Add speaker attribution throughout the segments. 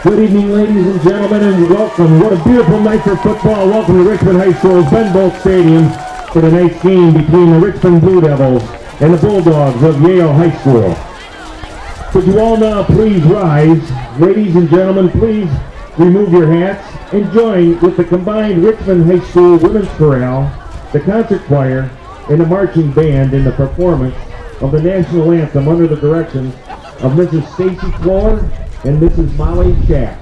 Speaker 1: Good evening, ladies and gentlemen, and welcome. What a beautiful night for football. Welcome to Richmond High School's Ben Bolt Stadium for tonight's game between the Richmond Blue Devils and the Bulldogs of Yale High School. Could you all now please rise? Ladies and gentlemen, please remove your hats and join with the combined Richmond High School Women's Chorale, the concert choir, and the marching band in the performance of the national anthem under the direction of Mrs. Stacy Floor and Mrs. Molly Shack.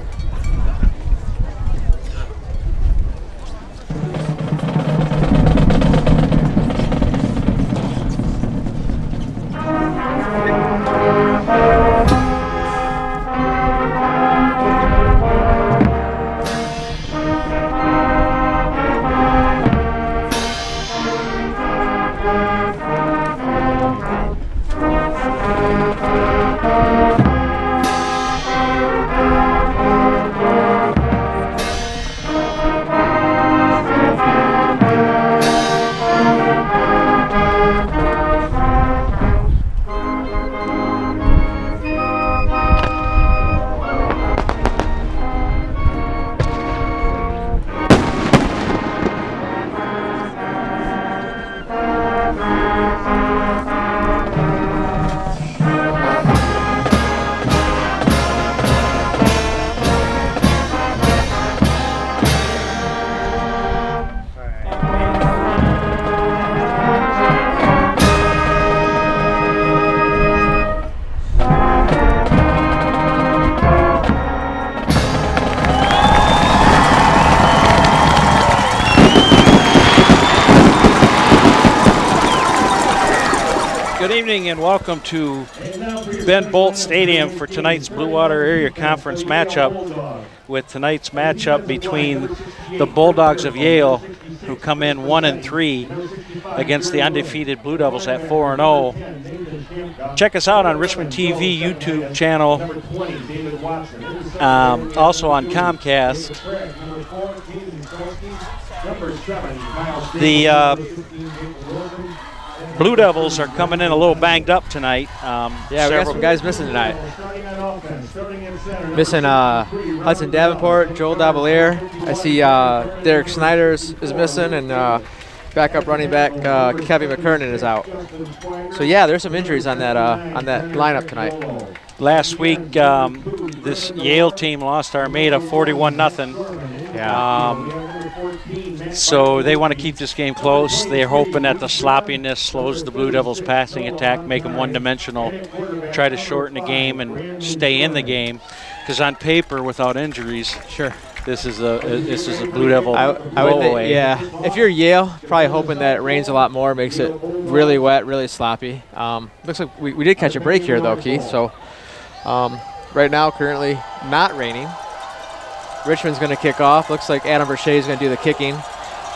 Speaker 2: Good evening and welcome to Ben Bolt Stadium for tonight's Blue Water Area Conference matchup, with tonight's matchup between the Bulldogs of Yale, who come in 1-3, against the undefeated Blue Devils at 4-0. Check us out on Richmond TV YouTube channel, also on Comcast. The Blue Devils are coming in a little banged up tonight.
Speaker 3: Yeah, we got some guys missing tonight. Missing Hudson Davenport, Joel Davalier. I see Derek Snyder is missing, and backup running back Kevin McKernan is out. So yeah, there's some injuries on that lineup tonight.
Speaker 2: Last week, this Yale team lost Armada 41-0.
Speaker 3: Yeah.
Speaker 2: So they want to keep this game close. They're hoping that the sloppiness slows the Blue Devils' passing attack, make them one-dimensional, try to shorten the game and stay in the game. Because on paper, without injuries,
Speaker 3: sure,
Speaker 2: this is a Blue Devil blowaway.
Speaker 3: Yeah, if you're Yale, probably hoping that it rains a lot more, makes it really wet, really sloppy. Looks like we did catch a break here though, Keith. So right now, currently not raining. Richmond's going to kick off. Looks like Adam Verche is going to do the kicking.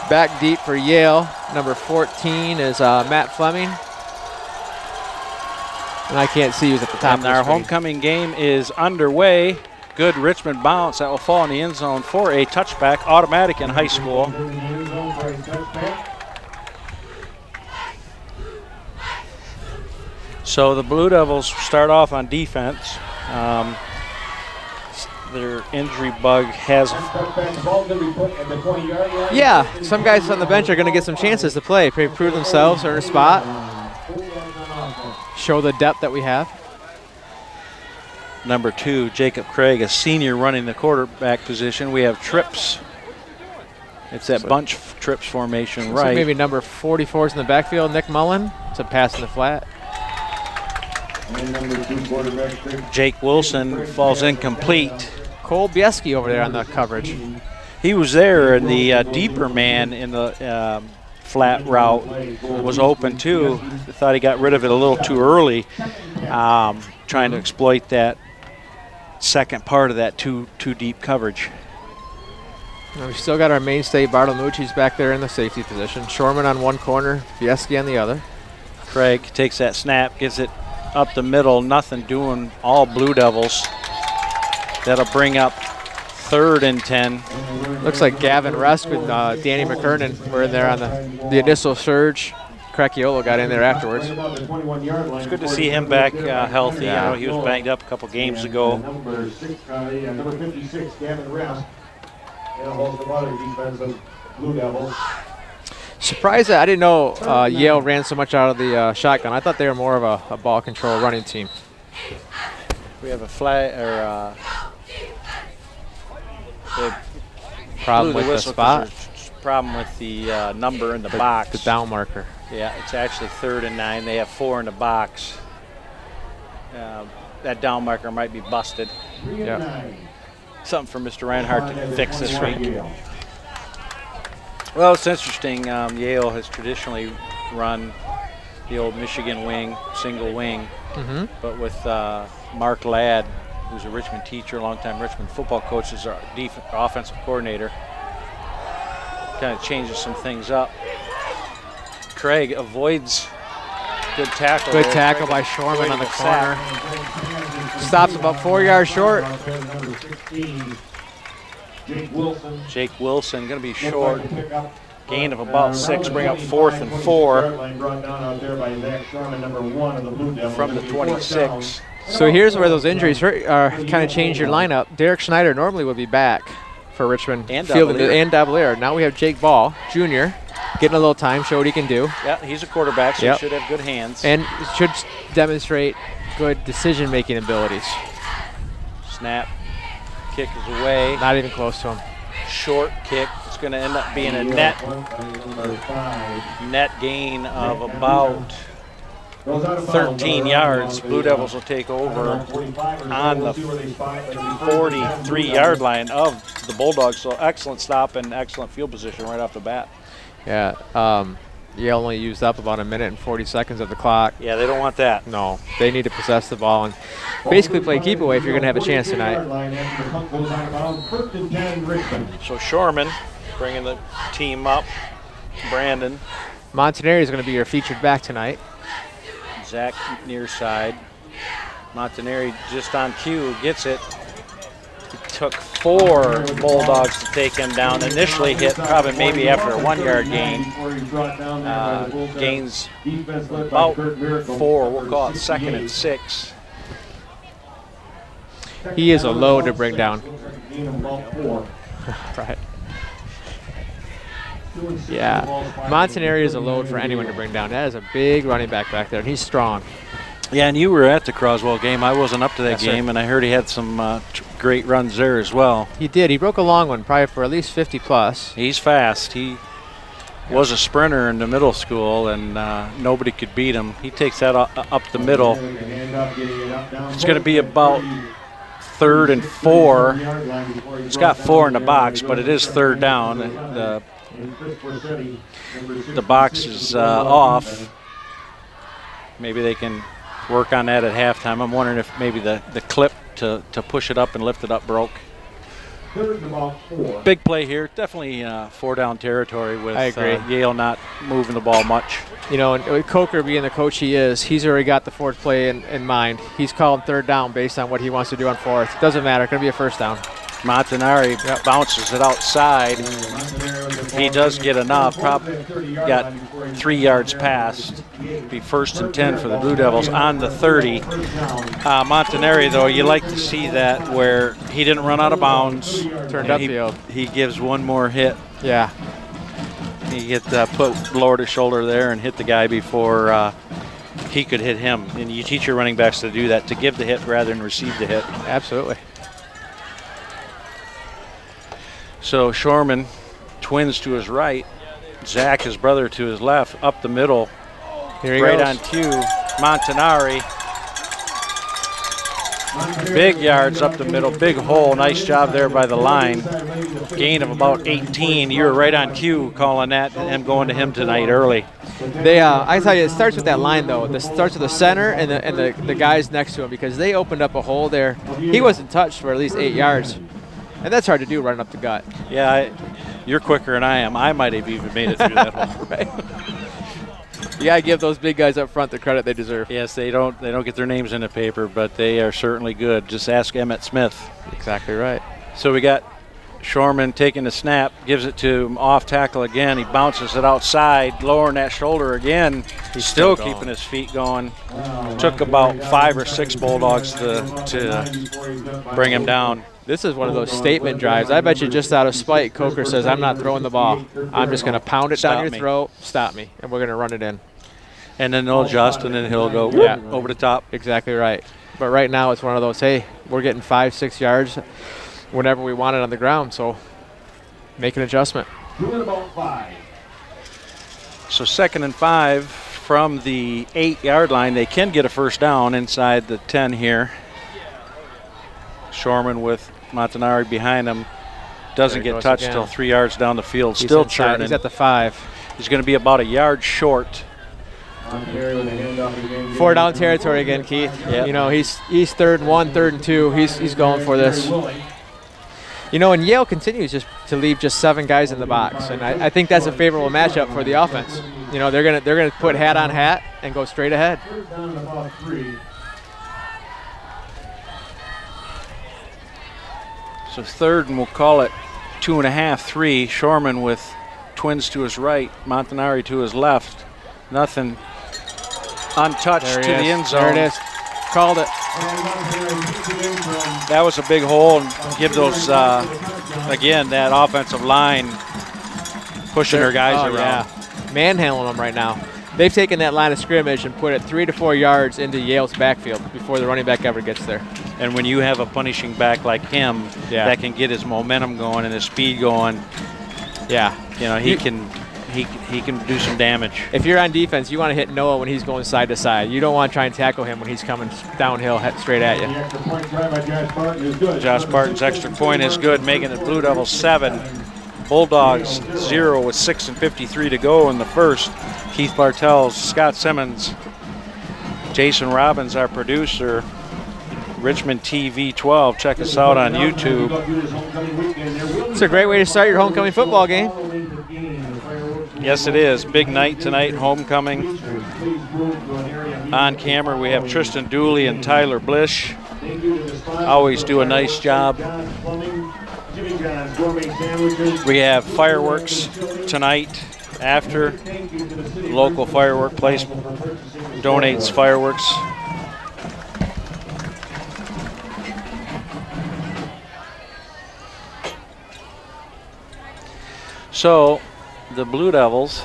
Speaker 3: Back deep for Yale. Number 14 is Matt Fleming. And I can't see who's at the top of the
Speaker 2: screen. Our
Speaker 3: homecoming
Speaker 2: game is underway. Good Richmond bounce. That will fall in the end zone for a touchback. Automatic in high school. So the Blue Devils start off on defense. Their injury bug has.
Speaker 3: Yeah, some guys on the bench are going to get some chances to play, prove themselves, earn a spot, show the depth that we have.
Speaker 2: Number 2, Jacob Craig, a senior, running the quarterback position. We have trips. It's that bunch trips formation, right?
Speaker 3: So maybe number 44 is in the backfield, Nick Mullen. It's a pass in the flat.
Speaker 2: Jake Wilson falls incomplete.
Speaker 3: Cole Bieski over there on the coverage.
Speaker 2: He was there, and the deeper man in the flat route was open too. I thought he got rid of it a little too early, trying to exploit that second part of that too deep coverage.
Speaker 3: Now we've still got our mainstay Bartolomucci's back there in the safety position. Shorman on one corner, Bieski on the other.
Speaker 2: Craig takes that snap, gives it up the middle, nothing doing, all Blue Devils. That'll bring up 3rd and 10.
Speaker 3: Looks like Gavin Rusk and Danny McKernan were in there on the initial surge. Crecchiolo got in there afterwards.
Speaker 2: It's good to see him back healthy.
Speaker 3: Yeah.
Speaker 2: I know he was banged up a couple games ago.
Speaker 1: Number 56, Gavin Rest. Holds the other defensive Blue Devils.
Speaker 3: Surprised that I didn't know Yale ran so much out of the shotgun. I thought they were more of a ball control running team.
Speaker 2: We have a flag or
Speaker 3: Problem with the spot?
Speaker 2: Problem with the number in the box.
Speaker 3: The down marker.
Speaker 2: Yeah, it's actually 3rd and 9. They have 4 in the box. That down marker might be busted.
Speaker 3: Yeah.
Speaker 2: Something for Mr. Reinhardt to fix this week. Well, it's interesting. Yale has traditionally run the old Michigan wing, single wing, but with Mark Ladd, who's a Richmond teacher, longtime Richmond football coach, is our offensive coordinator. Kind of changes some things up. Craig avoids good tackle.
Speaker 3: Good tackle by Shorman on the corner. Stops about 4 yards short.
Speaker 2: Jake Wilson going to be short. Gain of about 6, bring up 4th and 4 from the 26.
Speaker 3: So here's where those injuries kind of change your lineup. Derek Schneider normally would be back for Richmond.
Speaker 2: And
Speaker 3: Davalier. Now we have Jake Ball, Jr., getting a little time, show what he can do.
Speaker 2: Yeah, he's a quarterback, so he should have good hands.
Speaker 3: And should demonstrate good decision-making abilities.
Speaker 2: Snap. Kick is away.
Speaker 3: Not even close to him.
Speaker 2: Short kick. It's going to end up being a net gain of about 13 yards. Blue Devils will take over on the 43-yard line of the Bulldogs. So excellent stop and excellent field position right off the bat.
Speaker 3: Yeah. Yale only used up about 1 minute and 40 seconds of the clock.
Speaker 2: Yeah, they don't want that.
Speaker 3: No, they need to possess the ball and basically play keep away if you're going to have a chance tonight.
Speaker 2: So Shorman bringing the team up. Brandon.
Speaker 3: Montanari is going to be your featured back tonight.
Speaker 2: Zach near side. Montanari just on cue gets it. It took 4 Bulldogs to take him down. Initially hit probably maybe after a 1-yard gain. Gains about 4. We'll call it 2nd and 6.
Speaker 3: He is a load to bring down. Right. Yeah, Montanari is a load for anyone to bring down. That is a big running back there, and he's strong.
Speaker 2: Yeah, and you were at the Croswell game. I wasn't up to that game, and I heard he had some great runs there as well.
Speaker 3: He did. He broke a long one, probably for at least 50-plus.
Speaker 2: He's fast. He was a sprinter in the middle school, and nobody could beat him. He takes that up the middle. It's going to be about 3rd and 4. It's got 4 in the box, but it is 3rd down. The box is off. Maybe they can work on that at halftime. I'm wondering if maybe the clip to push it up and lift it up broke. Big play here. Definitely 4-down territory with Yale not moving the ball much.
Speaker 3: You know, and with Coker being the coach he is, he's already got the 4th play in mind. He's calling 3rd down based on what he wants to do on 4th. Doesn't matter. It's going to be a 1st down.
Speaker 2: Montanari bounces it outside. He does get enough. Probably got 3 yards past. Be 1st and 10 for the Blue Devils on the 30. Montanari, though, you like to see that where he didn't run out of bounds.
Speaker 3: Turned upfield.
Speaker 2: He gives one more hit.
Speaker 3: Yeah.
Speaker 2: He get put lower to shoulder there and hit the guy before he could hit him. And you teach your running backs to do that, to give the hit rather than receive the hit.
Speaker 3: Absolutely.
Speaker 2: So Shorman, twins to his right. Zach, his brother, to his left. Up the middle.
Speaker 3: Here he
Speaker 2: right
Speaker 3: goes.
Speaker 2: on cue. Montanari. Big yards up the middle. Big hole. Nice job there by the line. Gain of about 18. You were right on cue calling that and going to him tonight early.
Speaker 3: I tell you, it starts with that line, though. It starts with the center and the guys next to him because they opened up a hole there. He wasn't touched for at least 8 yards. And that's hard to do, running up the gut.
Speaker 2: Yeah, you're quicker than I am. I might have even made it through that hole.
Speaker 3: Right. You gotta give those big guys up front the credit they deserve.
Speaker 2: Yes, they don't get their names in the paper, but they are certainly good. Just ask Emmett Smith.
Speaker 3: Exactly right.
Speaker 2: So we got Shorman taking the snap, gives it to him off tackle again. He bounces it outside, lowering that shoulder again. He's still keeping his feet going. Took about 5 or 6 Bulldogs to bring him down.
Speaker 3: This is one of those statement drives. I bet you just out of spite, Coker says, I'm not throwing the ball. I'm just going to pound it down your throat, stop me, and we're going to run it in.
Speaker 2: And then they'll adjust, and then he'll go over the top.
Speaker 3: Exactly right. But right now it's one of those, hey, we're getting 5-6 yards whenever we want it on the ground, so make an adjustment.
Speaker 2: So 2nd and 5 from the 8-yard line. They can get a first down inside the 10 here. Shorman with Montanari behind him. Doesn't get touched till 3 yards down the field.
Speaker 3: He's
Speaker 2: still
Speaker 3: inside.
Speaker 2: churning.
Speaker 3: He's at the 5.
Speaker 2: He's going to be about a yard short.
Speaker 3: 4 down territory again, Keith.
Speaker 2: Yep.
Speaker 3: You know, he's 3rd and 1, 3rd and 2. He's going for this. You know, and Yale continues just to leave just 7 guys in the box, and I think that's a favorable matchup for the offense. You know, they're gonna put hat on hat and go straight ahead.
Speaker 2: So 3rd, and we'll call it 2.5, 3. Shorman with twins to his right, Montanari to his left. Nothing untouched to the end zone.
Speaker 3: There it is. Called it.
Speaker 2: That was a big hole, and give those, again, that offensive line pushing their guys around.
Speaker 3: Yeah. Manhandling them right now. They've taken that line of scrimmage and put it 3 to 4 yards into Yale's backfield before the running back ever gets there.
Speaker 2: And when you have a punishing back like him that can get his momentum going and his speed going, you know, he can do some damage.
Speaker 3: If you're on defense, you want to hit Noah when he's going side to side. You don't want to try and tackle him when he's coming downhill straight at you.
Speaker 2: Josh Barton's extra point is good, making it Blue Devils 7, Bulldogs 0 with 6:53 to go in the first. Keith Bartels, Scott Simmons, Jason Robbins, our producer. Richmond TV 12. Check us out on YouTube.
Speaker 3: It's a great way to start your homecoming football game.
Speaker 2: Yes, it is. Big night tonight, homecoming. On camera, we have Tristan Dooley and Tyler Blish. Always do a nice job. We have fireworks tonight after. Local firework place donates fireworks. So, the Blue Devils,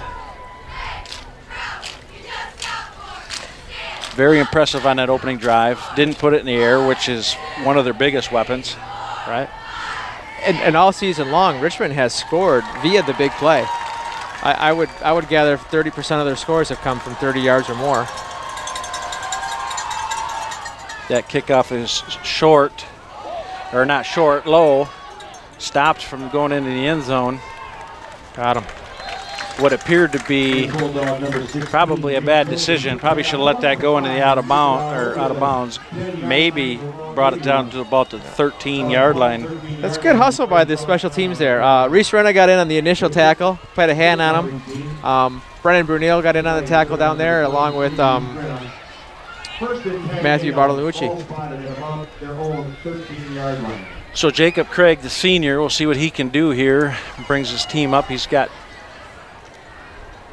Speaker 2: very impressive on that opening drive. Didn't put it in the air, which is one of their biggest weapons, right?
Speaker 3: And all season long, Richmond has scored via the big play. I would gather 30% of their scores have come from 30 yards or more.
Speaker 2: That kickoff is short, or not short, low. Stopped from going into the end zone.
Speaker 3: Got him.
Speaker 2: What appeared to be probably a bad decision. Probably should have let that go into the out of bounds. Maybe brought it down to about the 13-yard line.
Speaker 3: That's good hustle by the special teams there. Reese Renna got in on the initial tackle, put a hand on him. Brennan Brunel got in on the tackle down there, along with Matthew Bartolucci.
Speaker 2: So Jacob Craig, the senior, we'll see what he can do here. Brings his team up. He's got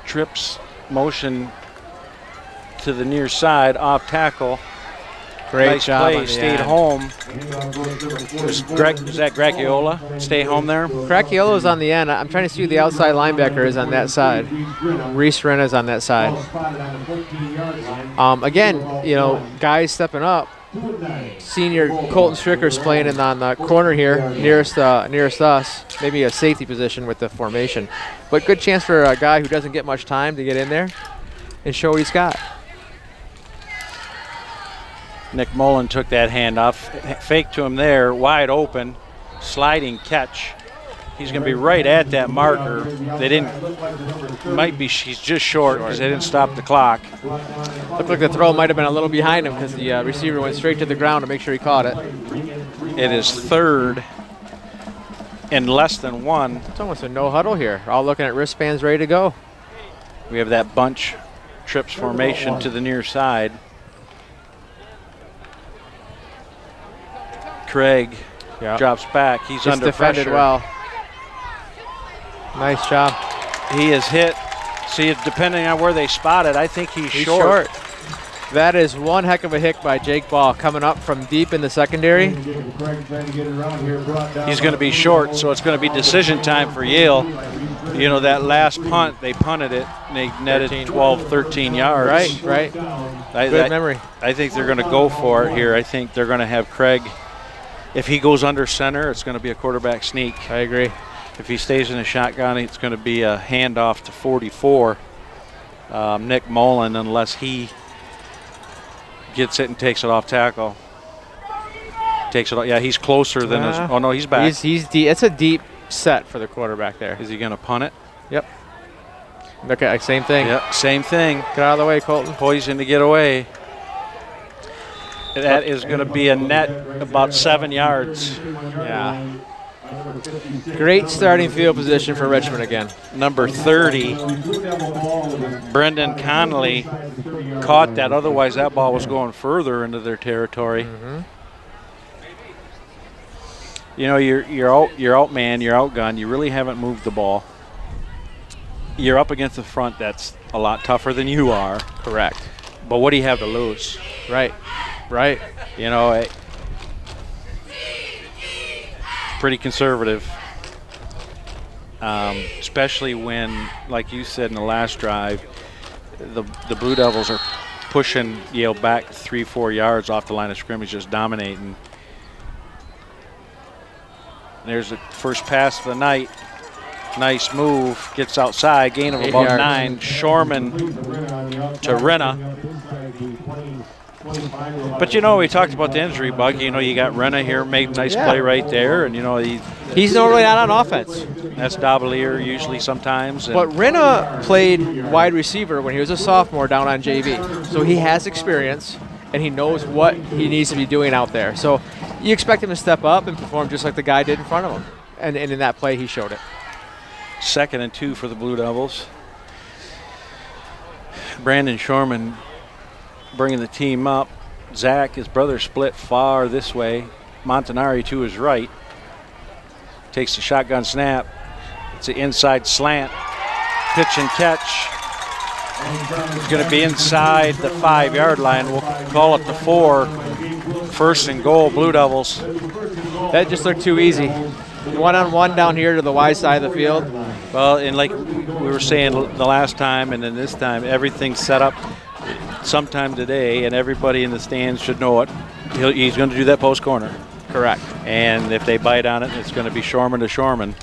Speaker 2: trips, motion to the near side, off tackle.
Speaker 3: Great
Speaker 2: nice
Speaker 3: job
Speaker 2: play,
Speaker 3: on the
Speaker 2: stayed
Speaker 3: end.
Speaker 2: home. Was that Gracchiola? Stay home there?
Speaker 3: Gracchiola's on the end. I'm trying to see who the outside linebacker is on that side. Reese Renna's on that side. Again, you know, guys stepping up. Senior Colton Stricker's playing in on the corner here, nearest us. Maybe a safety position with the formation. But good chance for a guy who doesn't get much time to get in there and show what he's got.
Speaker 2: Nick Mullen took that handoff, fake to him there, wide open, sliding catch. He's going to be right at that marker. They didn't, he's just short because they didn't stop the clock.
Speaker 3: Looked like the throw might have been a little behind him because the receiver went straight to the ground to make sure he caught it.
Speaker 2: It is 3rd and less than 1.
Speaker 3: It's almost a no huddle here. All looking at wristbands ready to go.
Speaker 2: We have that bunch trips formation to the near side. Craig drops back. He's under
Speaker 3: defended
Speaker 2: pressure.
Speaker 3: well. Nice job.
Speaker 2: He is hit. See, depending on where they spot it, I think he's short.
Speaker 3: That is one heck of a hit by Jake Ball coming up from deep in the secondary.
Speaker 2: He's going to be short, so it's going to be decision time for Yale. You know, that last punt, they punted it, and they netted 12, 13 yards.
Speaker 3: Right. Good memory.
Speaker 2: I think they're going to go for it here. I think they're going to have Craig. If he goes under center, it's going to be a quarterback sneak.
Speaker 3: I agree.
Speaker 2: If he stays in a shotgun, it's going to be a handoff to 44. Nick Mullen, unless he gets it and takes it off tackle. Takes it off. Yeah, he's closer than his. Oh, no, he's back.
Speaker 3: He's deep. It's a deep set for the quarterback there.
Speaker 2: Is he going to punt it?
Speaker 3: Yep. Okay, same thing.
Speaker 2: Yep, same thing.
Speaker 3: Get out of the way, Colton.
Speaker 2: Poison to get away. That is going to be a net about 7 yards.
Speaker 3: Yeah. Great starting field position for Richmond again.
Speaker 2: Number 30, Brendan Connolly caught that. Otherwise, that ball was going further into their territory. You know, you're out man, you're outgunned. You really haven't moved the ball. You're up against the front that's a lot tougher than you are.
Speaker 3: Correct.
Speaker 2: But what do you have to lose?
Speaker 3: Right.
Speaker 2: You know, pretty conservative, especially when, like you said in the last drive, the Blue Devils are pushing Yale back 3-4 yards off the line of scrimmage, just dominating. There's the first pass of the night. Nice move, gets outside, gain of about 9. Shorman to Renna. But, you know, we talked about the injury bug. You know, you got Renna here, made a nice play right there. And, you know,
Speaker 3: he's normally not on offense.
Speaker 2: That's Davalier usually sometimes.
Speaker 3: But Renna played wide receiver when he was a sophomore down on JV. So he has experience, and he knows what he needs to be doing out there. So you expect him to step up and perform just like the guy did in front of him. And in that play, he showed it.
Speaker 2: 2nd and 2 for the Blue Devils. Brandon Shorman bringing the team up. Zach, his brother, split far this way. Montanari to his right. Takes the shotgun snap. It's an inside slant. Pitch and catch. It's going to be inside the 5-yard line. We'll call it the 4. 1st and goal, Blue Devils.
Speaker 3: That just looked too easy. One-on-one down here to the wide side of the field.
Speaker 2: Well, and like we were saying the last time and then this time, everything's set up sometime today, and everybody in the stands should know it. He's going to do that post corner.
Speaker 3: Correct.
Speaker 2: And if they bite on it, it's going to be Shorman to Shorman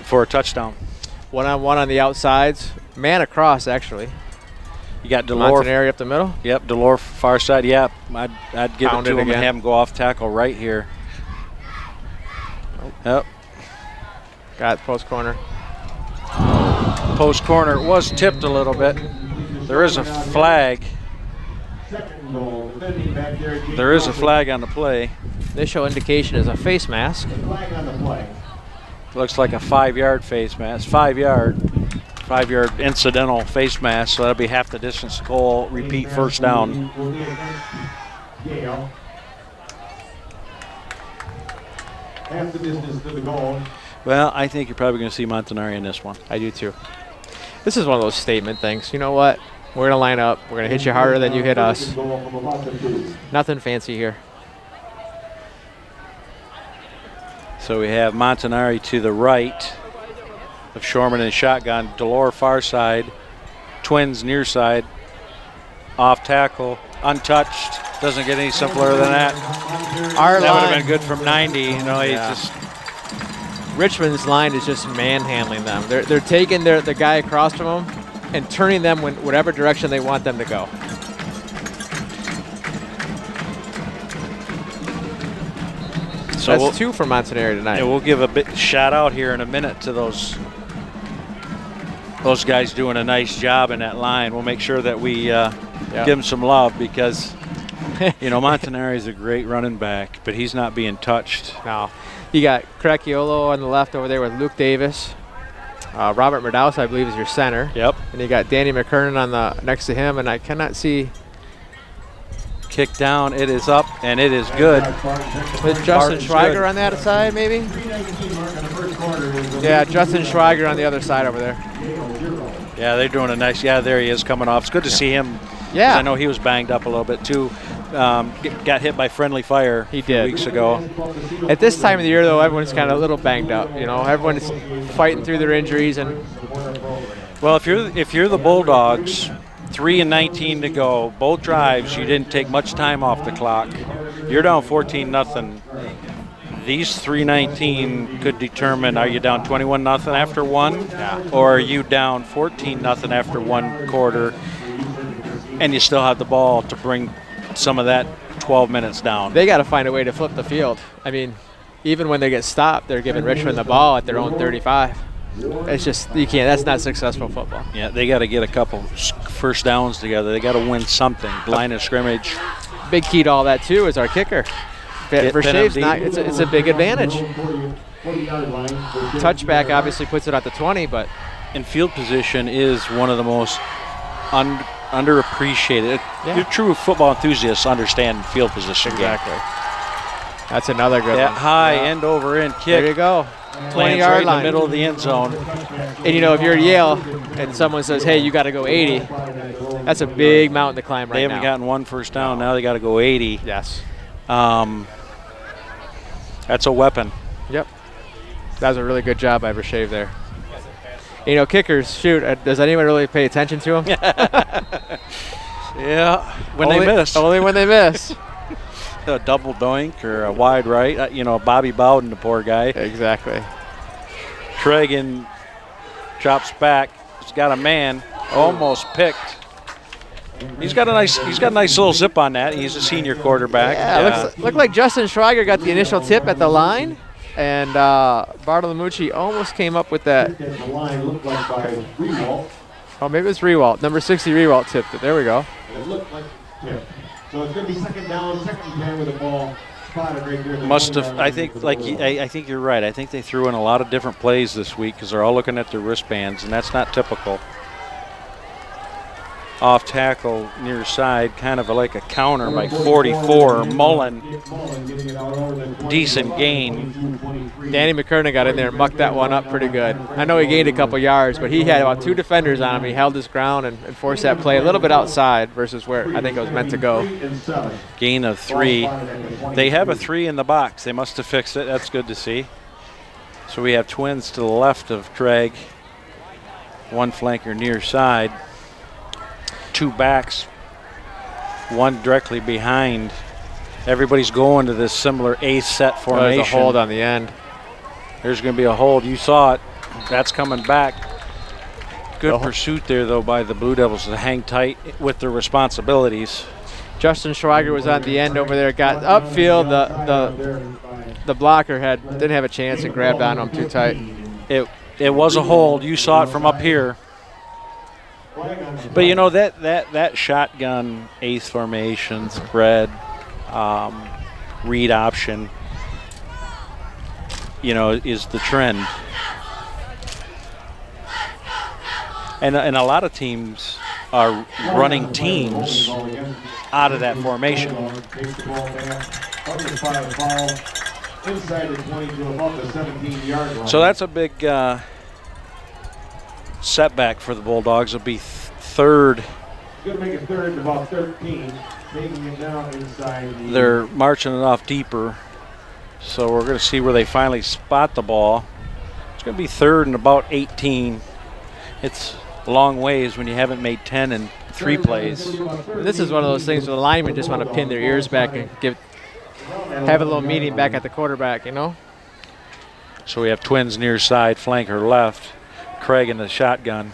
Speaker 2: for a touchdown.
Speaker 3: One-on-one on the outsides. Man across, actually.
Speaker 2: You got Delore.
Speaker 3: Montanari up the middle.
Speaker 2: Yep, Delore far side. Yep, I'd give it to him and have him go off tackle right here. Yep.
Speaker 3: Got post corner.
Speaker 2: Post corner was tipped a little bit. There is a flag. There is a flag on the play.
Speaker 3: Initial indication is a face mask.
Speaker 2: Looks like a 5-yard face mask. 5-yard incidental face mask. So that'll be half the distance to goal. Repeat first down.
Speaker 1: Half the distance to the goal.
Speaker 2: Well, I think you're probably going to see Montanari in this one.
Speaker 3: I do too. This is one of those statement things. You know what? We're going to line up. We're going to hit you harder than you hit us. Nothing fancy here.
Speaker 2: So we have Montanari to the right of Shorman and shotgun. Delore far side. Twins near side. Off tackle. Untouched. Doesn't get any simpler than that. That would have been good from 90. You know, he just.
Speaker 3: Richmond's line is just manhandling them. They're taking the guy across from them and turning them whatever direction they want them to go. So that's 2 for Montanari tonight.
Speaker 2: Yeah, we'll give a bit shout out here in a minute to those guys doing a nice job in that line. We'll make sure that we give them some love because, you know, Montanari is a great running back, but he's not being touched.
Speaker 3: No. You got Cracchiolo on the left over there with Luke Davis. Robert Merdaus, I believe, is your center.
Speaker 2: Yep.
Speaker 3: And you got Danny McKernan on the next to him, and I cannot see.
Speaker 2: Kick down, it is up, and it is good.
Speaker 3: With Justin Schweiger on that side, maybe? Yeah, Justin Schweiger on the other side over there.
Speaker 2: Yeah, they're doing a nice. Yeah, there he is coming off. It's good to see him.
Speaker 3: Yeah.
Speaker 2: 'Cause I know he was banged up a little bit too. Got hit by friendly fire
Speaker 3: He
Speaker 2: a few
Speaker 3: did.
Speaker 2: weeks ago.
Speaker 3: At this time of the year, though, everyone's kind of a little banged up. You know, everyone's fighting through their injuries, and
Speaker 2: Well, if you're the Bulldogs, 3:19 to go, both drives, you didn't take much time off the clock. You're down 14-0. These 3:19 could determine, are you down 21-0 after one, or are you down 14-0 after one quarter, and you still have the ball to bring some of that 12 minutes down.
Speaker 3: they got to find a way to flip the field. I mean, even when they get stopped, they're giving Richmond the ball at their own 35. It's just, you can't, that's not successful football.
Speaker 2: Yeah, they got to get a couple first downs together. They got to win something. Line of scrimmage.
Speaker 3: Big key to all that, too, is our kicker. For Shave's not, it's a big advantage. Touchback obviously puts it at the 20, but
Speaker 2: And field position is one of the most underappreciated.
Speaker 3: Yeah.
Speaker 2: Your true football enthusiasts understand field position.
Speaker 3: exactly. That's another good
Speaker 2: That
Speaker 3: one.
Speaker 2: high end over end
Speaker 3: There you
Speaker 2: kick
Speaker 3: go.
Speaker 2: lands
Speaker 3: 20-yard
Speaker 2: right in
Speaker 3: line.
Speaker 2: the middle of the end zone.
Speaker 3: And you know, if you're at Yale and someone says, hey, you got to go 80, that's a big mountain to climb right
Speaker 2: They haven't
Speaker 3: now.
Speaker 2: gotten one first down. Now they got to go 80.
Speaker 3: Yes.
Speaker 2: That's a weapon.
Speaker 3: Yep. That was a really good job by Brashave there. You know, kickers, shoot, does anyone really pay attention to them?
Speaker 2: Yeah, when
Speaker 3: Only-
Speaker 2: they miss.
Speaker 3: Only when they miss.
Speaker 2: A double doink or a wide right. Bobby Bowden, the poor guy.
Speaker 3: Exactly.
Speaker 2: Tragan drops back. He's got a man. Almost picked. He's got a nice little zip on that. He's a senior quarterback.
Speaker 3: Yeah, looked like Justin Schweiger got the initial tip at the line, and Bartolomucci almost came up with that.
Speaker 1: The line looked like by Rewalt.
Speaker 3: Oh, maybe it was Rewalt. Number 60 Rewalt tipped it. There we go.
Speaker 1: It looked like tip. So it's going to be second down, second 10 with the ball spotted right there.
Speaker 2: Must have. I think you're right. I think they threw in a lot of different plays this week because they're all looking at their wristbands, and that's not typical. Off tackle near side, kind of like a counter by 44. Mullen, decent gain.
Speaker 3: Danny McKernan got in there and mucked that one up pretty good. I know he gained a couple yards, but he had about 2 defenders on him. He held his ground and forced that play a little bit outside versus where I think it was meant to go.
Speaker 2: Gain of 3. They have a 3 in the box. They must have fixed it. That's good to see. So we have twins to the left of Craig. One flanker near side. 2 backs. One directly behind. Everybody's going to this similar A set formation.
Speaker 3: There's a hold on the end.
Speaker 2: There's going to be a hold. You saw it. That's coming back. Good pursuit there, though, by the Blue Devils to hang tight with their responsibilities.
Speaker 3: Justin Schweiger was on the end over there. Got upfield. The blocker didn't have a chance and grabbed on him too tight.
Speaker 2: It was a hold. You saw it from up here. But that shotgun ace formation spread read option is the trend, and a lot of teams are running teams out of that formation. So that's a big setback for the Bulldogs. It'll be third.
Speaker 1: Going to make it third and about 13, taking it down inside.
Speaker 2: They're marching it off deeper, so we're going to see where they finally spot the ball. It's going to be third and about 18. It's a long ways when you haven't made 10 in 3 plays.
Speaker 3: This is one of those things where the linemen just want to pin their ears back and have a little meeting back at the quarterback,
Speaker 2: So we have twins near side, flanker left. Craig in the shotgun.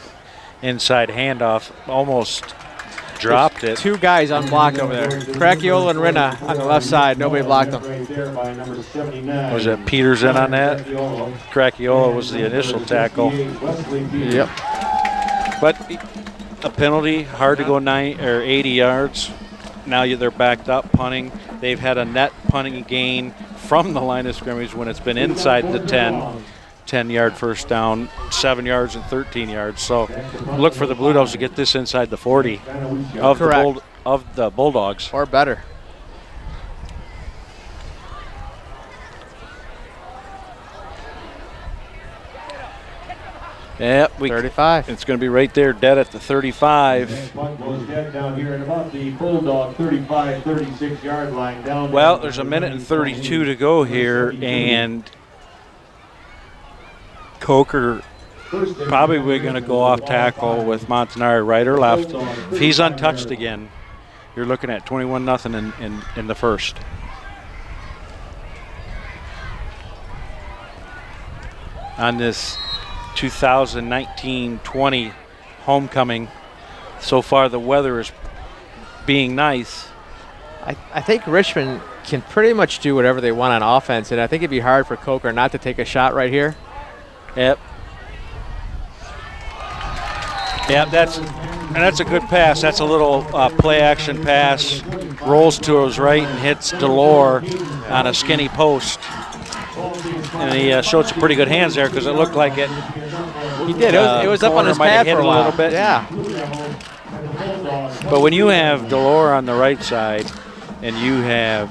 Speaker 2: Inside handoff, almost dropped it.
Speaker 3: 2 guys unblocked over there. Cracchiola and Rinna on the left side. Nobody blocked them.
Speaker 2: Was it Peterson on that? Cracchiola was the initial tackle.
Speaker 3: Yep.
Speaker 2: But a penalty, hard to go 80 yards. Now they're backed up punting. They've had a net punting gain from the line of scrimmage when it's been inside the 10-yard first down, 7 yards and 13 yards. So look for the Blue Devils to get this inside the 40 of the Bulldogs.
Speaker 3: Or better.
Speaker 2: Yep,
Speaker 3: 35.
Speaker 2: It's going to be right there, dead at the 35.
Speaker 1: Punt goes dead down here at about the Bulldog 35, 36 yard line. Down.
Speaker 2: Well, there's a minute and 32 to go here, and Coker probably we're going to go off tackle with Montanari right or left. If he's untouched again, you're looking at 21-0 in the first. On this 2019-20 homecoming, so far the weather is being nice.
Speaker 3: I think Richmond can pretty much do whatever they want on offense, and I think it'd be hard for Coker not to take a shot right here.
Speaker 2: Yep. Yep, that's a good pass. That's a little play-action pass. Rolls to his right and hits Delore on a skinny post. And he showed some pretty good hands there because it looked like it.
Speaker 3: He did. It was up on his pad for a while.
Speaker 2: Little bit.
Speaker 3: Yeah.
Speaker 2: But when you have Delore on the right side and you have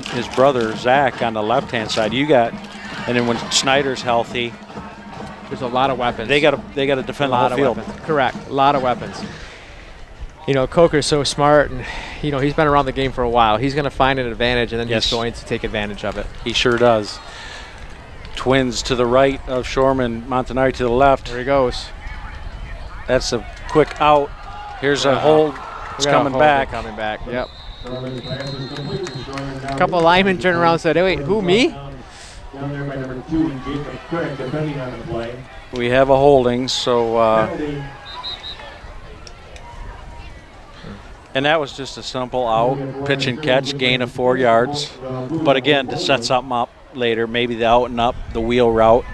Speaker 2: his brother Zach on the left-hand side, and then when Snyder's healthy,
Speaker 3: there's a lot of weapons.
Speaker 2: They got to defend the whole field.
Speaker 3: Correct. A lot of weapons. You know, Coker's so smart, and you know he's been around the game for a while. He's going to find an advantage, and then he's going to take advantage of it.
Speaker 2: He sure does. Twins to the right of Shorman, Montanari to the left.
Speaker 3: There he goes.
Speaker 2: That's a quick out. Here's a hold. It's coming back.
Speaker 3: Coming back. Yep. A couple of linemen turned around and said, "Hey, wait, who, me?"
Speaker 1: Down there by number 2, Jacob Craig, depending on the play.
Speaker 2: We have a holding, so and that was just a simple out, pitch and catch, gain of 4 yards. But again, to set something up later, maybe the out and up, the wheel route.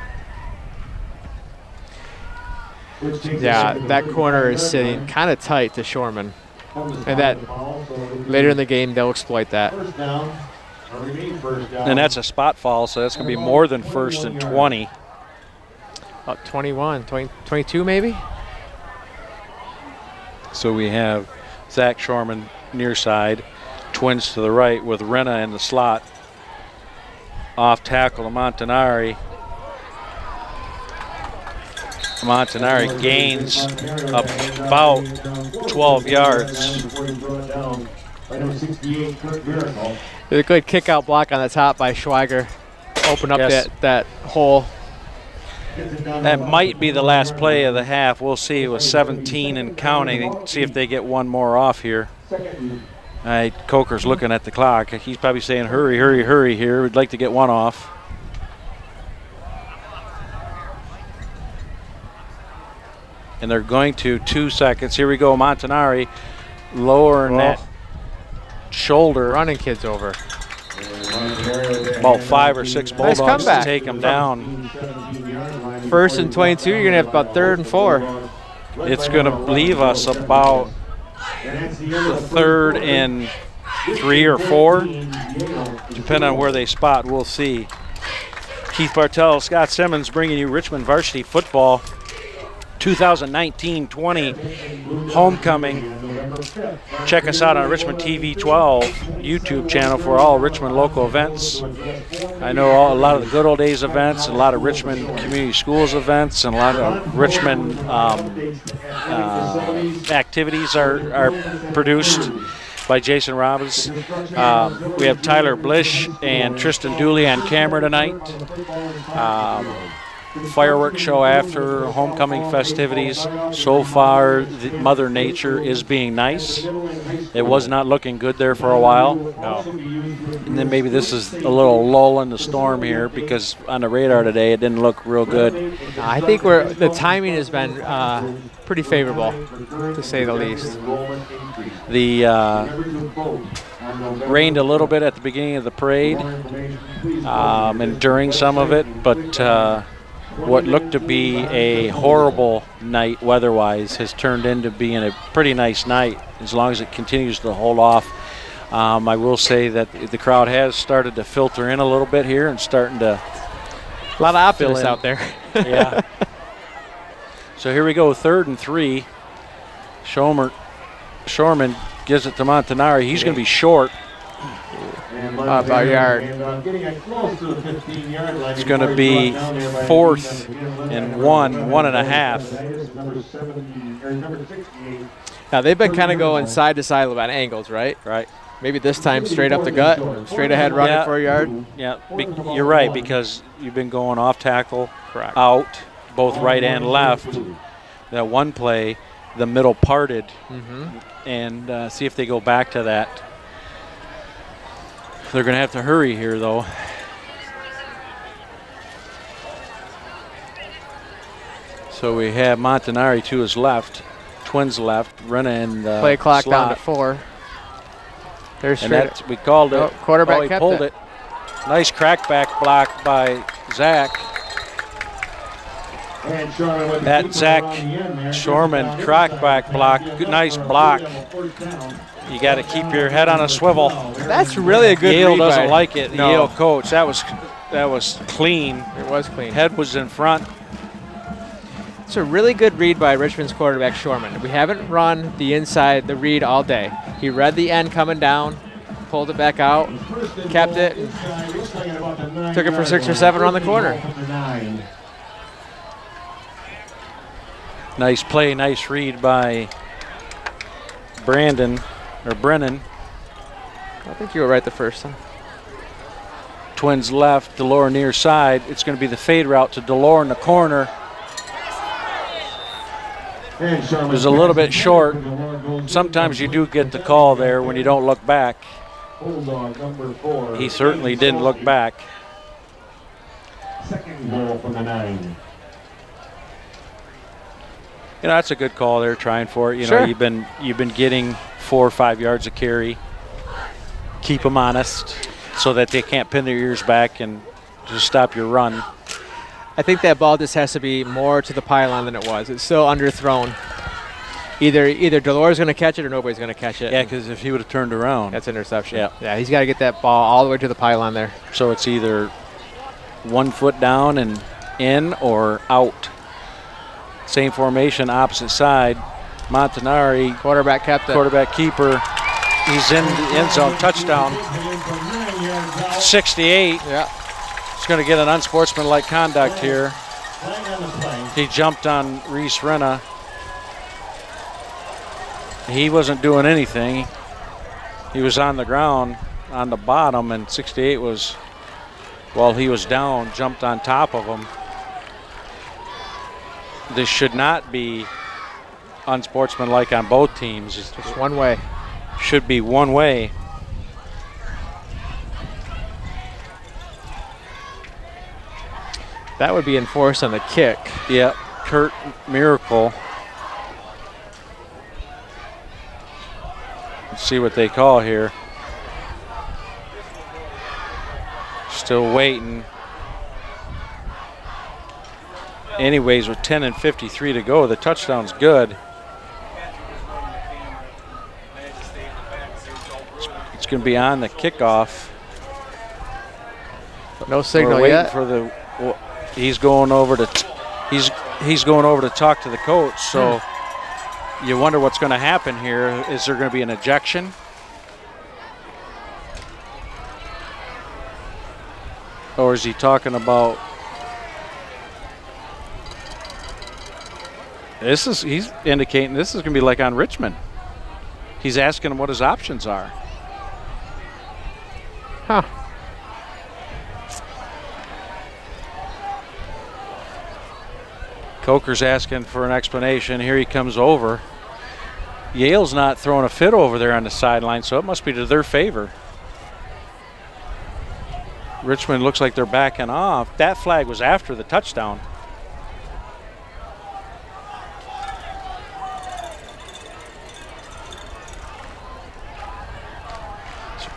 Speaker 3: Yeah, that corner is sitting kind of tight to Shorman. And that later in the game, they'll exploit that.
Speaker 2: And that's a spot foul, so that's going to be more than first and 20.
Speaker 3: About 21, 22 maybe?
Speaker 2: So we have Zach Shorman near side, Twins to the right with Renna in the slot. Off tackle to Montanari. Montanari gains about 12 yards.
Speaker 3: There's a good kick-out block on the top by Schweiger. Open up that hole.
Speaker 2: That might be the last play of the half. We'll see. It was 17 and counting. See if they get one more off here. Coker's looking at the clock. He's probably saying, hurry, hurry, hurry here. We'd like to get one off. And they're going to 2 seconds. Here we go. Montanari lowering that shoulder.
Speaker 3: Running kids over.
Speaker 2: About 5 or 6 Bulldogs to take him down.
Speaker 3: First and 22, you're going to have about 3rd and 4.
Speaker 2: It's going to leave us about the 3rd and 3 or 4, depending on where they spot. We'll see. Keith Bartell, Scott Simmons bringing you Richmond Varsity Football 2019-20 homecoming. Check us out on Richmond TV 12 YouTube channel for all Richmond local events. I know a lot of the good old days events, a lot of Richmond Community Schools events, and a lot of Richmond activities are produced by Jason Robbins. We have Tyler Blish and Tristan Dooley on camera tonight. Fireworks show after homecoming festivities. So far, Mother Nature is being nice. It was not looking good there for a while. No. And then maybe this is a little lull in the storm here because on the radar today it didn't look real good.
Speaker 3: I think the timing has been pretty favorable, to say the least.
Speaker 2: The rained a little bit at the beginning of the parade and during some of it, but what looked to be a horrible night weather-wise has turned into being a pretty nice night as long as it continues to hold off. I will say that the crowd has started to filter in a little bit here and starting to
Speaker 3: a lot of optimists out there.
Speaker 2: Yeah. So here we go, 3rd and 3. Shorman gives it to Montanari. He's going to be short.
Speaker 3: About a yard.
Speaker 2: It's going to be 4th and 1.5.
Speaker 3: Now they've been kind of going side to side on angles, right?
Speaker 2: Right.
Speaker 3: Maybe this time straight up the gut, straight ahead running for a yard.
Speaker 2: Yeah, you're right, because you've been going off tackle,
Speaker 3: Correct.
Speaker 2: out, both right and left. That one play, the middle parted, and see if they go back to that. They're going to have to hurry here, though. So we have Montanari to his left, Twins left, running the
Speaker 3: play clock down
Speaker 2: slot.
Speaker 3: to 4. There's
Speaker 2: And
Speaker 3: straight.
Speaker 2: that's, we called it.
Speaker 3: Oh, quarterback
Speaker 2: he
Speaker 3: kept
Speaker 2: pulled
Speaker 3: it.
Speaker 2: Nice crackback block by Zach. That Zach Shorman crackback block, good, nice block. You got to keep your head on a swivel.
Speaker 3: That's really a good
Speaker 2: Yale
Speaker 3: read
Speaker 2: doesn't
Speaker 3: by-
Speaker 2: like it. The
Speaker 3: No.
Speaker 2: Yale coach. That was clean.
Speaker 3: It was clean.
Speaker 2: Head was in front.
Speaker 3: It's a really good read by Richmond's quarterback, Shorman. We haven't run the inside, the read all day. He read the end coming down, pulled it back out, kept it, and took it for 6 or 7 around the corner.
Speaker 2: Nice play, nice read by Brennan.
Speaker 3: I think you were right the first time.
Speaker 2: Twins left, Delore near side. It's going to be the fade route to Delore in the corner. It was a little bit short. Sometimes you do get the call there when you don't look back. He certainly didn't look back.
Speaker 1: Second ball from the 9.
Speaker 2: You know, that's a good call there, trying for it. You
Speaker 3: Sure.
Speaker 2: know, you've been getting 4 or 5 yards of carry. Keep them honest so that they can't pin their ears back and just stop your run.
Speaker 3: I think that ball just has to be more to the pylon than it was. It's still underthrown. Either Delore's going to catch it or nobody's going to catch it.
Speaker 2: Yeah, because if he would have turned around.
Speaker 3: That's interception.
Speaker 2: Yeah.
Speaker 3: Yeah, he's got to get that ball all the way to the pylon there.
Speaker 2: So it's either 1 foot down and in or out. Same formation, opposite side. Montanari,
Speaker 3: Quarterback kept it.
Speaker 2: quarterback keeper. He's in the end zone, touchdown. 68.
Speaker 3: Yeah.
Speaker 2: He's going to get an unsportsmanlike conduct here. He jumped on Reese Renna. He wasn't doing anything. He was on the ground on the bottom, and 68 was, while he was down, jumped on top of him. This should not be unsportsmanlike on both teams.
Speaker 3: Just one way.
Speaker 2: Should be one way.
Speaker 3: That would be enforced on the kick.
Speaker 2: Yep, Kurt Miracle. Let's see what they call here. Still waiting. Anyways, with 10 and 53 to go, the touchdown's good. It's going to be on the kickoff.
Speaker 3: No
Speaker 2: We're
Speaker 3: signal
Speaker 2: waiting
Speaker 3: yet.
Speaker 2: for the. Well, he's going over to. He's going over to talk to the coach. So you wonder what's going to happen here. Is there going to be an ejection? Or is he talking about? He's indicating this is going to be like on Richmond. He's asking him what his options are.
Speaker 3: Huh.
Speaker 2: Coker's asking for an explanation. Here he comes over. Yale's not throwing a fit over there on the sideline, so it must be to their favor. Richmond looks like they're backing off. That flag was after the touchdown.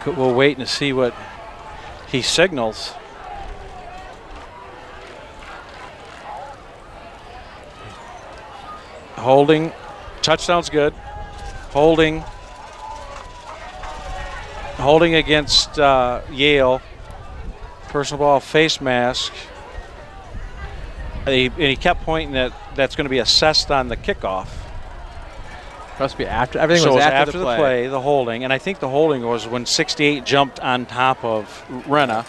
Speaker 2: So we'll wait and see what he signals. Holding, touchdown's good. Holding against Yale. Personal ball, face mask. And he kept pointing that that's going to be assessed on the kickoff.
Speaker 3: Must be after. Everything
Speaker 2: So
Speaker 3: was
Speaker 2: it
Speaker 3: after the play.
Speaker 2: the holding. And I think the holding was when 68 jumped on top of Renna.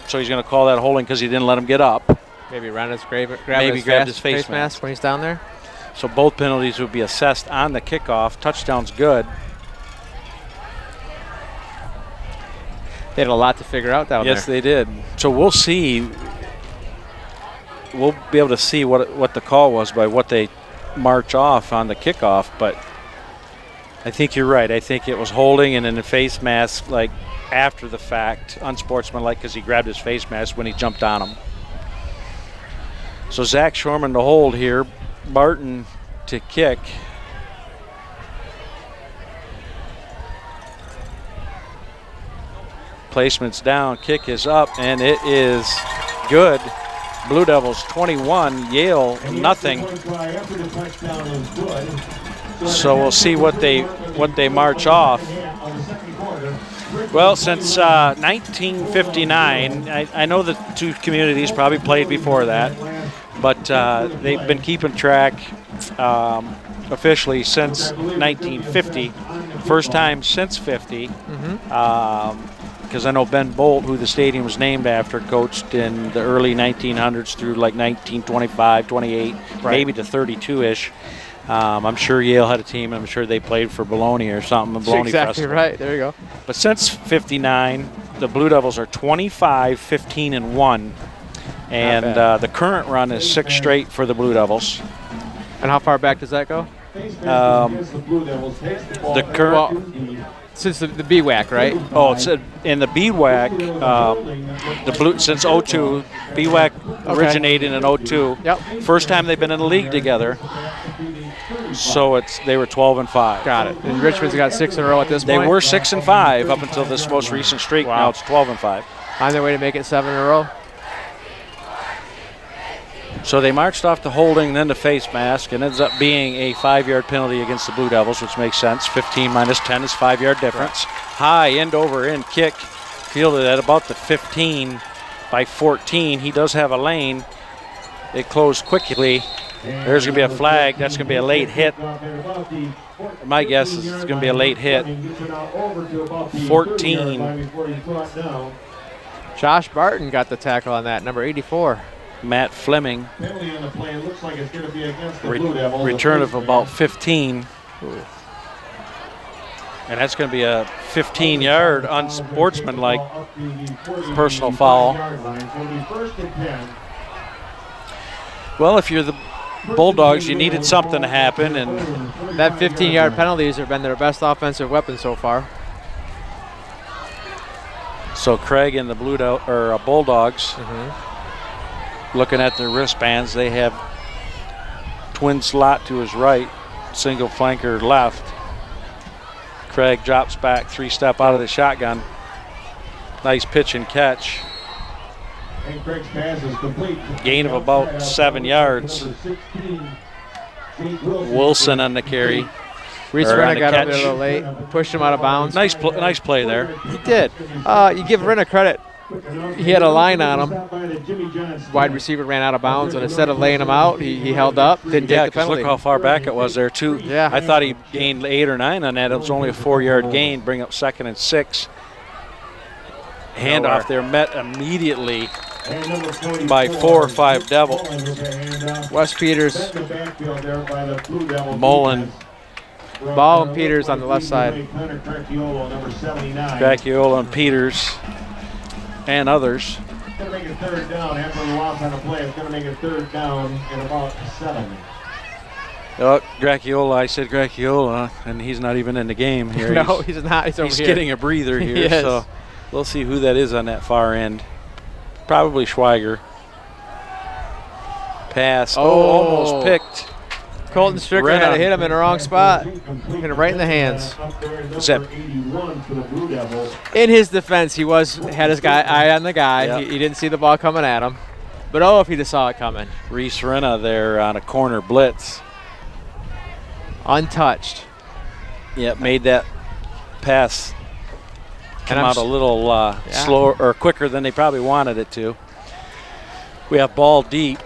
Speaker 2: So he's going to call that holding because he didn't let him get up.
Speaker 3: Maybe Renna's grabbed
Speaker 2: his face mask
Speaker 3: when he's down there.
Speaker 2: So both penalties would be assessed on the kickoff. Touchdown's good.
Speaker 3: They had a lot to figure out down there.
Speaker 2: Yes, they did. So we'll see. We'll be able to see what the call was by what they march off on the kickoff. But I think you're right. I think it was holding and then the face mask, like after the fact, unsportsmanlike because he grabbed his face mask when he jumped on him. So Zach Shorman to hold here. Barton to kick. Placement's down, kick is up, and it is good. Blue Devils 21, Yale nothing. So we'll see what they march off. Well, since 1959, I know the two communities probably played before that, but they've been keeping track officially since 1950. First time since 50. Because I know Ben Bolt, who the stadium was named after, coached in the early 1900s through like 1925, 28, maybe to 32-ish. I'm sure Yale had a team. I'm sure they played for Bologna or something.
Speaker 3: Bologna exactly Festival. Right. There you go.
Speaker 2: But since 59, the Blue Devils are 25, 15, and 1. And the current run is 6 straight for the Blue Devils.
Speaker 3: And how far back does that go?
Speaker 2: The current...
Speaker 3: Since the BWAC, right?
Speaker 2: Oh, it's in the BWAC, the Blue since 02. BWAC originated in 02.
Speaker 3: Yep.
Speaker 2: First time they've been in the league together. So they were 12-5.
Speaker 3: Got it. And Richmond's got 6 in a row at this point.
Speaker 2: They were 6-5 up until this most recent streak. Wow. Now it's 12-5.
Speaker 3: On their way to make it 7 in a row.
Speaker 2: So they marched off the holding, then the face mask, and ends up being a 5-yard penalty against the Blue Devils, which makes sense. 15 minus 10 is 5-yard difference. High end over end kick, fielded at about the 15 by 14. He does have a lane. It closed quickly. There's going to be a flag. That's going to be a late hit. My guess is it's going to be a late hit. 14.
Speaker 3: Josh Barton got the tackle on that, number 84.
Speaker 2: Matt Fleming. Return of about 15. And that's going to be a 15-yard unsportsmanlike personal foul. Well, if you're the Bulldogs, you needed something to happen, and
Speaker 3: that 15-yard penalties have been their best offensive weapon so far.
Speaker 2: So Craig and the Bulldogs. Looking at their wristbands, they have twin slot to his right, single flanker left. Craig drops back, 3-step out of the shotgun. Nice pitch and catch. Gain of about 7 yards. Wilson on the carry.
Speaker 3: Reese Renna got up there a little late, pushed him out of bounds.
Speaker 2: Nice play there.
Speaker 3: He did. You give Renna credit. He had a line on him. Wide receiver ran out of bounds, and instead of laying him out, he held up, didn't take the penalty.
Speaker 2: Look how far back it was there, too.
Speaker 3: Yeah.
Speaker 2: I thought he gained 8 or 9 on that. It was only a 4-yard gain, bring up 2nd and 6. Handoff there met immediately by 4 or 5 Devils.
Speaker 3: Wes Peters.
Speaker 2: Mullen.
Speaker 3: Ball and Peters on the left side.
Speaker 2: Cracchiola and Peters. And others.
Speaker 1: It's going to make it 3rd down after the loss on the play. It's going to make it 3rd down in about 7.
Speaker 2: Oh, Gracchiola, I said Gracchiola, and he's not even in the game here.
Speaker 3: No, he's not. He's
Speaker 2: getting a breather here, so we'll see who that is on that far end. Probably Schweiger. Pass. Almost picked.
Speaker 3: Colton Strickland had to hit him in the wrong spot. Hit him right in the hands. In his defense, he had his eye on the guy. Yep. He didn't see the ball coming at him. But if he just saw it coming.
Speaker 2: Reese Renna there on a corner blitz.
Speaker 3: Untouched.
Speaker 2: Yep, made that pass come out a little slower or quicker than they probably wanted it to. We have ball deep.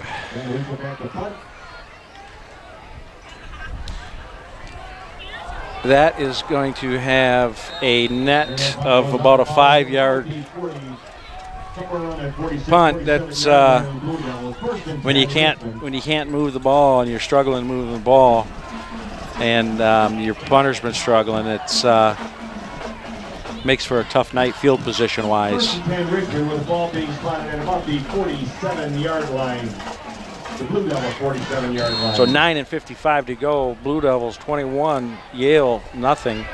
Speaker 2: That is going to have a net of about a 5-yard punt. That's when you can't move the ball and you're struggling moving the ball, and your punter's been struggling. It's makes for a tough night field position wise.
Speaker 1: Richmond with the ball being spotted at about the 47-yard line. The Blue Devils 47-yard line.
Speaker 2: So 9:55 to go. Blue Devils 21, Yale nothing.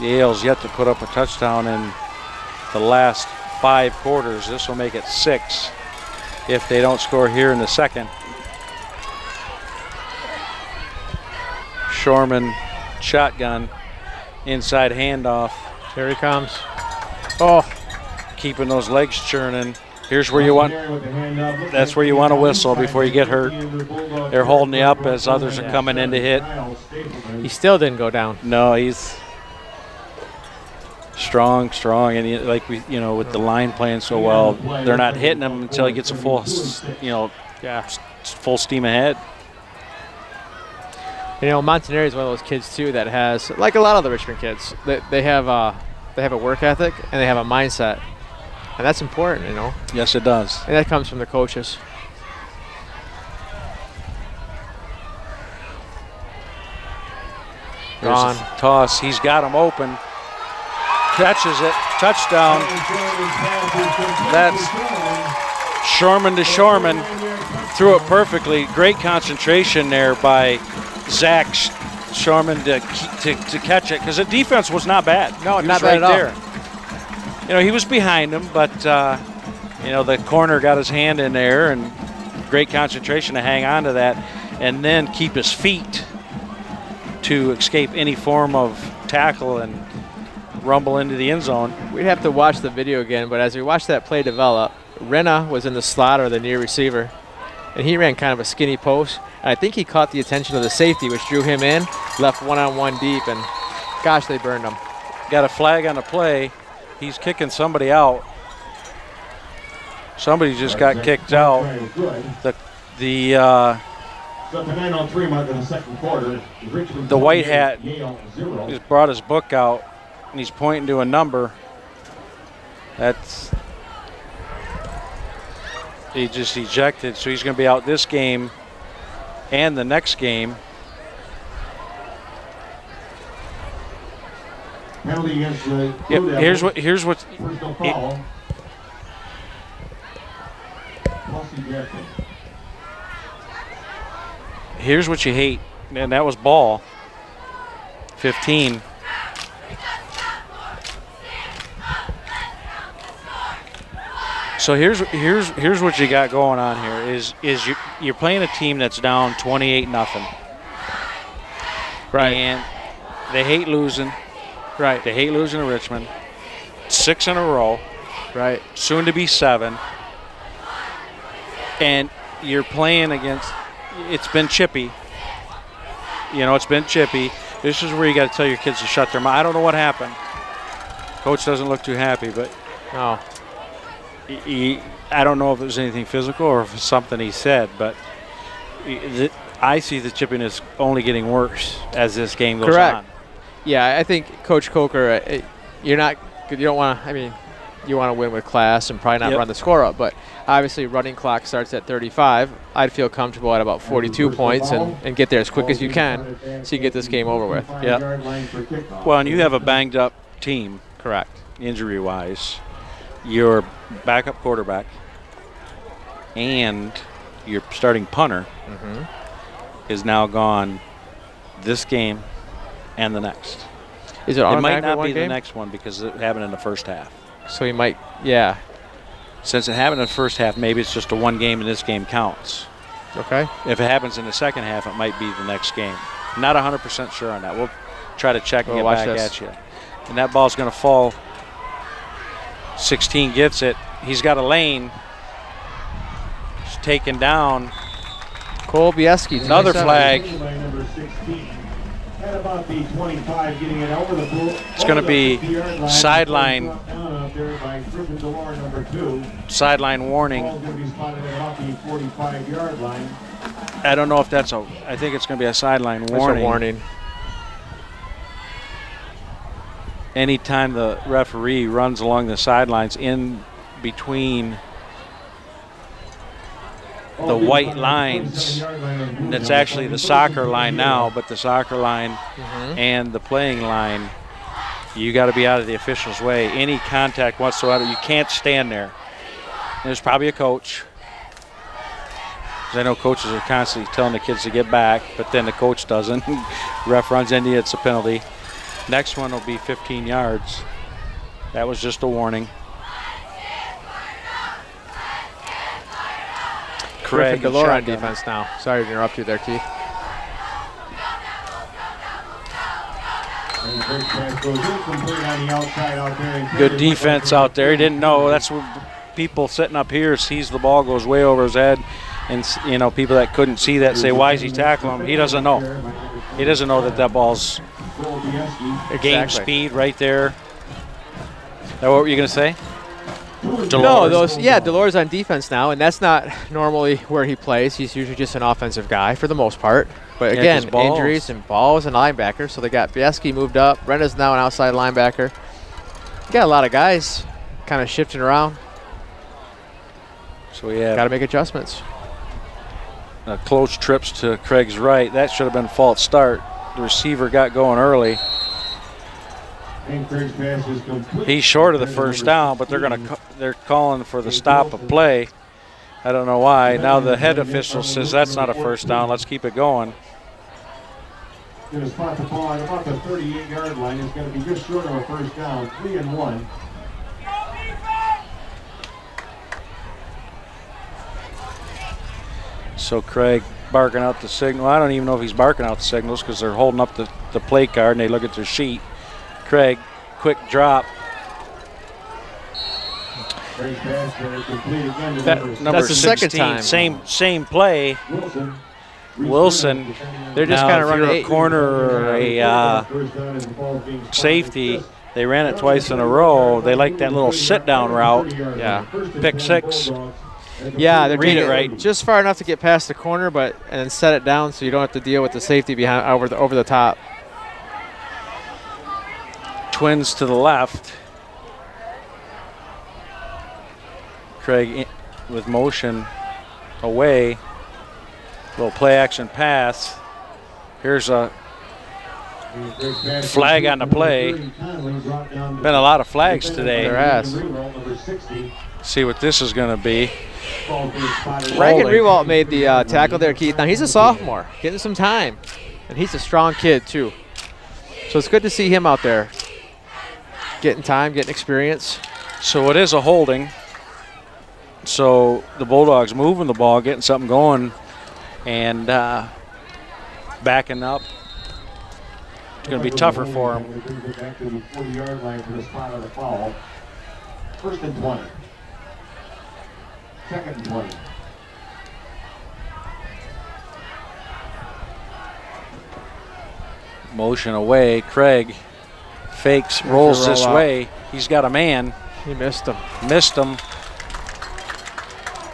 Speaker 2: Yale's yet to put up a touchdown in the last 5 quarters. This will make it 6 if they don't score here in the second. Shorman shotgun, inside handoff.
Speaker 3: Here he comes. Oh,
Speaker 2: keeping those legs churning. Here's where you want, that's where you want to whistle before you get hurt. They're holding you up as others are coming in to hit.
Speaker 3: He still didn't go down.
Speaker 2: No, he's strong, and like with the line playing so well, they're not hitting him until he gets a full, full steam ahead.
Speaker 3: Montanari is one of those kids too that has, like a lot of the Richmond kids, they have a work ethic and they have a mindset, and that's important,
Speaker 2: Yes, it does.
Speaker 3: And that comes from the coaches.
Speaker 2: There's a toss. He's got him open. Catches it. Touchdown. That's Shorman to Shorman. Threw it perfectly. Great concentration there by Zach Shorman to catch it, because the defense was not bad.
Speaker 3: No,
Speaker 2: he
Speaker 3: not
Speaker 2: was
Speaker 3: bad
Speaker 2: right
Speaker 3: at all.
Speaker 2: there. He was behind him, but the corner got his hand in there, and great concentration to hang on to that, and then keep his feet to escape any form of tackle and rumble into the end zone.
Speaker 3: We'd have to watch the video again, but as we watched that play develop, Renna was in the slot or the near receiver, and he ran kind of a skinny post. And I think he caught the attention of the safety, which drew him in, left one-on-one deep, and gosh, they burned him.
Speaker 2: Got a flag on the play. He's kicking somebody out. Somebody just got kicked out. The white hat just brought his book out, and he's pointing to a number. He just ejected, so he's going to be out this game and the next game.
Speaker 1: Penalty against the
Speaker 2: Yep,
Speaker 1: Blue
Speaker 2: here's
Speaker 1: Devils.
Speaker 2: what
Speaker 1: Personal foul.
Speaker 2: here's what you hate, and that was ball 15. So here's what you got going on here is you're playing a team that's down 28-0.
Speaker 3: Right.
Speaker 2: And they hate losing.
Speaker 3: Right.
Speaker 2: They hate losing to Richmond. 6 in a row.
Speaker 3: Right.
Speaker 2: Soon to be 7. And you're playing against, it's been chippy. It's been chippy. This is where you got to tell your kids to shut their mouth. I don't know what happened. Coach doesn't look too happy, but
Speaker 3: No.
Speaker 2: I don't know if it was anything physical or if it's something he said, but I see the chippiness only getting worse as this game goes
Speaker 3: Correct.
Speaker 2: on.
Speaker 3: Yeah, I think Coach Coker, you want to win with class and probably not run the score up, but obviously running clock starts at 35. I'd feel comfortable at about 42 points and get there as quick as you can so you get this game over with.
Speaker 2: Yeah. Well, and you have a banged up team.
Speaker 3: Correct.
Speaker 2: Injury-wise. Your backup quarterback and your starting punter is now gone this game and the next.
Speaker 3: Is it
Speaker 2: might not be
Speaker 3: game?
Speaker 2: the next one because it happened in the first half.
Speaker 3: So he might, yeah.
Speaker 2: Since it happened in the first half, maybe it's just a one game and this game counts.
Speaker 3: Okay.
Speaker 2: If it happens in the second half, it might be the next game. Not 100% sure on that. We'll try to check and get back at you. And that ball's going to fall. 16 gets it. He's got a lane. He's taken down.
Speaker 3: Cole Bieski.
Speaker 2: Another flag. It's going to be sideline warning. I don't know if that's I think it's going to be a sideline warning.
Speaker 3: It's a warning.
Speaker 2: Anytime the referee runs along the sidelines in between the white lines, that's actually the soccer line now, but the soccer line and the playing line, you got to be out of the official's way. Any contact whatsoever, you can't stand there. There's probably a coach. 'Cause I know coaches are constantly telling the kids to get back, but then the coach doesn't. Ref runs into you, it's a penalty. Next one will be 15 yards. That was just a warning.
Speaker 3: Craig Delore on defense now. Sorry to interrupt you there, Keith.
Speaker 2: Good defense out there. He didn't know. That's what people sitting up here sees the ball goes way over his head. And, you know, people that couldn't see that say, why is he tackling him? He doesn't know. He doesn't know that ball's game speed right there. Is that what were you going to say?
Speaker 3: No, Delore's on defense now, and that's not normally where he plays. He's usually just an offensive guy for the most part. But again, injuries and balls and linebackers. So they got Bieski moved up. Brenda's now an outside linebacker. You got a lot of guys kind of shifting around.
Speaker 2: So we have
Speaker 3: got to make adjustments.
Speaker 2: Close trips to Craig's right. That should have been a false start. The receiver got going early. He's short of the first down, but they're calling for the stop of play. I don't know why. Now the head official says that's not a first down. Let's keep it going.
Speaker 1: Going to spot the ball at about the 38-yard line. It's going to be just short of a first down, 3-1.
Speaker 2: So Craig barking out the signal. I don't even know if he's barking out the signals because they're holding up the play card and they look at their sheet. Craig, quick drop.
Speaker 3: That's the second time.
Speaker 2: Same play. Wilson.
Speaker 3: They're just kind of running
Speaker 2: a corner or a safety. They ran it twice in a row. They like that little sit-down route.
Speaker 3: Yeah.
Speaker 2: Pick six.
Speaker 3: Yeah, they're
Speaker 2: read it right.
Speaker 3: Just far enough to get past the corner, and then set it down so you don't have to deal with the safety behind over the top.
Speaker 2: Twins to the left. Craig with motion away. Little play action pass. Here's a flag on the play. Been a lot of flags today.
Speaker 3: Their ass.
Speaker 2: See what this is going to be.
Speaker 3: Reagan Rewalt made the tackle there, Keith. Now he's a sophomore, getting some time, and he's a strong kid too. So it's good to see him out there, getting time, getting experience.
Speaker 2: So it is a holding. So the Bulldogs moving the ball, getting something going, and backing up. It's going to be tougher for him.
Speaker 1: First and 20. Second and 20.
Speaker 2: Motion away. Craig fakes, rolls this way. He's got a man.
Speaker 3: He missed him.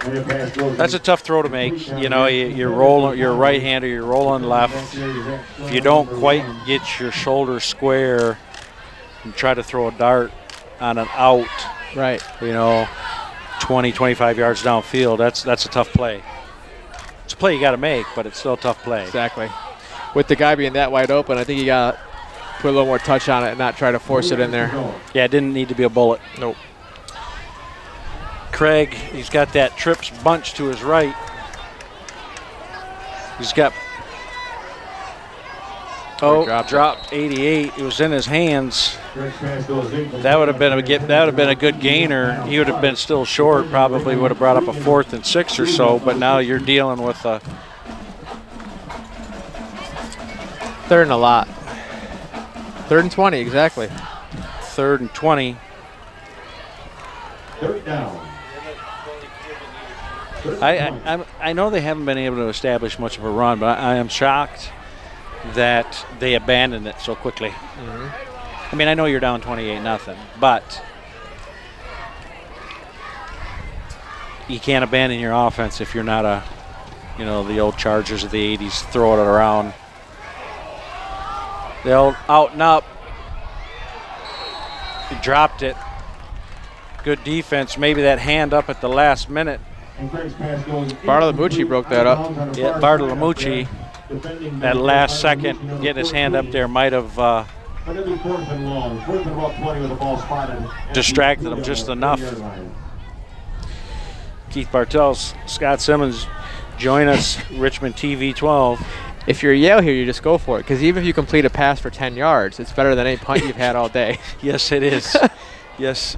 Speaker 2: That's a tough throw to make. You know, you're rolling, you're right-hander, you're rolling left. If you don't quite get your shoulder square and try to throw a dart on an out,
Speaker 3: right?
Speaker 2: You know, 20, 25 yards downfield, that's a tough play. It's a play you got to make, but it's still a tough play.
Speaker 3: Exactly. With the guy being that wide open, I think you got to put a little more touch on it and not try to force it in there.
Speaker 2: Yeah, it didn't need to be a bullet.
Speaker 3: Nope.
Speaker 2: Craig, he's got that trips bunch to his right. He's got dropped 88. It was in his hands. That would have been a good gainer. He would have been still short. Probably would have brought up a 4th and 6 or so. But now you're dealing with a
Speaker 3: 3rd and a lot. 3rd and 20 exactly.
Speaker 2: 3rd and 20.
Speaker 1: 3rd down.
Speaker 2: I know they haven't been able to establish much of a run, but I am shocked that they abandoned it so quickly. I mean, I know you're down 28-0, but you can't abandon your offense if you're not a You know, the old Chargers of the 80s throwing it around. The old out and up. He dropped it. Good defense. Maybe that hand up at the last minute.
Speaker 3: Bartolomucci broke that up.
Speaker 2: Yeah, Bartolomucci, that last second, getting his hand up there might have distracted him just enough. Keith Bartels, Scott Simmons, join us, Richmond TV 12.
Speaker 3: If you're Yale here, you just go for it, because even if you complete a pass for 10 yards, it's better than any punt you've had all day.
Speaker 2: Yes, it is. Yes,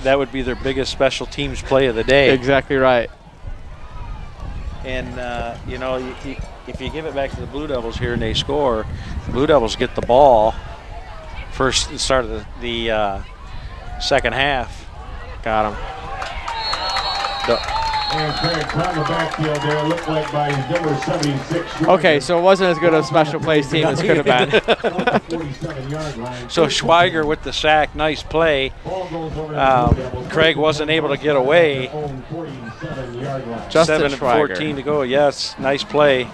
Speaker 2: that would be their biggest special teams play of the day.
Speaker 3: Exactly right.
Speaker 2: And, you know, if you give it back to the Blue Devils here and they score, the Blue Devils get the ball first start of the second half.
Speaker 3: Got him.
Speaker 1: And Craig on the backfield there looked like by number 76.
Speaker 3: Okay, so it wasn't as good a special plays team as could have been.
Speaker 2: So Schweiger with the sack, nice play. Craig wasn't able to get away.
Speaker 3: Justin
Speaker 2: 7:14 to go. Yes, nice play.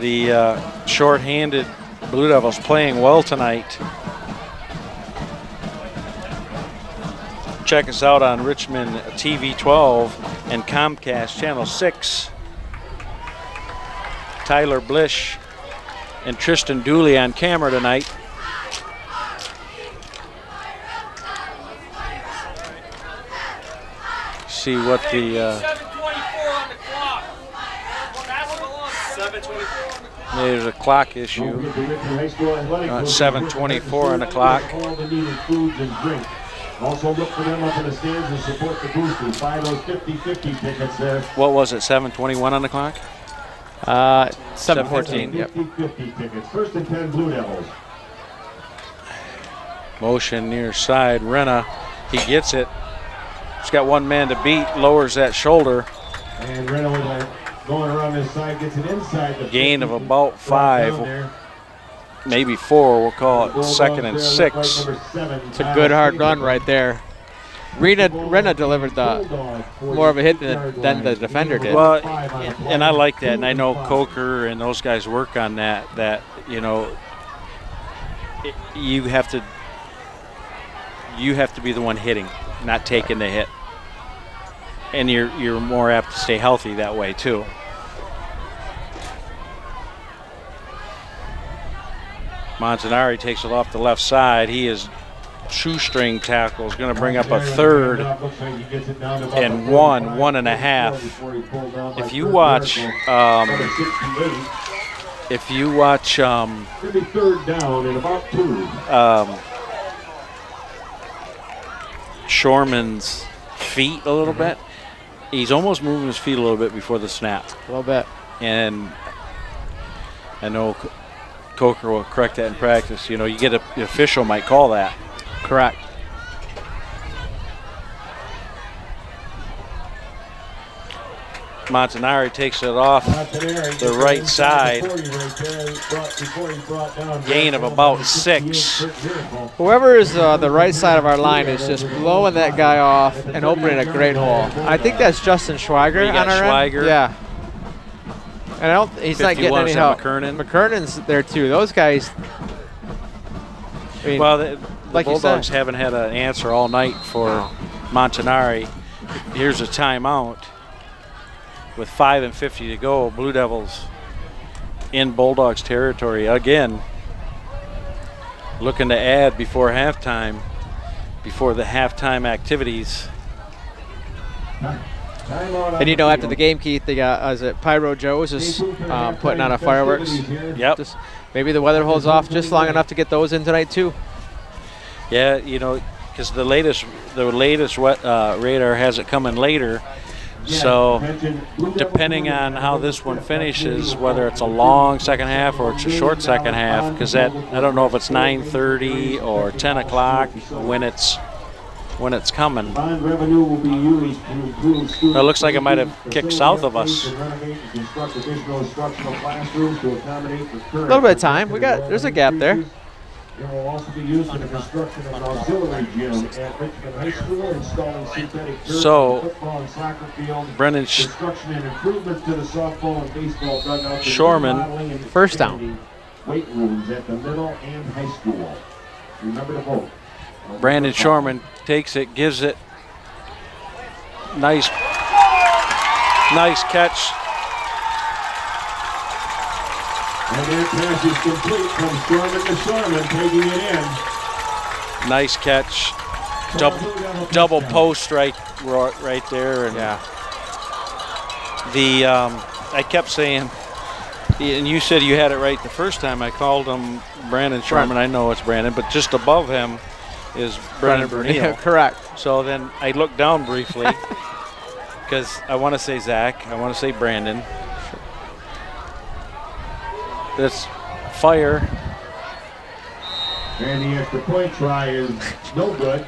Speaker 2: The short-handed Blue Devils playing well tonight. Check us out on Richmond TV 12 and Comcast Channel 6. Tyler Blish and Tristan Dooley on camera tonight. See what the
Speaker 4: 7:24 on the clock. 7:24 on the clock.
Speaker 2: There's a clock issue. 7:24 on the clock.
Speaker 1: Also look for them up in the stands and support the boosters. Buy those 50-50 tickets there.
Speaker 2: What was it, 7:21 on the clock?
Speaker 3: 7:14. Yep.
Speaker 1: 50-50 tickets. First and 10 Blue Devils.
Speaker 2: Motion near side. Renna, he gets it. He's got one man to beat, lowers that shoulder.
Speaker 1: And Renna with going around this side gets it inside the
Speaker 2: Gain of about 5. Maybe 4, we'll call it 2nd and 6.
Speaker 3: It's a good hard run right there. Renna delivered the more of a hit than the defender did.
Speaker 2: Well, and I like that, and I know Coker and those guys work on that. That, you know, you have to be the one hitting, not taking the hit, and you're more apt to stay healthy that way too. Montanari takes it off the left side. He is shoestring tackle. Is going to bring up a 3rd and 1.5. If you watch,
Speaker 1: third down in about 2.
Speaker 2: Shorman's feet a little bit, he's almost moving his feet a little bit before the snap.
Speaker 3: A little bit.
Speaker 2: And I know Coker will correct that in practice. You know, you get the official might call that.
Speaker 3: Correct.
Speaker 2: Montanari takes it off the right side. Gain of about 6.
Speaker 3: Whoever is the right side of our line is just blowing that guy off and opening a great hole. I think that's Justin Schweiger
Speaker 2: You got
Speaker 3: on our
Speaker 2: Schweiger.
Speaker 3: end. Yeah. And he's not getting
Speaker 2: 51,
Speaker 3: any
Speaker 2: is that
Speaker 3: help.
Speaker 2: McKernan?
Speaker 3: McKernan's there too. Those guys. I mean,
Speaker 2: Well, the
Speaker 3: like you
Speaker 2: Bulldogs
Speaker 3: said.
Speaker 2: haven't had an answer all night for Montanari. Here's a timeout with 5:50 to go. Blue Devils in Bulldogs territory again. Looking to add before halftime, before the halftime activities.
Speaker 3: And you know, after the game, Keith, they got Pyro Joe's is putting on a fireworks.
Speaker 2: Yep.
Speaker 3: Just, maybe the weather holds off just long enough to get those in tonight too.
Speaker 2: Yeah, you know, because the latest radar has it coming later. So depending on how this one finishes, whether it's a long second half or it's a short second half, because I don't know if it's 9:30 or 10 o'clock when it's coming. It looks like it might have kicked south of us.
Speaker 3: A little bit of time. There's a gap there.
Speaker 1: It will also be used in the construction of an auxiliary gym at Richmond High School, installing synthetic turf
Speaker 2: So,
Speaker 1: on the football and soccer field,
Speaker 2: Brendan
Speaker 1: construction and improvements to the softball and baseball dugouts,
Speaker 2: Shorman,
Speaker 1: remodeling and
Speaker 3: first down.
Speaker 1: expanding weight rooms at the middle and high school. Remember to vote.
Speaker 2: Brandon Shorman takes it, gives it. Nice catch.
Speaker 1: And that pass is complete from Shorman to Shorman, taking it in.
Speaker 2: Nice catch. Double post right there. And
Speaker 3: Yeah.
Speaker 2: I kept saying, and you said you had it right the first time. I called him Brandon Sherman. I know it's Brandon, but just above him is Brennan Bernil.
Speaker 3: Correct.
Speaker 2: So then I looked down briefly because I want to say Zach. I want to say Brandon. This fire.
Speaker 1: And the extra point try is no good.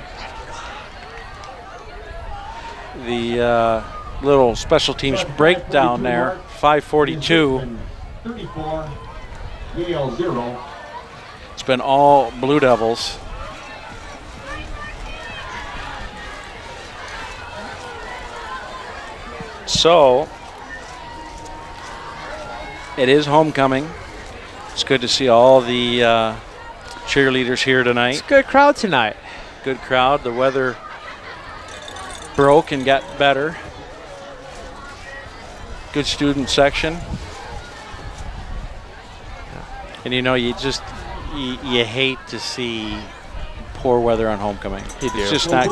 Speaker 2: The little special teams breakdown there. 5:42.
Speaker 1: 34, Yale 0.
Speaker 2: It's been all Blue Devils. So it is homecoming. It's good to see all the cheerleaders here tonight.
Speaker 3: It's a good crowd tonight.
Speaker 2: Good crowd. The weather broke and got better. Good student section. And you know, you hate to see poor weather on homecoming. It's just not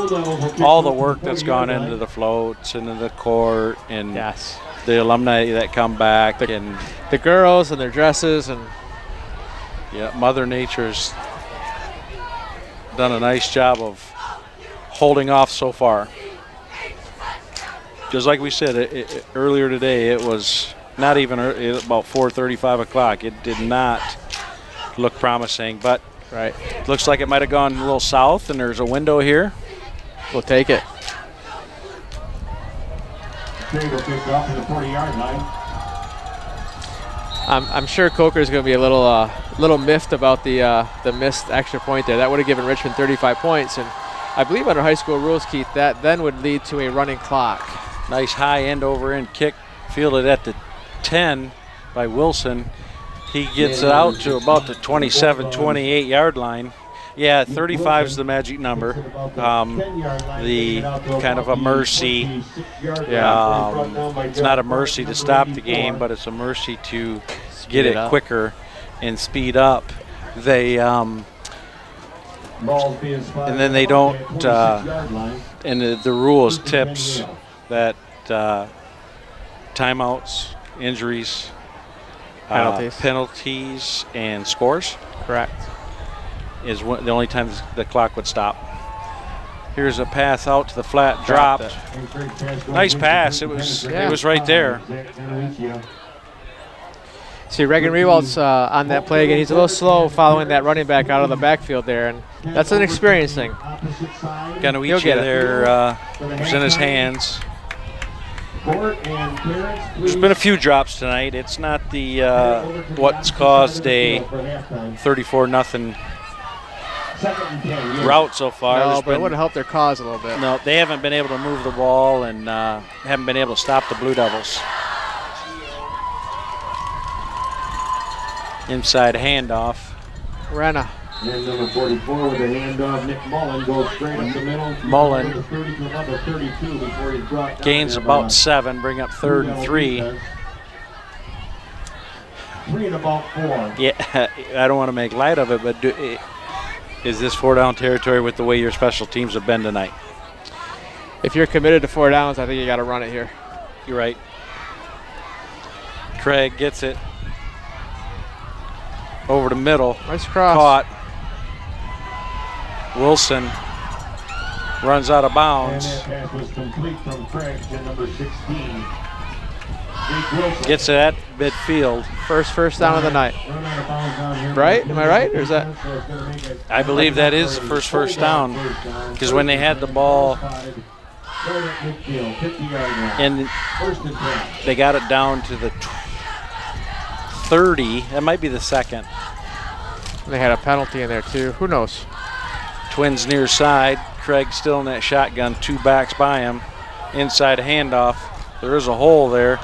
Speaker 2: all the work that's gone into the floats and into the court and
Speaker 3: Yes.
Speaker 2: the alumni that come back and
Speaker 3: The girls and their dresses and
Speaker 2: yeah, Mother Nature's done a nice job of holding off so far. Just like we said earlier today, it was not even about 4:30, 5 o'clock. It did not look promising, but
Speaker 3: right.
Speaker 2: looks like it might have gone a little south, and there's a window here.
Speaker 3: We'll take it.
Speaker 1: They will pick off to the 40-yard line.
Speaker 3: I'm sure Coker's going to be a little miffed about the missed extra point there. That would have given Richmond 35 points, and I believe under high school rules, Keith, that then would lead to a running clock.
Speaker 2: Nice high end over end kick, fielded at the 10 by Wilson. He gets it out to about the 27, 28 yard line. Yeah, 35 is the magic number. The kind of a mercy. It's not a mercy to stop the game, but it's a mercy to get it quicker and speed up. They and then they don't. And the rule is tips that timeouts, injuries, penalties, and scores.
Speaker 3: Correct.
Speaker 2: Is the only time the clock would stop. Here's a pass out to the flat, dropped. Nice pass. It was right there.
Speaker 3: See, Reagan Rewald's on that play again. He's a little slow following that running back out of the backfield there, and that's an experience thing.
Speaker 2: Ganuichi there was in his hands. There's been a few drops tonight. It's not the what's caused a 34-0 route so far.
Speaker 3: No, but it would have helped their cause a little bit.
Speaker 2: No, they haven't been able to move the ball and haven't been able to stop the Blue Devils. Inside handoff.
Speaker 3: Renna.
Speaker 1: And number 44 with a handoff. Nick Mullen goes straight up the middle.
Speaker 2: Mullen
Speaker 1: 30 to number 32 before he's brought down
Speaker 2: gains about 7, bring up 3rd and 3.
Speaker 1: 3 and about 4.
Speaker 2: Yeah, I don't want to make light of it, but is this 4-down territory with the way your special teams have been tonight?
Speaker 3: If you're committed to 4 downs, I think you got to run it here.
Speaker 2: You're right. Craig gets it over the middle.
Speaker 3: Nice cross.
Speaker 2: Caught. Wilson runs out of bounds.
Speaker 1: And that pass was complete from Craig to number 16.
Speaker 2: Gets it at midfield.
Speaker 3: First down of the night. Right? Am I right? Or is that?
Speaker 2: I believe that is the first down. Because when they had the ball and they got it down to the 30, that might be the second.
Speaker 3: They had a penalty in there too. Who knows?
Speaker 2: Twins near side. Craig still in that shotgun. 2 backs by him. Inside handoff. There is a hole there.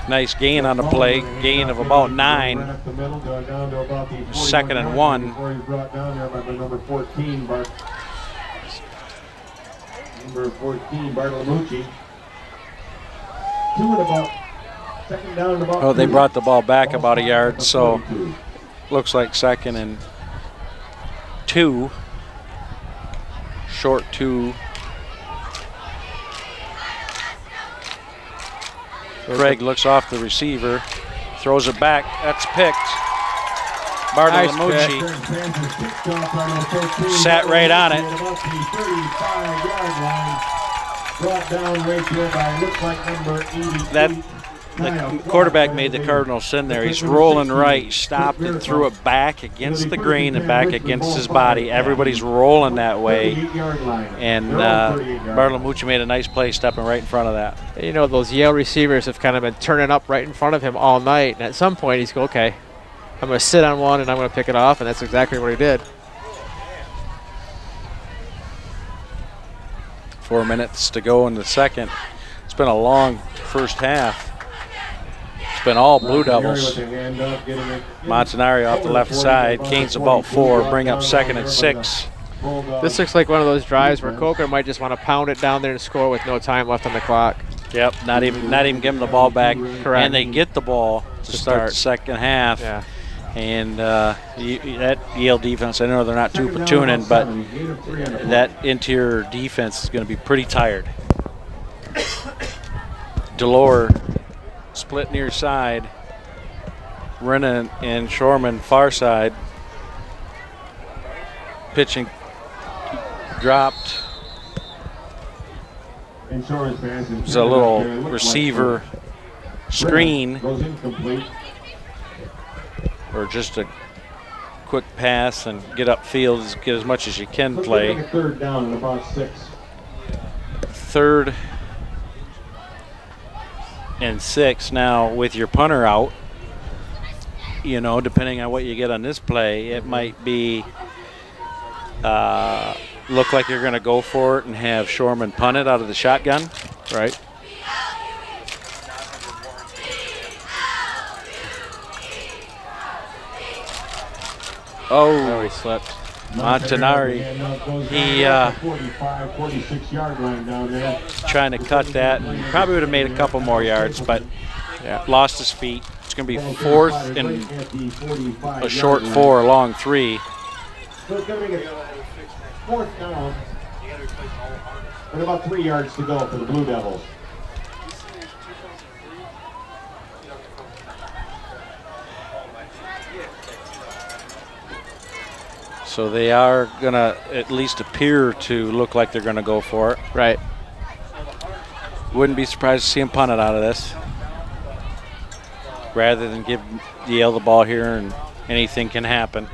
Speaker 2: Nice gain on the play. Gain of about 9. 2nd and 1.
Speaker 1: Number 14, Bartolomucci. 2 and about. Second down and about.
Speaker 2: Oh, they brought the ball back about a yard, so looks like 2nd and 2. Short 2. Craig looks off the receiver, throws it back. That's picked. Bartolomucci sat right on it. The quarterback made the Cardinals sin there. He's rolling right, stopped and threw it back against the green and back against his body. Everybody's rolling that way. And Bartolomucci made a nice play stepping right in front of that.
Speaker 3: You know, those Yale receivers have kind of been turning up right in front of him all night. And at some point, he's go, okay, I'm going to sit on one and I'm going to pick it off. And that's exactly what he did.
Speaker 2: 4 minutes to go in the second. It's been a long first half. It's been all Blue Devils. Montanari off the left side. Canes about 4. Bring up 2nd and 6.
Speaker 3: This looks like one of those drives where Coker might just want to pound it down there and score with no time left on the clock.
Speaker 2: Yep, not even give them the ball back.
Speaker 3: Correct.
Speaker 2: And they get the ball to start the second half.
Speaker 3: Yeah.
Speaker 2: And that Yale defense, I know they're not too platooning, but that interior defense is going to be pretty tired. Delore split near side. Rennan and Shorman far side. Pitching dropped. There's a little receiver screen. Or just a quick pass and get upfield, get as much as you can play.
Speaker 1: 3rd down and about 6.
Speaker 2: 3rd and 6 now with your punter out. You know, depending on what you get on this play, it might be look like you're going to go for it and have Shorman punt it out of the shotgun.
Speaker 3: Right.
Speaker 2: Oh,
Speaker 3: he slipped.
Speaker 2: Montanari, he
Speaker 1: 46 yard line down there.
Speaker 2: trying to cut that. And probably would have made a couple more yards, but lost his feet. It's going to be 4th and a short 4, a long 3.
Speaker 1: So it's going to make it 4th down. And about 3 yards to go for the Blue Devils.
Speaker 2: So they are going to at least appear to look like they're going to go for it.
Speaker 3: Right.
Speaker 2: Wouldn't be surprised to see him punt it out of this. Rather than give Yale the ball here and anything can happen.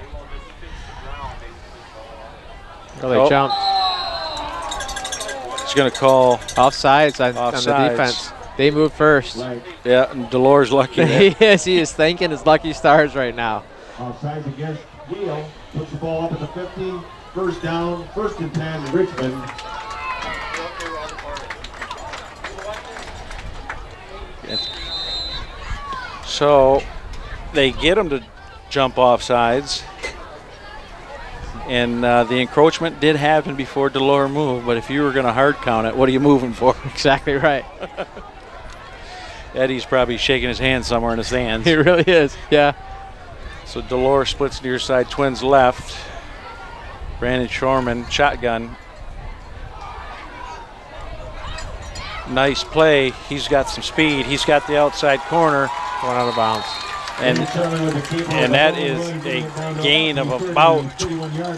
Speaker 3: Well, they jumped.
Speaker 2: He's going to call
Speaker 3: Offsides on the defense. They moved first.
Speaker 2: Yeah, and Delore's lucky.
Speaker 3: He is thanking his lucky stars right now.
Speaker 1: Offsides against Yale. Puts the ball up at the 50. 1st down, 1st and 10, Richmond.
Speaker 2: So they get him to jump off sides. And the encroachment did happen before Delore moved, but if you were going to hard count it, what are you moving for?
Speaker 3: Exactly right.
Speaker 2: Eddie's probably shaking his hand somewhere in the stands.
Speaker 3: He really is, yeah.
Speaker 2: So Delore splits near side, Twins left. Brandon Shorman, shotgun. Nice play. He's got some speed. He's got the outside corner.
Speaker 3: Going out of bounds.
Speaker 2: And that is a gain of about a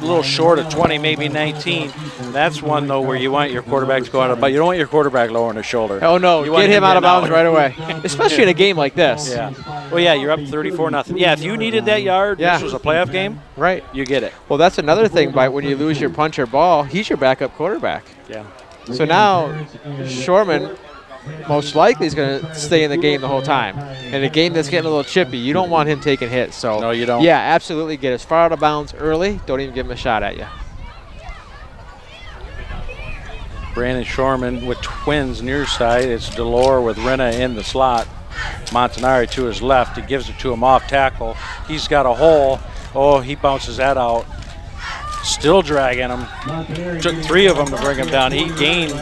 Speaker 2: little short of 20, maybe 19. That's one, though, where you want your quarterback to go out of bounds. You don't want your quarterback lowering his shoulder.
Speaker 3: Oh, no. Get him out of bounds right away, especially in a game like this.
Speaker 2: Yeah. Well, yeah, you're up 34-0. Yeah, if you needed that yard, this was a playoff game,
Speaker 3: right?
Speaker 2: You get it.
Speaker 3: Well, that's another thing, Mike. When you lose your puncher ball, he's your backup quarterback.
Speaker 2: Yeah.
Speaker 3: So now Shorman most likely is going to stay in the game the whole time. In a game that's getting a little chippy, you don't want him taking hits. So
Speaker 2: No, you don't.
Speaker 3: Yeah, absolutely. Get as far out of bounds early. Don't even give him a shot at you.
Speaker 2: Brandon Shorman with twins near side. It's Delore with Rena in the slot. Montanari to his left. He gives it to him off tackle. He's got a hole. Oh, he bounces that out. Still dragging him. Took 3 of them to bring him down. He gained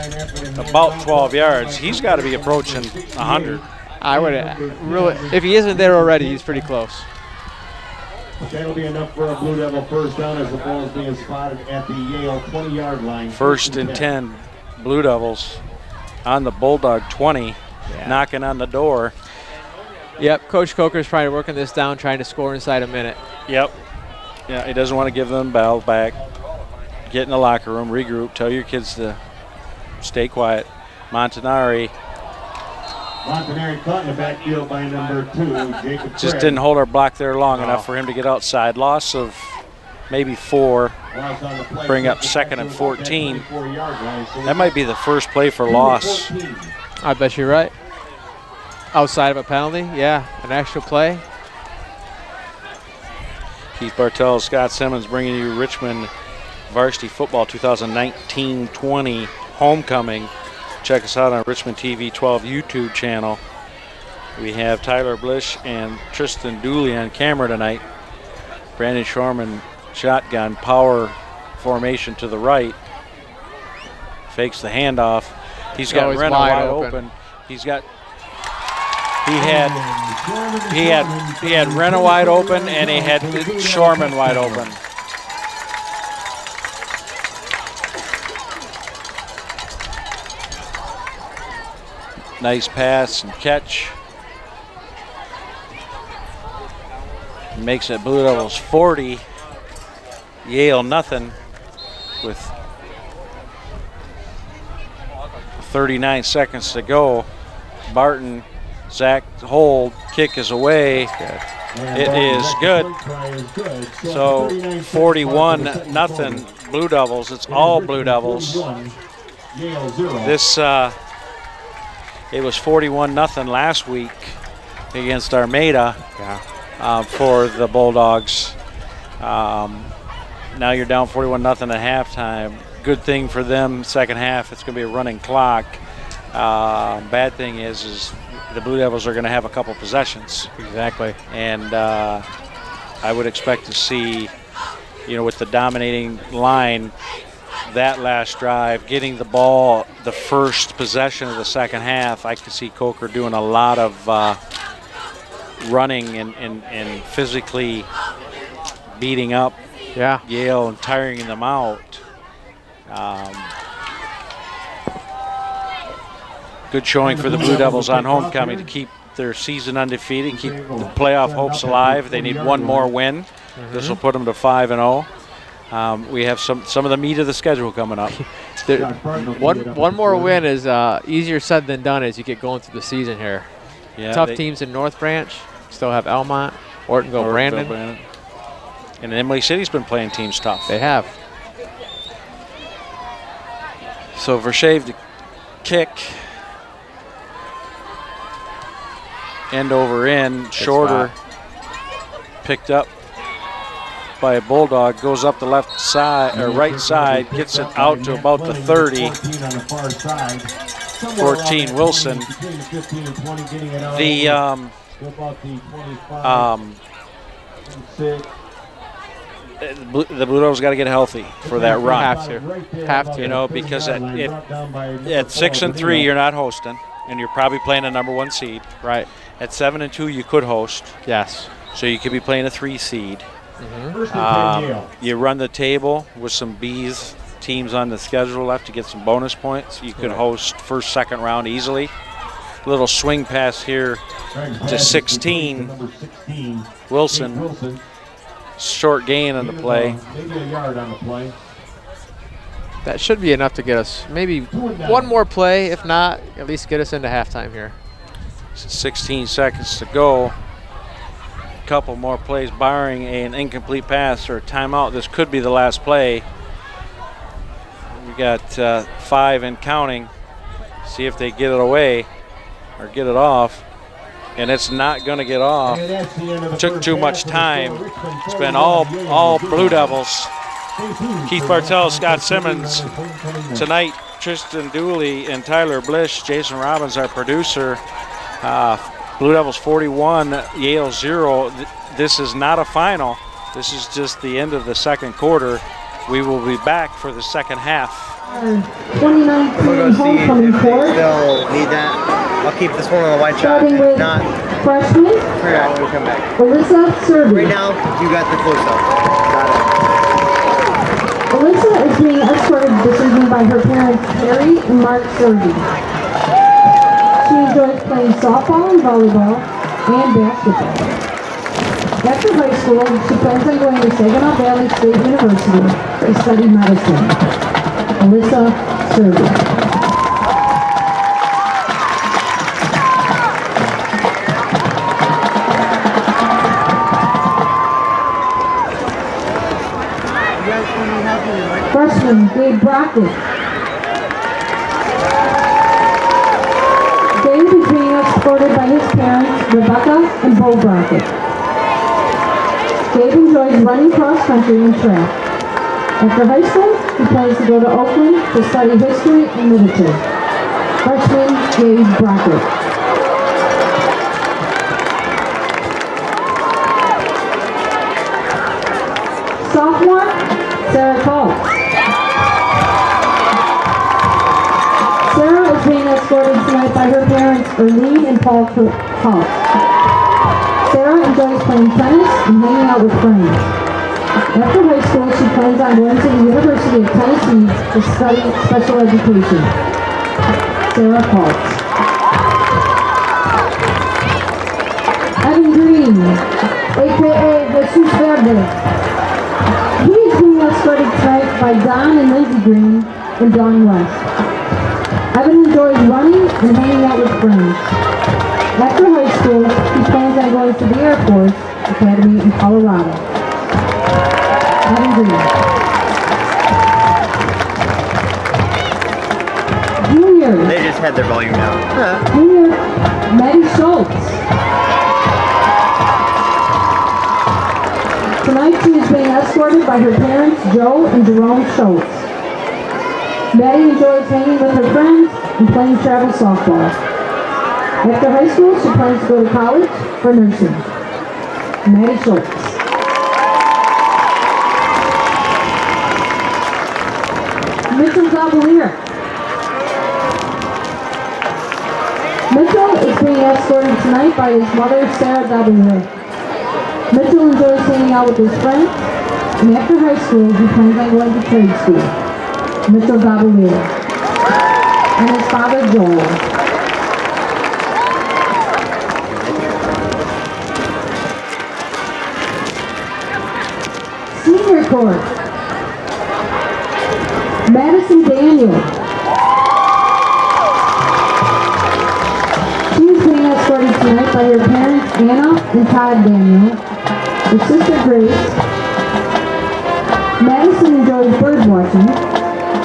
Speaker 2: about 12 yards. He's got to be approaching 100.
Speaker 3: I would really, if he isn't there already, he's pretty close.
Speaker 1: That'll be enough for a Blue Devil first down as the ball is being spotted at the Yale 20-yard line.
Speaker 2: First and 10, Blue Devils on the Bulldog 20, knocking on the door.
Speaker 3: Yep, Coach Coker's probably working this down, trying to score inside a minute.
Speaker 2: Yep. Yeah, he doesn't want to give them ball back. Get in the locker room, regroup, tell your kids to stay quiet. Montanari
Speaker 1: caught in the backfield by number 2, Jacob
Speaker 2: just
Speaker 1: Craig.
Speaker 2: didn't hold our block there long enough for him to get outside. Loss of maybe 4. Bring up 2nd and 14. That might be the first play for loss.
Speaker 3: I bet you're right. Outside of a penalty, yeah, an extra play.
Speaker 2: Keith Bartell, Scott Simmons bringing you Richmond Varsity Football 2019-20 Homecoming. Check us out on Richmond TV 12 YouTube channel. We have Tyler Blish and Tristan Dooley on camera tonight. Brandon Shorman, shotgun, power formation to the right. Fakes the handoff. He's got
Speaker 3: Always
Speaker 2: Renna
Speaker 3: wide
Speaker 2: wide open. He had Renna wide open, and he had Shorman wide open. Nice pass and catch. Makes it Blue Devils 40, Yale nothing, with 39 seconds to go. Barton, Zach hold, kick is away. It is good. So 41-0 Blue Devils. It's all Blue Devils. This it was 41-0 last week against Armada for the Bulldogs. Now you're down 41-0 at halftime. Good thing for them. Second half, it's going to be a running clock. Bad thing is the Blue Devils are going to have a couple possessions.
Speaker 3: Exactly.
Speaker 2: And I would expect to see, with the dominating line, that last drive, getting the ball the first possession of the second half, I could see Coker doing a lot of running and physically beating up Yale and tiring them out. Good showing for the Blue Devils on homecoming to keep their season undefeated, keep the playoff hopes alive. They need one more win. This will put them to 5-0. We have some of the meat of the schedule coming up.
Speaker 3: One more win is easier said than done as you get going through the season here.
Speaker 2: Yeah,
Speaker 3: Tough teams in North Branch. Still have Elmont, Ortonville, Brandon.
Speaker 2: And Emily City's been playing teams tough.
Speaker 3: They have.
Speaker 2: So Vershave to kick. End over end, shorter. Picked up by a Bulldog, goes up the left side or right side, gets it out to about the 30. 14 Wilson. The Blue Devils got to get healthy for that run.
Speaker 3: Have to.
Speaker 2: Because at 6-3 you're not hosting, and you're probably playing a number 1 seed.
Speaker 3: Right.
Speaker 2: At 7-2 you could host.
Speaker 3: Yes.
Speaker 2: So you could be playing a 3 seed. You run the table with some B's teams on the schedule left to get some bonus points. You could host first, second round easily. Little swing pass here to 16. Wilson. Short gain on the play.
Speaker 1: Maybe a yard on the play.
Speaker 3: That should be enough to get us maybe one more play. If not, at least get us into halftime here.
Speaker 2: 16 seconds to go. Couple more plays barring an incomplete pass or a timeout. This could be the last play. We got 5 and counting. See if they get it away. or get it off. And it's not going to get off. Took too much time. It's been all Blue Devils. Keith Bartell, Scott Simmons. Tonight, Tristan Dooley and Tyler Blish. Jason Robbins, our producer. Blue Devils 41, Yale 0. This is not a final. This is just the end of the second quarter. We will be back for the second half.
Speaker 5: 2019 homecoming court. Still need that. I'll keep this one on the white shot.
Speaker 6: Starting with
Speaker 5: not
Speaker 6: freshman
Speaker 5: when we come back.
Speaker 6: Alyssa Serby.
Speaker 5: Right now, you got the close up. Got it.
Speaker 6: Alyssa is being escorted this evening by her parents Terry and Mark Serby. She enjoys playing softball and volleyball and basketball. After high school, she plans on going to Saginaw Valley State University to study medicine. Alyssa Serby. Freshman Gabe Brockett. Gabe is being escorted by his parents, Rebecca and Bo Brockett. Gabe enjoys running cross country and track. After high school, he plans to go to Oakland to study history and literature. Freshman Gabe Brockett. Sophomore Sarah Cole. Sarah is being escorted tonight by her parents, Erlene and Paul Hall. Sarah enjoys playing tennis and hanging out with friends. After high school, she plans on going to the University of Tennessee to study special education. Sarah Paul. Evan Green, a.k.a. Jesus Verde. He is being escorted tonight by Don and Lindsay Green and Dawn West. Evan enjoys running and hanging out with friends. After high school, he plans on going to the Air Force Academy in Colorado. Evan Green. Junior.
Speaker 5: They just had their volume down.
Speaker 6: Junior Maddie Schultz. Tonight she is being escorted by her parents, Joe and Jerome Schultz. Maddie enjoys hanging with her friends and playing travel softball. After high school, she plans to go to college for nursing. Maddie Schultz. Mitchell Gabalier. Mitchell is being escorted tonight by his mother, Sarah Gabalier. Mitchell enjoys hanging out with his friends, and after high school, he plans on going to trade school. Mitchell Gabalier. And his father, Joel. Senior court. Madison Daniel. She is being escorted tonight by her parents, Anna and Todd Daniel, her sister Grace. Madison enjoys bird watching.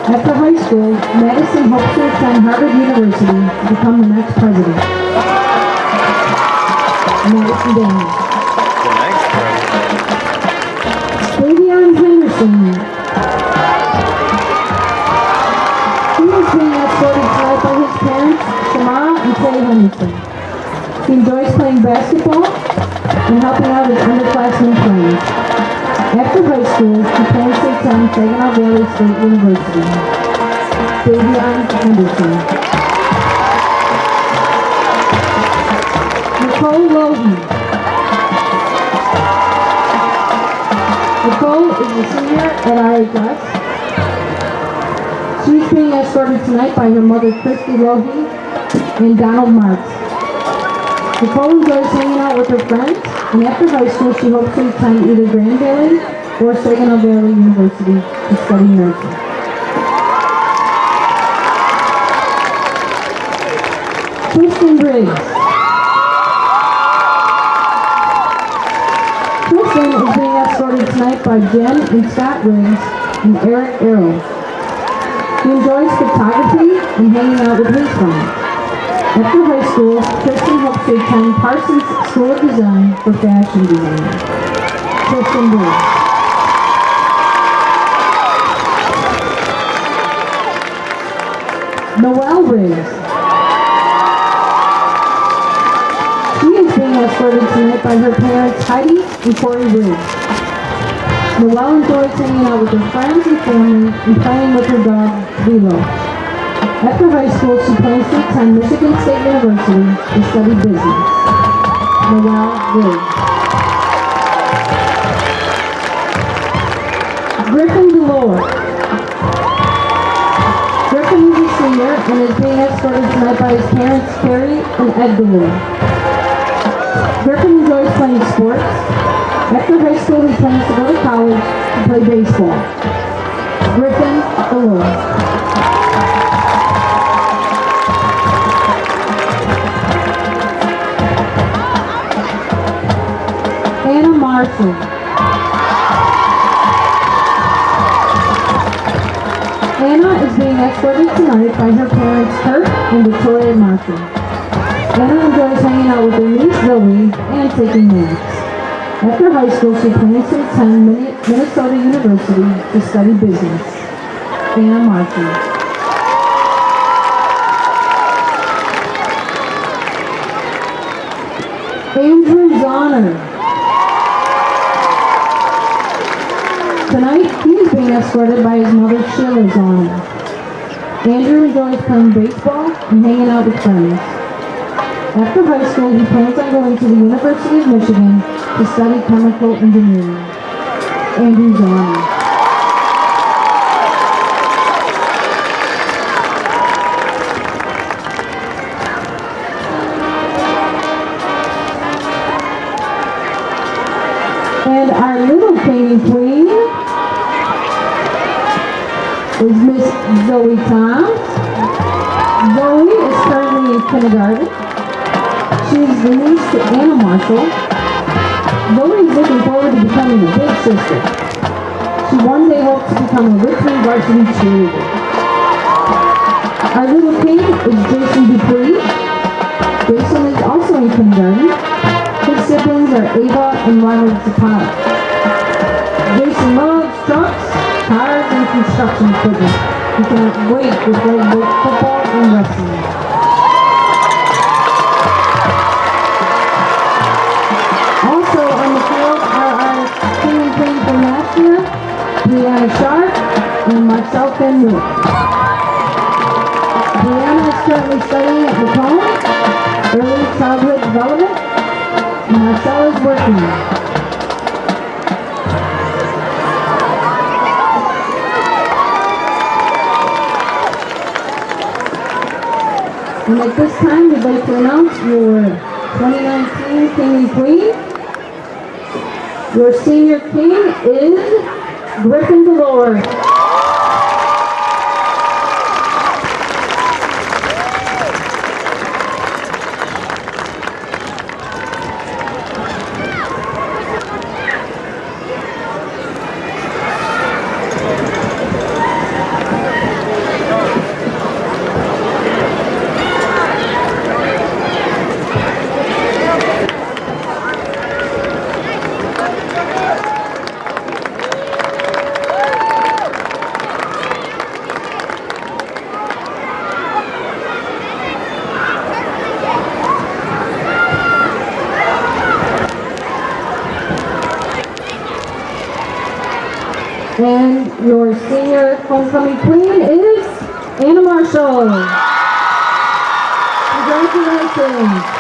Speaker 6: After high school, Madison hopes to attend Harvard University to become the next president. Madison Daniel. Davion Henderson. He is being escorted tonight by his parents, Shamara and Tay Henderson. He enjoys playing basketball and helping out his underclassmen friends. After high school, he plans to attend Saginaw Valley State University. Davion Henderson. Nicole Logan. Nicole is a senior at IHS. She's being escorted tonight by her mother, Christy Logie, and Donald Marks. Nicole enjoys hanging out with her friends, and after high school, she hopes to attend either Grand Valley or Saginaw Valley University to study nursing. Kristen Briggs. Kristen is being escorted tonight by Jen and Scott Briggs and Eric Arrow. He enjoys photography and hanging out with his friends. After high school, Kristen hopes to attend Parsons School of Design for fashion design. Kristen Briggs. Noelle Briggs. She is being escorted tonight by her parents Heidi and Corey Briggs. Noelle enjoys hanging out with her friends and family and playing with her dog, Lilo. After high school, she plans to attend Michigan State University to study business. Noelle Briggs. Griffin Delore. Griffin is a senior and is being escorted tonight by his parents, Carrie and Ed Delore. Griffin enjoys playing sports. After high school, he plans to go to college to play baseball. Griffin Delore. Anna Marshall. Anna is being escorted tonight by her parents Kurt and Victoria Marshall. Anna enjoys hanging out with her niece Zoe and taking naps. After high school, she plans to attend Minnesota University to study business. Anna Marshall. Andrew Zahner. Tonight, he is being escorted by his mother, Sheila Zahner. Andrew enjoys playing baseball and hanging out with friends. After high school, he plans on going to the University of Michigan to study chemical engineering. Andrew Zahner. And our little painting queen is Miss Zoe Toms. Zoe is currently in kindergarten. She is the niece to Anna Marshall. Zoe is looking forward to becoming a big sister. She one day hopes to become a Richmond Varsity cheerleader. Our little king is Jason Dupree. Jason is also in kindergarten. His siblings are Ava and Ronald Zapata. Jason loves trucks, cars, and construction equipment. He cannot wait to play both football and wrestling. Also on the field are our king and queen from last year, Brianna Sharp and Marcel Fenwick. Brianna is currently studying at Macomb, Early Childhood Development. Marcel is working. And at this time, we'd like to announce your 2019 King and Queen. Your senior king is Griffin Delore. And your senior homecoming queen is Anna Marshall. Congratulations.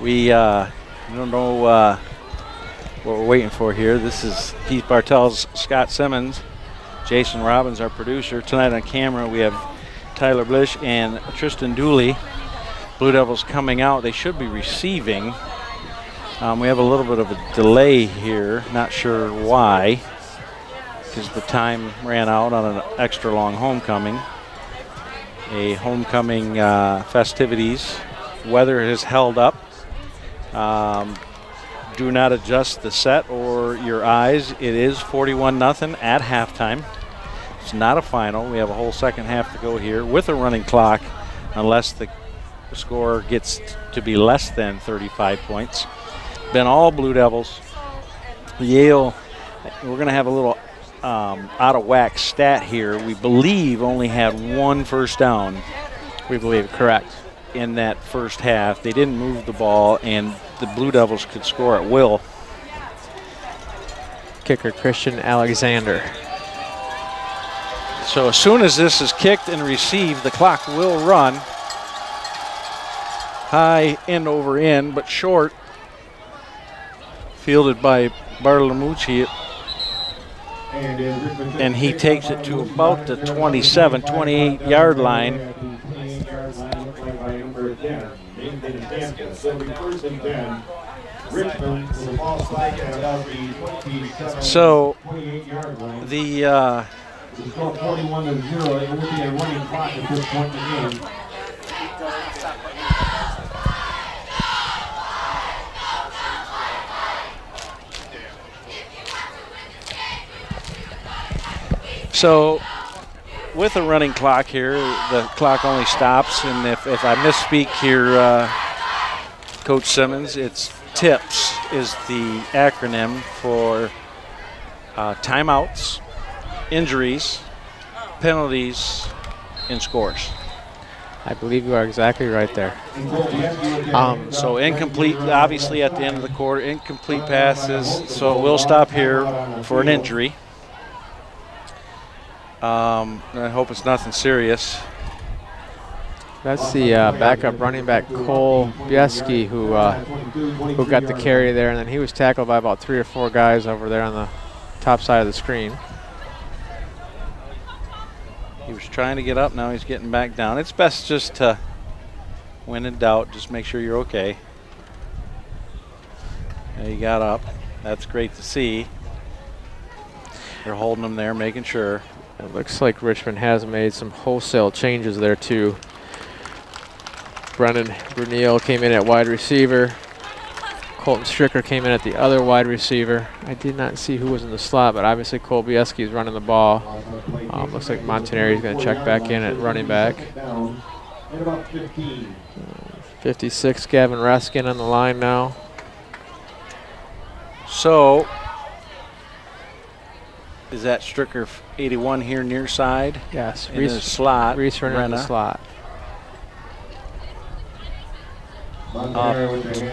Speaker 2: We don't know what we're waiting for here. This is Keith Bartels, Scott Simmons, Jason Robbins, our producer. Tonight on camera we have Tyler Blish and Tristan Dooley. Blue Devils coming out. They should be receiving. We have a little bit of a delay here. Not sure why, because the time ran out on an extra long homecoming. A homecoming festivities. Weather has held up. Do not adjust the set or your eyes. It is 41-0 at halftime. It's not a final. We have a whole second half to go here with a running clock, unless the score gets to be less than 35 points. Been all Blue Devils. Yale, we're going to have a little out of whack stat here. We believe only had one first down.
Speaker 3: We believe, correct.
Speaker 2: In that first half. They didn't move the ball, and the Blue Devils could score at will.
Speaker 3: Kicker Christian Alexander.
Speaker 2: So as soon as this is kicked and received, the clock will run. High end over end, but short. Fielded by Bartolomucci. And he takes it to about the 27, 28-yard line. So the
Speaker 1: 41-0. It will be a running clock at this point in the game.
Speaker 2: So with a running clock here, the clock only stops, and if I misspeak here, Coach Simmons, it's TIPS is the acronym for timeouts, injuries, penalties, and scores.
Speaker 3: I believe you are exactly right there.
Speaker 2: So incomplete, obviously at the end of the quarter, incomplete passes, so we'll stop here for an injury. I hope it's nothing serious.
Speaker 3: That's the backup running back Cole Bieski who got the carry there, and then he was tackled by about 3 or 4 guys over there on the top side of the screen.
Speaker 2: He was trying to get up, now he's getting back down. It's best just to, when in doubt, just make sure you're okay. Now he got up. That's great to see. They're holding him there, making sure.
Speaker 3: It looks like Richmond has made some wholesale changes there too. Brendan Brunel came in at wide receiver. Colton Stricker came in at the other wide receiver. I did not see who was in the slot, but obviously Cole Bieski is running the ball. Looks like Montanari is going to check back in at running back. 56, Gavin Raskin on the line now.
Speaker 2: So, is that Stricker 81 here near side?
Speaker 3: Yes,
Speaker 2: in the slot.
Speaker 3: Reese running in the slot.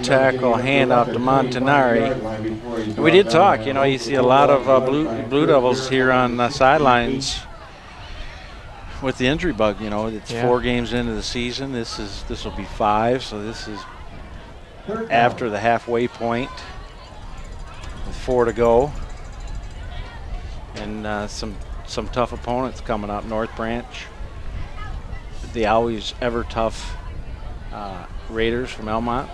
Speaker 2: Tackle, hand off to Montanari. We did talk, you know, you see a lot of Blue Devils here on the sidelines with the injury bug. You know, it's 4 games into the season. This will be 5, so this is after the halfway point with 4 to go, and some tough opponents coming up. North Branch, the always ever tough Raiders from Elmont,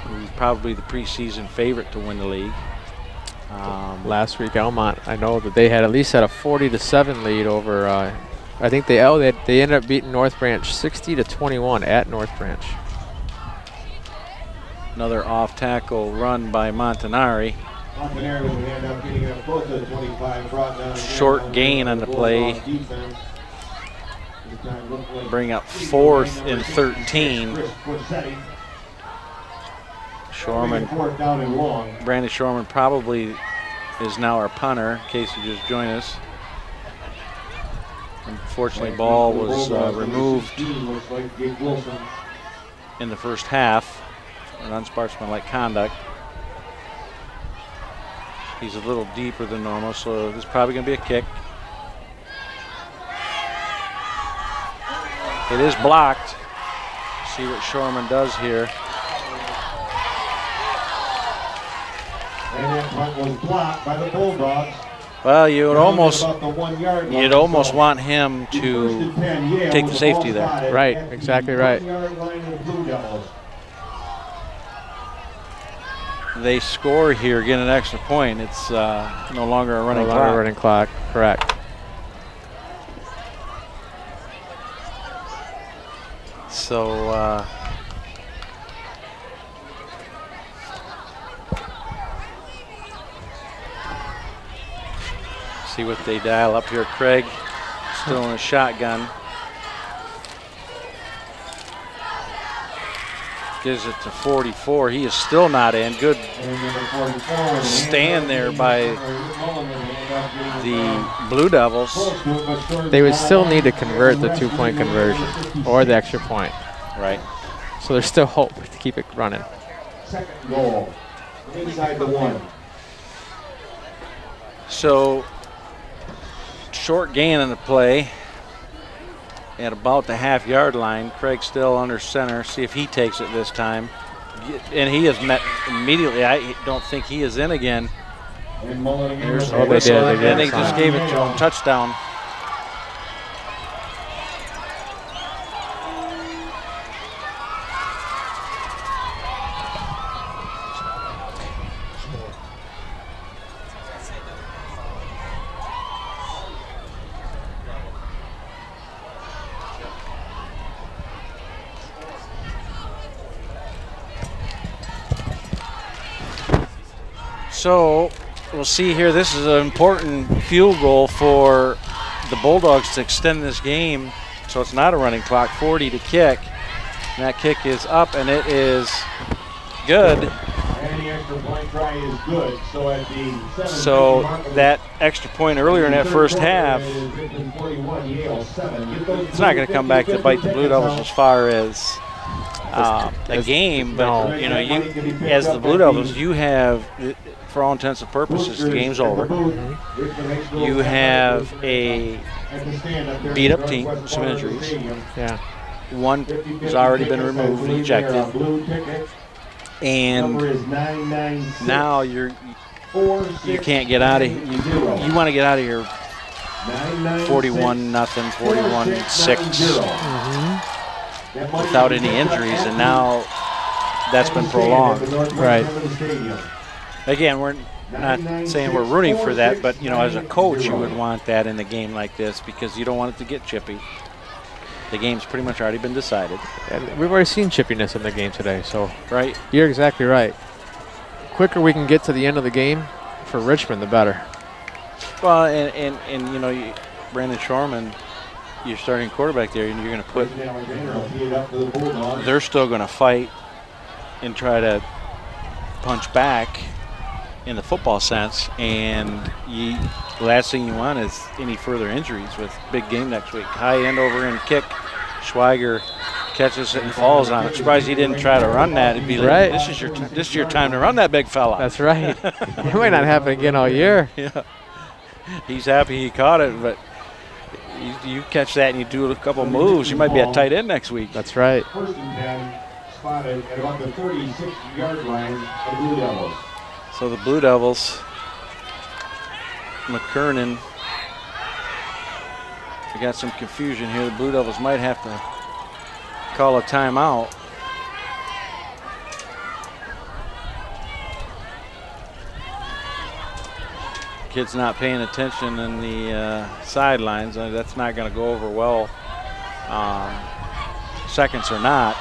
Speaker 2: who's probably the preseason favorite to win the league.
Speaker 3: Last week, Elmont, I know that they had at least had a 40-7 lead over. I think they ended up beating North Branch 60-21 at North Branch.
Speaker 2: Another off tackle run by Montanari. Short gain on the play. Bring up 4th and 13. Brandon Shorman probably is now our punter, in case you just joined us. Unfortunately, ball was removed in the first half. An unsportsmanlike conduct. He's a little deeper than normal, so this is probably going to be a kick. It is blocked. See what Shorman does here.
Speaker 1: And that punt was blocked by the Bulldogs.
Speaker 2: Well, you'd almost
Speaker 1: About the 1 yard line, so
Speaker 2: want him
Speaker 1: first
Speaker 2: to
Speaker 1: and 10, Yale
Speaker 2: take
Speaker 1: with
Speaker 2: the
Speaker 1: the ball
Speaker 2: safety there.
Speaker 1: spotted
Speaker 3: Right,
Speaker 1: at the
Speaker 3: exactly right.
Speaker 1: 1 yard line of the Blue Devils.
Speaker 2: they score here, get an extra point, it's no longer a running
Speaker 3: No
Speaker 2: clock.
Speaker 3: longer running clock, correct.
Speaker 2: So see what they dial up here. Craig still in a shotgun. Gives it to 44. He is still not in. Good stand there by the Blue Devils.
Speaker 3: They would still need to convert the 2-point conversion or the extra point.
Speaker 2: Right.
Speaker 3: So there's still hope to keep it running.
Speaker 1: Second goal, inside the 1.
Speaker 2: So short gain in the play at about the half-yard line. Craig still under center. See if he takes it this time. And he is met immediately. I don't think he is in again. Here's the whistle, and they just gave it to him. Touchdown. So we'll see here. This is an important field goal for the Bulldogs to extend this game. So it's not a running clock. 40 to kick. And that kick is up, and it is good.
Speaker 1: And the extra point try is good. So at the 7
Speaker 2: So that extra point earlier in that first half, it's not going to come back to bite the Blue Devils as far as a game. But, you know, as the Blue Devils, you have, for all intents and purposes, the game's over. You have a beat-up team, some injuries.
Speaker 3: Yeah.
Speaker 2: One has already been removed and ejected. And now you can't get out of here. You want to get out of here 41-0, 41-6 without any injuries, and now that's been prolonged.
Speaker 3: Right.
Speaker 2: Again, we're not saying we're rooting for that, but you know, as a coach, you would want that in a game like this because you don't want it to get chippy. The game's pretty much already been decided.
Speaker 3: And we've already seen chippiness in the game today, so
Speaker 2: Right.
Speaker 3: you're exactly right. Quicker we can get to the end of the game for Richmond, the better.
Speaker 2: Well, and you know, Brandon Shorman, your starting quarterback there, and you're going to put. They're still going to fight and try to punch back in the football sense, and the last thing you want is any further injuries with big game next week. High end over and kick. Schweiger catches it and falls on it. Surprised he didn't try to run that. It'd be like,
Speaker 3: Right.
Speaker 2: this is your time to run that big fella.
Speaker 3: That's right. It might not happen again all year.
Speaker 2: Yeah. He's happy he caught it, but you catch that and you do a couple moves, you might be a tight end next week.
Speaker 3: That's right.
Speaker 1: First and 10, spotted at about the 36-yard line of the Blue Devils.
Speaker 2: So the Blue Devils, McKernan, we got some confusion here. The Blue Devils might have to call a timeout. Kid's not paying attention in the sidelines. That's not going to go over well. Seconds or not,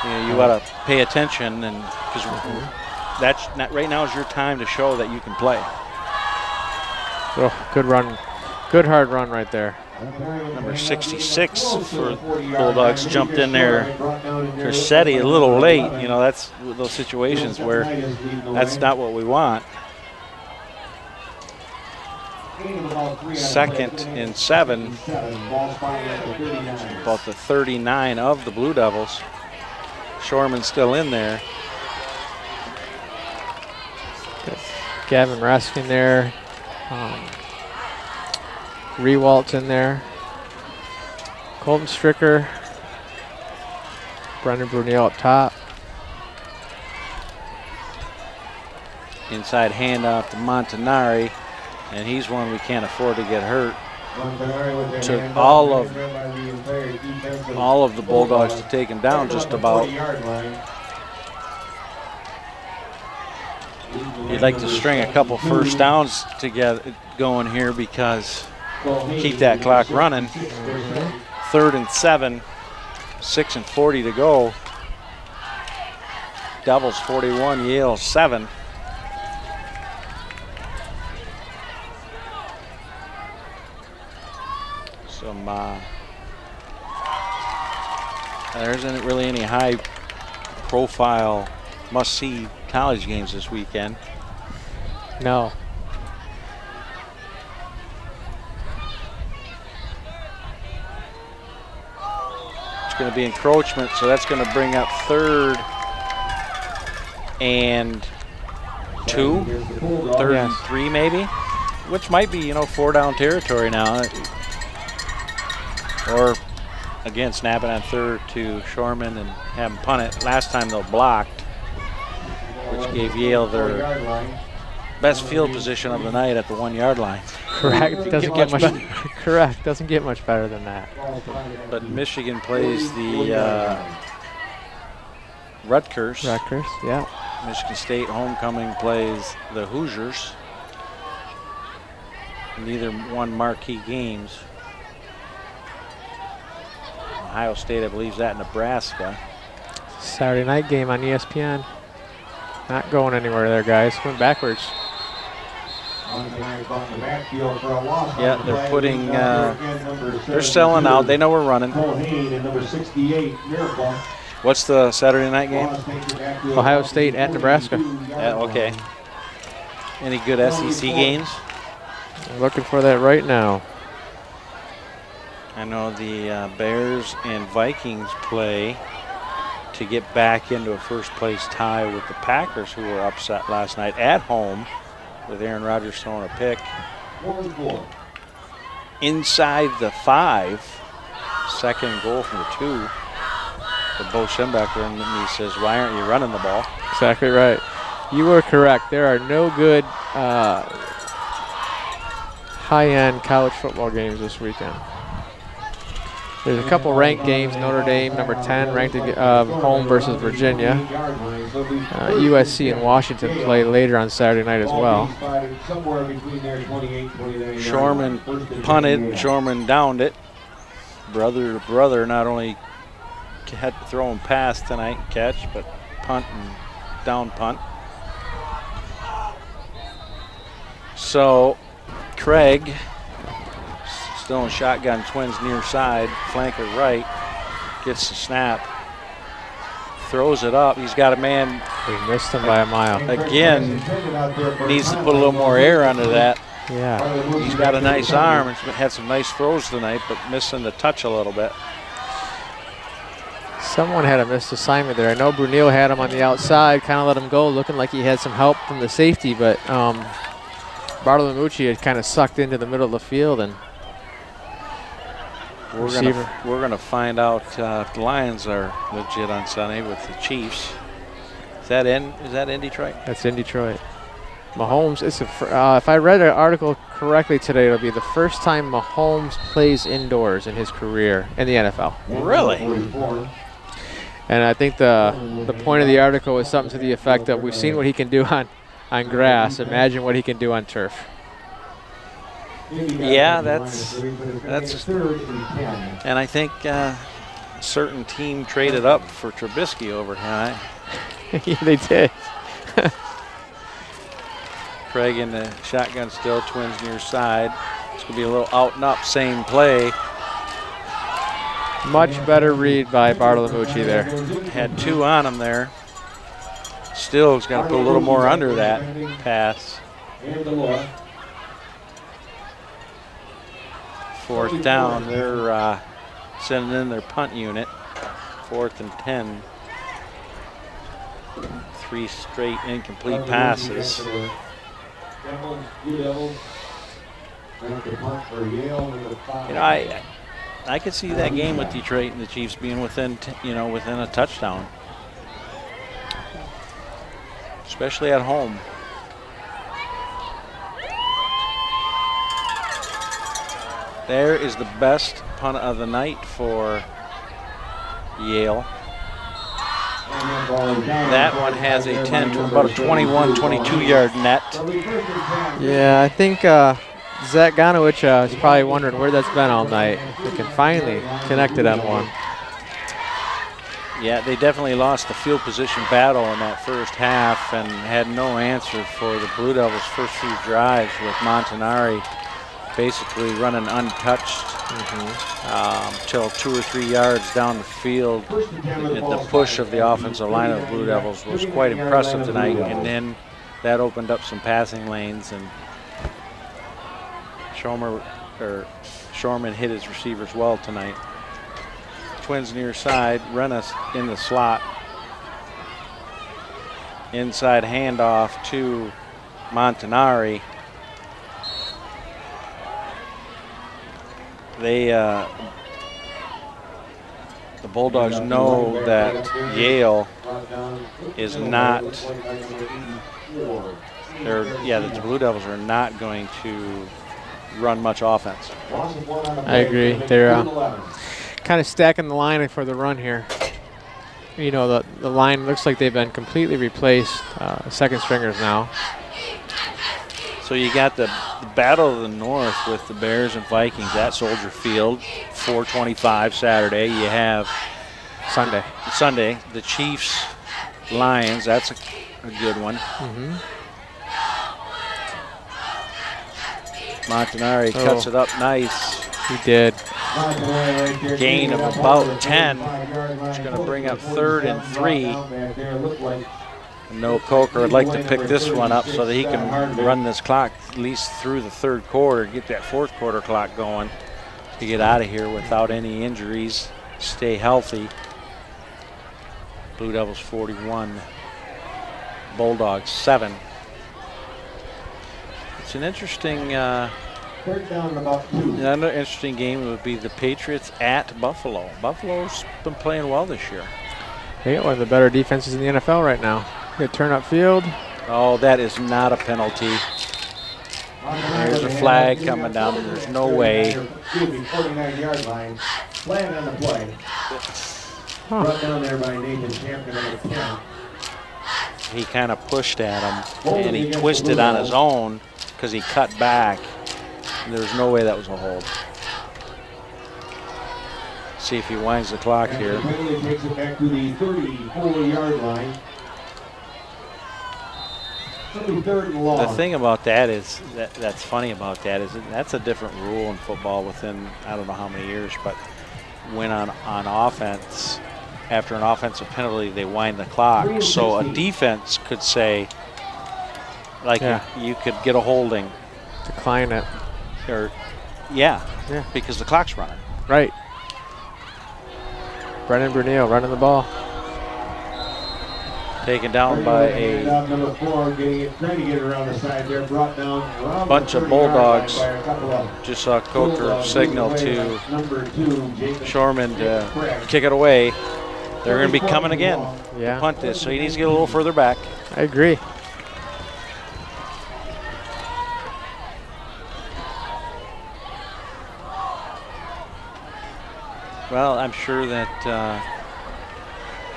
Speaker 2: you ought to pay attention, and because that's not, right now is your time to show that you can play.
Speaker 3: Oh, good run. Good hard run right there.
Speaker 2: Number 66 for Bulldogs jumped in there. Corsetti a little late. You know, that's those situations where that's not what we want. 2nd and 7. About the 39 of the Blue Devils. Shorman's still in there.
Speaker 3: Gavin Raskin there. Rewalt's in there. Colton Stricker. Brendan Brunel up top.
Speaker 2: Inside handoff to Montanari, and he's one we can't afford to get hurt. Took all of the Bulldogs to take him down just about. You'd like to string a couple first downs together going here because keep that clock running. 3rd and 7, 6 and 40 to go. Devils 41, Yale 7. There isn't really any high profile must-see college games this weekend.
Speaker 3: No.
Speaker 2: It's going to be encroachment, so that's going to bring up 3rd and 2, 3rd and 3 maybe, which might be, 4-down territory now. Or again, snapping on 3rd to Shorman and have them punt it. Last time they blocked, which gave Yale their best field position of the night at the 1-yard line.
Speaker 3: Correct. Doesn't get much. Correct. Doesn't get much better than that.
Speaker 2: But Michigan plays the Rutgers.
Speaker 3: Rutgers, yeah.
Speaker 2: Michigan State homecoming plays the Hoosiers. Neither won marquee games. Ohio State, I believe, is at Nebraska.
Speaker 3: Saturday night game on ESPN. Not going anywhere there, guys. Went backwards.
Speaker 2: Yeah, they're putting, they're selling out. They know we're running. What's the Saturday night game?
Speaker 3: Ohio State at Nebraska.
Speaker 2: Yeah, okay. Any good SEC games?
Speaker 3: I'm looking for that right now.
Speaker 2: I know the Bears and Vikings play to get back into a first-place tie with the Packers, who were upset last night at home with Aaron Rodgers throwing a pick. Inside the 5, 2nd and goal from the 2. For Bo Schembecker, and he says, "Why aren't you running the ball?"
Speaker 3: Exactly right. You were correct. There are no good high-end college football games this weekend. There's a couple ranked games. Notre Dame, number 10, ranked home versus Virginia. USC and Washington play later on Saturday night as well.
Speaker 2: Shorman punted, Shorman downed it. Brother to brother, not only had to throw him pass tonight and catch, but punt and down punt. So Craig, still in shotgun, twins near side, flanker right, gets the snap, throws it up. He's got a man.
Speaker 3: We missed him by a mile.
Speaker 2: Again, needs to put a little more air under that.
Speaker 3: Yeah.
Speaker 2: He's got a nice arm and had some nice throws tonight, but missing the touch a little bit.
Speaker 3: Someone had a missed assignment there. I know Brunel had him on the outside, kind of let him go, looking like he had some help from the safety, but Bartolomucci had kind of sucked into the middle of the field, and
Speaker 2: we're gonna find out if the Lions are legit on Sunday with the Chiefs. Is that in Detroit?
Speaker 3: That's in Detroit. Mahomes, if I read an article correctly today, it'll be the first time Mahomes plays indoors in his career in the NFL.
Speaker 2: Really?
Speaker 3: And I think the point of the article was something to the effect that we've seen what he can do on grass. Imagine what he can do on turf.
Speaker 2: Yeah, that's and I think a certain team traded up for Trubisky over him.
Speaker 3: Yeah, they did.
Speaker 2: Craig in the shotgun still, twins near side. It's going to be a little out and up, same play.
Speaker 3: Much better read by Bartolomucci there.
Speaker 2: Had 2 on him there. Still is going to put a little more under that pass. 4th down, they're sending in their punt unit. 4th and 10. 3 straight incomplete passes. I could see that game with Detroit and the Chiefs being within within a touchdown, especially at home. There is the best punt of the night for Yale. That one has a 10 to about a 21, 22-yard net.
Speaker 3: Yeah, I think Zach Ganowicz is probably wondering where that's been all night. They can finally connect it on one.
Speaker 2: Yeah, they definitely lost the field position battle in that first half and had no answer for the Blue Devils' first few drives with Montanari basically running untouched till 2 or 3 yards down the field. The push of the offensive line of the Blue Devils was quite impressive tonight, and then that opened up some passing lanes, and Shorman hit his receivers well tonight. Twins near side, Rennes in the slot. Inside handoff to Montanari. The Bulldogs know that Yale is not, the Blue Devils are not going to run much offense.
Speaker 3: I agree. They're kind of stacking the line for the run here. You know, the line looks like they've been completely replaced, second stringers now.
Speaker 2: So you got the Battle of the North with the Bears and Vikings at Soldier Field, 4:25 Saturday. You have Sunday, the Chiefs, Lions. That's a good one. Montanari cuts it up nice.
Speaker 3: He did.
Speaker 2: Gain of about 10. It's going to bring up 3rd and 3. No Coker would like to pick this one up so that he can run this clock at least through the 3rd quarter, get that 4th quarter clock going to get out of here without any injuries, stay healthy. Blue Devils 41, Bulldogs 7. It's an interesting, another interesting game would be the Patriots at Buffalo. Buffalo's been playing well this year.
Speaker 3: They got one of the better defenses in the NFL right now. Good turn up field.
Speaker 2: Oh, that is not a penalty. There's a flag coming down. There's no way.
Speaker 1: 49-yard line. Flag on the play. Brought down there by Nathan Champion number 10.
Speaker 2: He kind of pushed at him, and he twisted on his own because he cut back. There's no way that was a hold. See if he winds the clock here.
Speaker 1: Takes it back to the 34-yard line.
Speaker 2: The thing about that is, that's funny about that is that's a different rule in football within I don't know how many years, but when on offense, after an offensive penalty, they wind the clock. So a defense could say, like you could get a holding.
Speaker 3: Decline it.
Speaker 2: Or, because the clock's running.
Speaker 3: Right. Brennan Brunel running the ball.
Speaker 2: Taken down by a bunch of Bulldogs. Just saw Coker signal to Shorman to kick it away. They're going to be coming again to punt this, so he needs to get a little further back.
Speaker 3: I agree.
Speaker 2: Well, I'm sure that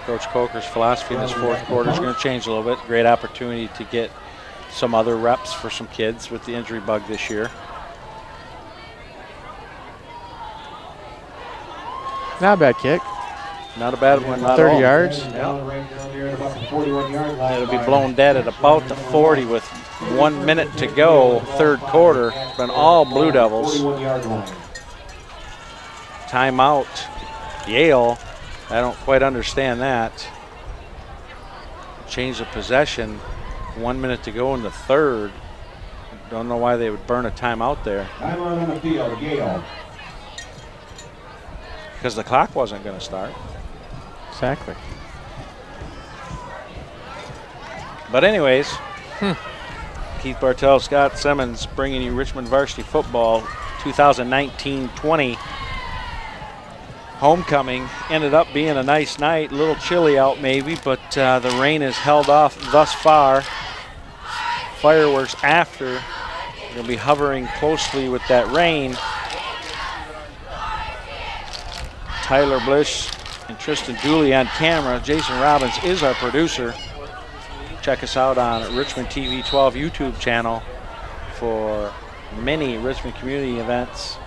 Speaker 2: Coach Coker's philosophy in this 4th quarter is going to change a little bit. Great opportunity to get some other reps for some kids with the injury bug this year.
Speaker 3: Not a bad kick.
Speaker 2: Not a bad one.
Speaker 3: 30 yards.
Speaker 2: It'll be blown dead at about the 40 with 1 minute to go, 3rd quarter. Been all Blue Devils. Timeout, Yale. I don't quite understand that. Change of possession, 1 minute to go in the 3rd. Don't know why they would burn a timeout there.
Speaker 1: Timeout on the field, Yale.
Speaker 2: Because the clock wasn't going to start.
Speaker 3: Exactly.
Speaker 2: But anyways, Keith Bartell, Scott Simmons bringing you Richmond Varsity Football 2019-20. Homecoming ended up being a nice night, a little chilly out maybe, but the rain has held off thus far. Fireworks after, going to be hovering closely with that rain. Tyler Blish and Tristan Dooley on camera. Jason Robbins is our producer. Check us out on Richmond TV 12 YouTube channel for many Richmond community events,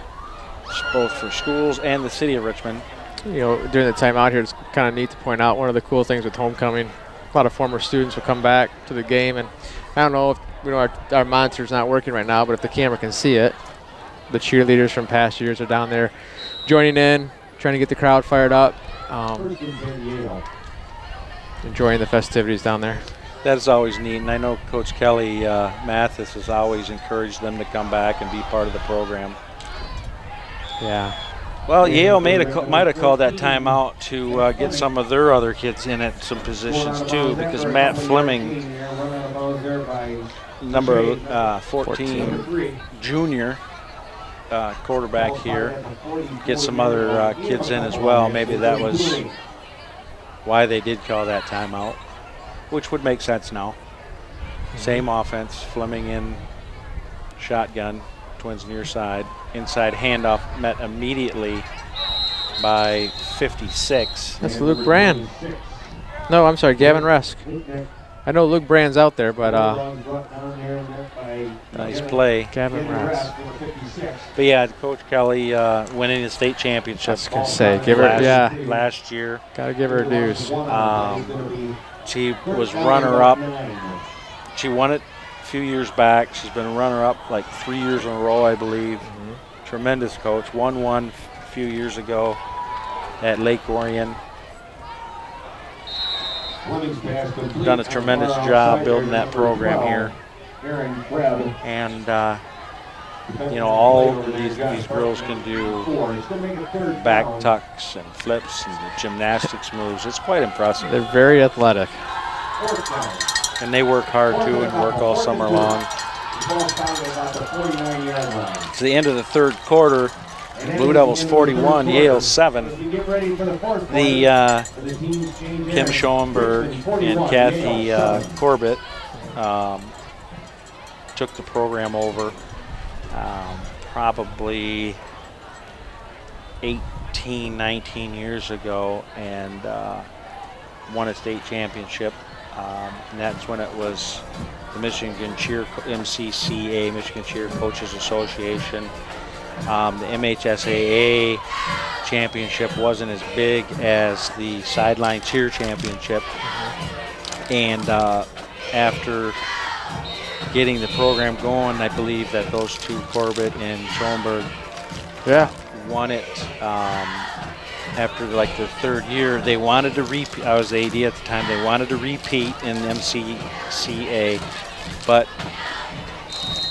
Speaker 2: both for schools and the city of Richmond.
Speaker 3: You know, during the time out here, it's kind of neat to point out one of the cool things with homecoming. A lot of former students will come back to the game, and I don't know if our monitor's not working right now, but if the camera can see it, the cheerleaders from past years are down there joining in, trying to get the crowd fired up, enjoying the festivities down there.
Speaker 2: That is always neat, and I know Coach Kelly Mathis has always encouraged them to come back and be part of the program.
Speaker 3: Yeah.
Speaker 2: Well, Yale might have called that timeout to get some of their other kids in at some positions too, because Matt Fleming, number 14, junior quarterback here, get some other kids in as well. Maybe that was why they did call that timeout, which would make sense now. Same offense, Fleming in shotgun, Twins near side. Inside handoff met immediately by 56.
Speaker 3: That's Luke Brand. No, I'm sorry, Gavin Resk. I know Luke Brand's out there, but
Speaker 2: nice play.
Speaker 3: Gavin Resk.
Speaker 2: But yeah, Coach Kelly winning the state championship.
Speaker 3: I was gonna say, give her,
Speaker 2: last year.
Speaker 3: Gotta give her dues.
Speaker 2: She was runner-up. She won it a few years back. She's been runner-up like 3 years in a row, I believe. Tremendous coach. Won one a few years ago at Lake Orion. Done a tremendous job building that program here. And, you know, all of these girls can do back tucks and flips and gymnastics moves. It's quite impressive.
Speaker 3: They're very athletic.
Speaker 2: And they work hard, too, and work all summer long. It's the end of the third quarter. Blue Devils 41, Yale 7. The Kim Schoenberg and Kathy Corbett took the program over probably 18, 19 years ago and won a state championship. And that's when it was the Michigan Cheer, MCCA, Michigan Cheer Coaches Association. The MHSAA championship wasn't as big as the sideline cheer championship. And after getting the program going, I believe that those two, Corbett and Schoenberg, won it. After like the third year, they wanted to repeat. I was the AD at the time. They wanted to repeat in MCCA, but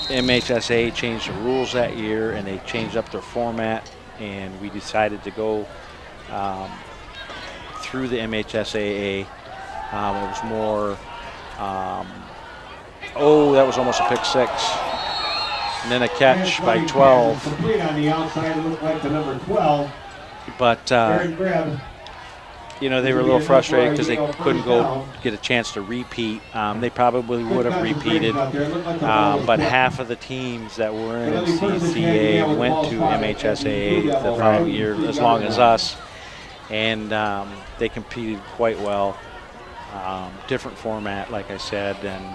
Speaker 2: MHSA changed the rules that year, and they changed up their format, and we decided to go through the MHSAA. It was more, that was almost a pick six. And then a catch by 12.
Speaker 1: Complete on the outside, it looked like the number 12.
Speaker 2: But, you know, they were a little frustrated because they couldn't go get a chance to repeat. They probably would have repeated, but half of the teams that were in MCCA went to MHSAA the following year, as long as us, and they competed quite well. Different format, like I said, and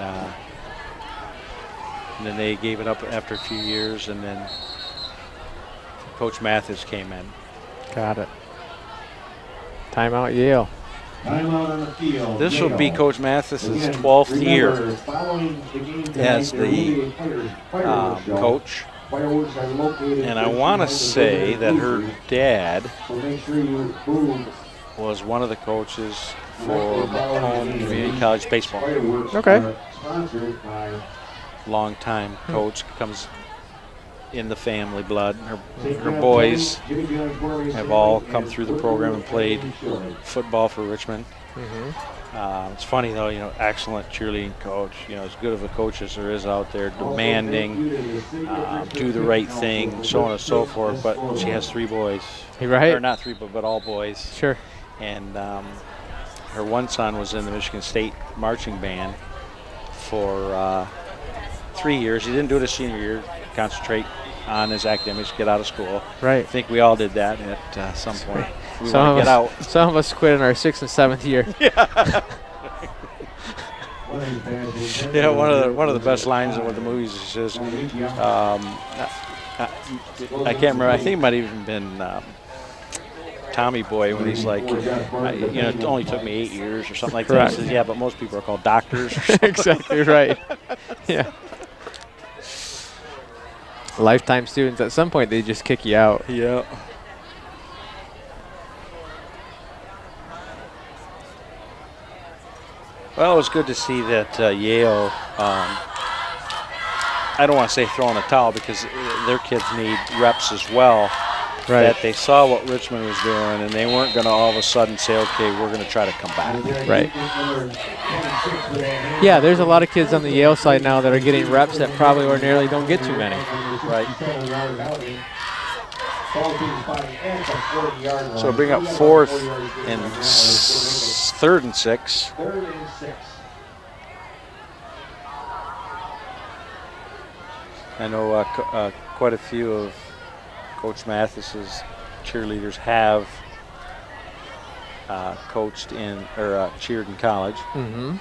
Speaker 2: then they gave it up after a few years, and then Coach Mathis came in.
Speaker 3: Got it. Timeout Yale.
Speaker 1: Timeout on the field.
Speaker 2: This will be Coach Mathis's 12th year as the coach. And I want to say that her dad was one of the coaches for Macomb Community College baseball.
Speaker 3: Okay.
Speaker 2: Long-time coach, comes in the family blood. Her boys have all come through the program and played football for Richmond. It's funny though, you know, excellent cheerleading coach, you know, as good of a coach as there is out there, demanding, do the right thing, so on and so forth, but she has 3 boys.
Speaker 3: Right.
Speaker 2: Or not 3, but all boys.
Speaker 3: Sure.
Speaker 2: And her one son was in the Michigan State marching band for 3 years. He didn't do it his senior year, concentrate on his academics, get out of school.
Speaker 3: Right.
Speaker 2: I think we all did that at some point. We want to get out.
Speaker 3: Some of us quit in our 6th and 7th year.
Speaker 2: Yeah, one of the best lines in one of the movies is, I can't remember. I think it might have even been Tommy Boy when he's like, it only took me 8 years or something like that. He says, yeah, but most people are called doctors. Or something.
Speaker 3: Exactly right. Yeah. Lifetime students. At some point, they just kick you out.
Speaker 2: Yeah. Well, it was good to see that Yale, I don't want to say throwing a towel because their kids need reps as well.
Speaker 3: Right.
Speaker 2: That they saw what Richmond was doing and they weren't going to all of a sudden say, okay, we're going to try to come back.
Speaker 3: Right. Yeah, there's a lot of kids on the Yale side now that are getting reps that probably ordinarily don't get too many.
Speaker 2: Right. So bring up 4th and 3rd and 6. I know quite a few of Coach Mathis's cheerleaders have coached in or cheered in college.
Speaker 3: Mm-hmm.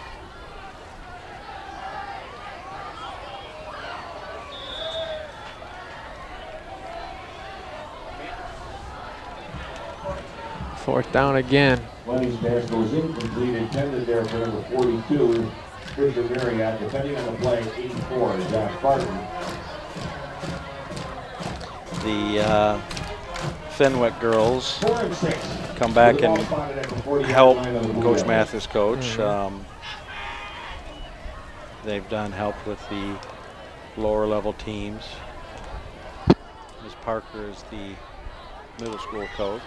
Speaker 3: Fourth down again.
Speaker 1: Lenny's pass goes incomplete, intended there for number 42, Fisher Marriott, defending on the play, 84, Jack Barton.
Speaker 2: The Fenwick girls come back and help Coach Mathis coach. They've done help with the lower level teams. Ms. Parker is the middle school coach.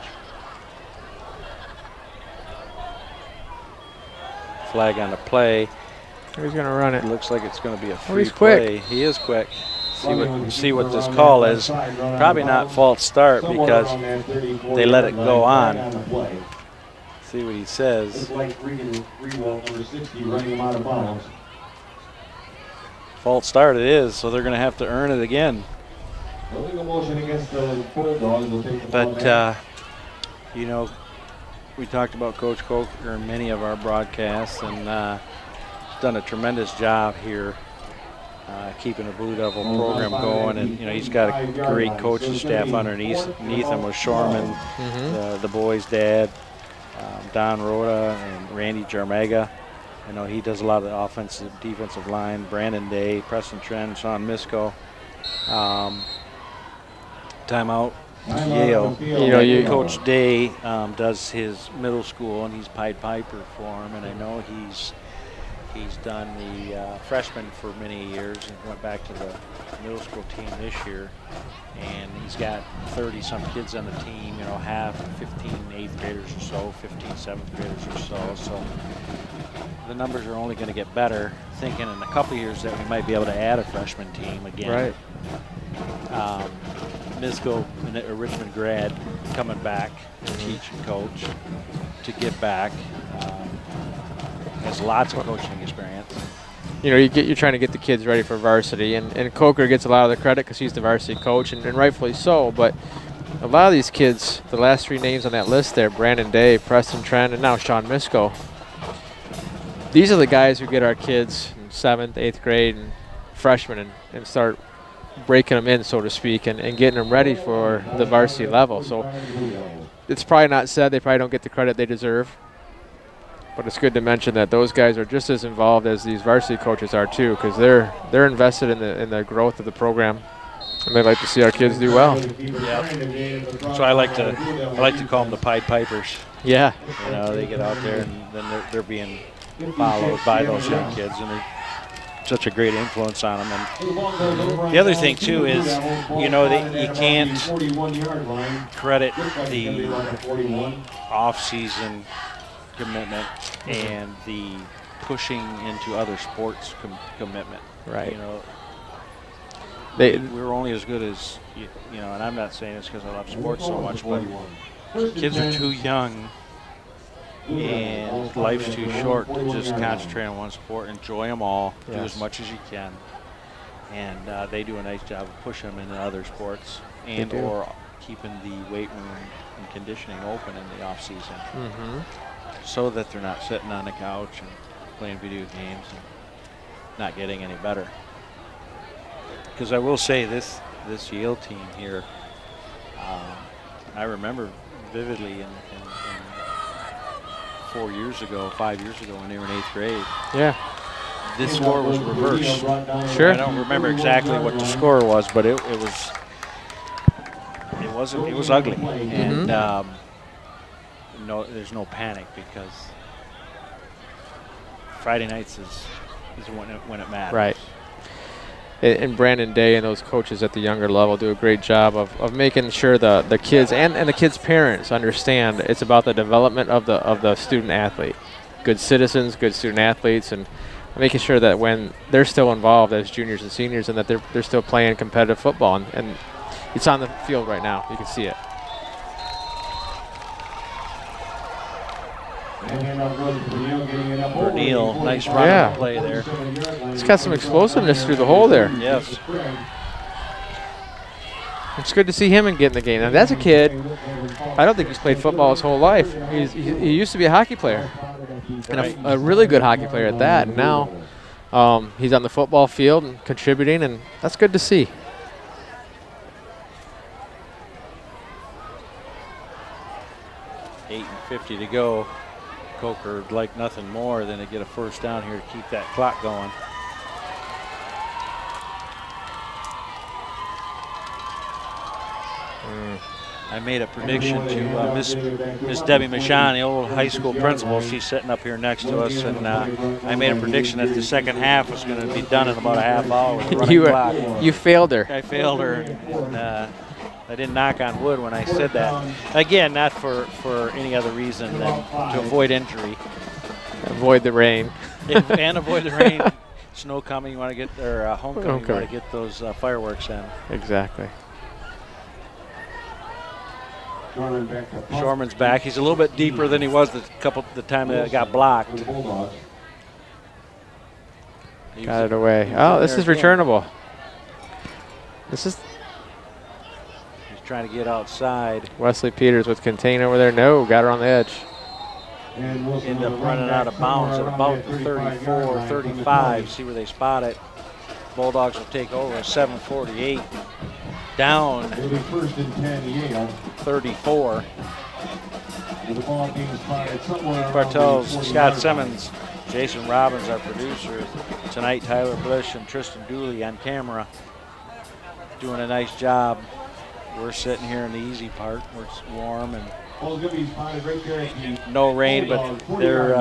Speaker 2: Flag on the play.
Speaker 3: He's going to run it.
Speaker 2: Looks like it's going to be a free
Speaker 3: he's quick.
Speaker 2: play. He is quick. See what this call is. Probably not false start because they let it go on. See what he says. False start it is, so they're going to have to earn it again. But, we talked about Coach Coker in many of our broadcasts, and he's done a tremendous job here keeping the Blue Devil program going. And, he's got a great coaching staff underneath him with Shorman, the boys' dad, Don Rhoda, and Randy Jarmega. I know he does a lot of the offensive, defensive line. Brandon Day, Preston Trent, Sean Misko. Timeout. Yale. Coach Day does his middle school, and he's Pied Piper for him. And I know he's done the freshman for many years and went back to the middle school team this year. And he's got 30-some kids on the team, half 15 8th graders or so, 15 7th graders or so. So the numbers are only going to get better. Thinking in a couple years that we might be able to add a freshman team again.
Speaker 3: Right.
Speaker 2: Misko, a Richmond grad, coming back to teach and coach, to get back. Has lots of coaching experience.
Speaker 3: You're trying to get the kids ready for varsity, and Coker gets a lot of the credit because he's the varsity coach, and rightfully so. But a lot of these kids, the last 3 names on that list there, Brandon Day, Preston Trent, and now Sean Misko, these are the guys who get our kids in 7th, 8th grade and freshmen and start breaking them in, so to speak, and getting them ready for the varsity level. So it's probably not said they probably don't get the credit they deserve, but it's good to mention that those guys are just as involved as these varsity coaches are too, because they're invested in the growth of the program, and they like to see our kids do well.
Speaker 2: Yeah. So I like to call them the Pied Pipers.
Speaker 3: Yeah.
Speaker 2: They get out there and then they're being followed by those young kids, and they're such a great influence on them. And the other thing too is, that you can't credit the off-season commitment and the pushing into other sports commitment.
Speaker 3: Right.
Speaker 2: We're only as good as and I'm not saying this because I love sports so much, but kids are too young and life's too short to just concentrate on one sport. Enjoy them all. Do as much as you can. And they do a nice job of pushing them into other sports and or keeping the weight room and conditioning open in the off season,
Speaker 3: Mm-hmm.
Speaker 2: so that they're not sitting on the couch and playing video games and not getting any better. Because I will say this Yale team here, I remember vividly in 5 years ago when they were in 8th grade.
Speaker 3: Yeah.
Speaker 2: This score was reversed.
Speaker 3: Sure.
Speaker 2: I don't remember exactly what the score was, but it was ugly. And no, there's no panic because Friday nights is when it matters.
Speaker 3: Right. And Brandon Day and those coaches at the younger level do a great job of making sure the kids and the kids' parents understand it's about the development of the student athlete. Good citizens, good student athletes, and making sure that when they're still involved as juniors and seniors and that they're still playing competitive football. And it's on the field right now. You can see it.
Speaker 2: Neal, nice run play there.
Speaker 3: He's got some explosiveness through the hole there.
Speaker 2: Yes.
Speaker 3: It's good to see him and get in the game. Now, that's a kid, I don't think he's played football his whole life. He used to be a hockey player, and a really good hockey player at that. And now he's on the football field and contributing, and that's good to see.
Speaker 2: .8:50 to go. Coker would like nothing more than to get a first down here to keep that clock going. I made a prediction to Miss Debbie Michon, the old high school principal. She's sitting up here next to us, and I made a prediction that the second half was going to be done in about a half hour with the running clock.
Speaker 3: You failed her.
Speaker 2: I failed her, and I didn't knock on wood when I said that. Again, not for any other reason than to avoid injury.
Speaker 3: Avoid the rain.
Speaker 2: And avoid the rain. Snow coming, you want to get, or homecoming, you want to get those fireworks in.
Speaker 3: Exactly.
Speaker 2: Shorman's back. He's a little bit deeper than he was the time that it got blocked.
Speaker 3: Got it away. Oh, this is returnable. This is.
Speaker 2: He's trying to get outside.
Speaker 3: Wesley Peters with contain over there. No, got her on the edge.
Speaker 2: End up running out of bounds at about the 34, 35. See where they spot it. Bulldogs will take over. 7:48. Down 34. Bartels, Scott Simmons, Jason Robbins, our producer. Tonight, Tyler Blish and Tristan Dooley on camera. Doing a nice job. We're sitting here in the easy part where it's warm and no rain, but they're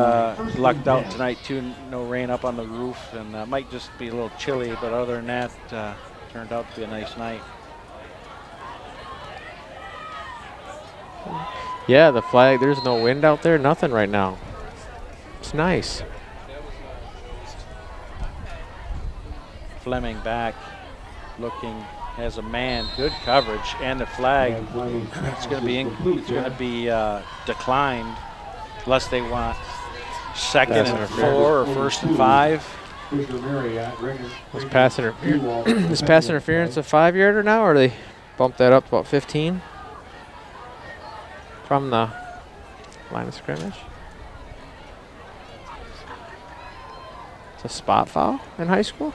Speaker 2: lucked out tonight too. No rain up on the roof, and might just be a little chilly, but other than that, turned out to be a nice night.
Speaker 3: Yeah, the flag, there's no wind out there, nothing right now. It's nice.
Speaker 2: Fleming back, looking as a man, good coverage, and the flag. It's going to be declined unless they want second and 4 or first and 5.
Speaker 3: Is pass interference a 5-yarder now, or they bumped that up to about 15 from the line of scrimmage? It's a spot foul in high school?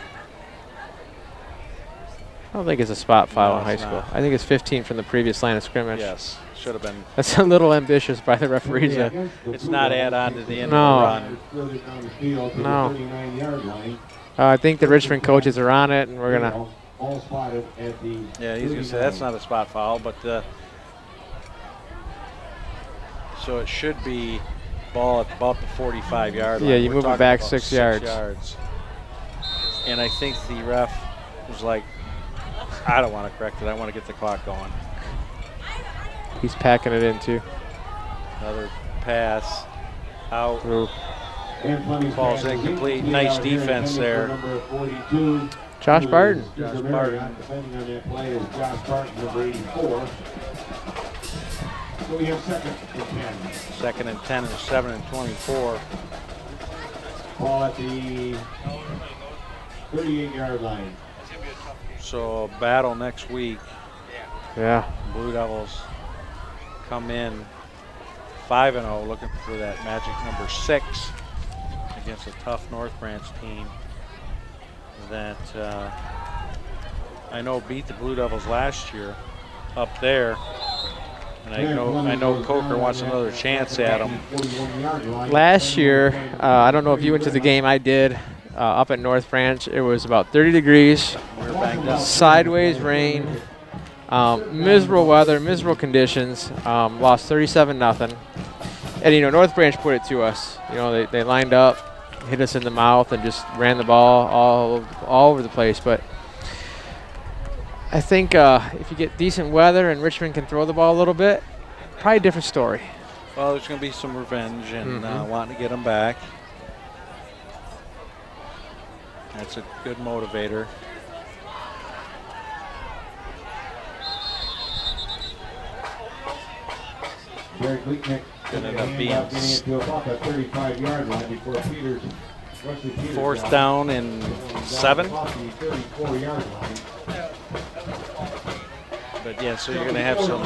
Speaker 3: I don't think it's a spot foul in high school. I think it's 15 from the previous line of scrimmage.
Speaker 2: Yes, should have been.
Speaker 3: That's a little ambitious by the referees.
Speaker 2: Yeah. It's not add on to the end of the run.
Speaker 3: No. I think the Richmond coaches are on it, and we're going to.
Speaker 2: Yeah, he's going to say that's not a spot foul, but so it should be ball at about the 45-yard line.
Speaker 3: Yeah, you move it back 6 yards.
Speaker 2: And I think the ref was like, I don't want to correct it. I want to get the clock going.
Speaker 3: He's packing it in too.
Speaker 2: Another pass out.
Speaker 3: Ooh.
Speaker 2: Ball's incomplete. Nice defense there.
Speaker 3: Josh Barton.
Speaker 2: Josh Barton.
Speaker 1: Defending on that play is Josh Barton, number 84. So we have second and 10.
Speaker 2: Second and 10 and 7 and 24.
Speaker 1: Ball at the 38-yard line.
Speaker 2: So a battle next week
Speaker 3: Yeah.
Speaker 2: Blue Devils come in 5-0, looking for that magic number 6 against a tough North Branch team that I know beat the Blue Devils last year up there. And I know Coker wants another chance at them.
Speaker 3: Last year, I don't know if you went to the game. I did. Up at North Branch, it was about 30 degrees,
Speaker 2: We're banged up.
Speaker 3: sideways rain, miserable weather, miserable conditions. Lost 37-0. And you know, North Branch put it to us. You know, they lined up, hit us in the mouth, and just ran the ball all over the place. But I think if you get decent weather and Richmond can throw the ball a little bit, probably a different story.
Speaker 2: Well, there's going to be some revenge and wanting to get them back. That's a good motivator. Ended up being
Speaker 1: about the 35-yard line before Peters.
Speaker 2: 4th down and 7.
Speaker 1: 34-yard line.
Speaker 2: But yeah, so you're going to have some.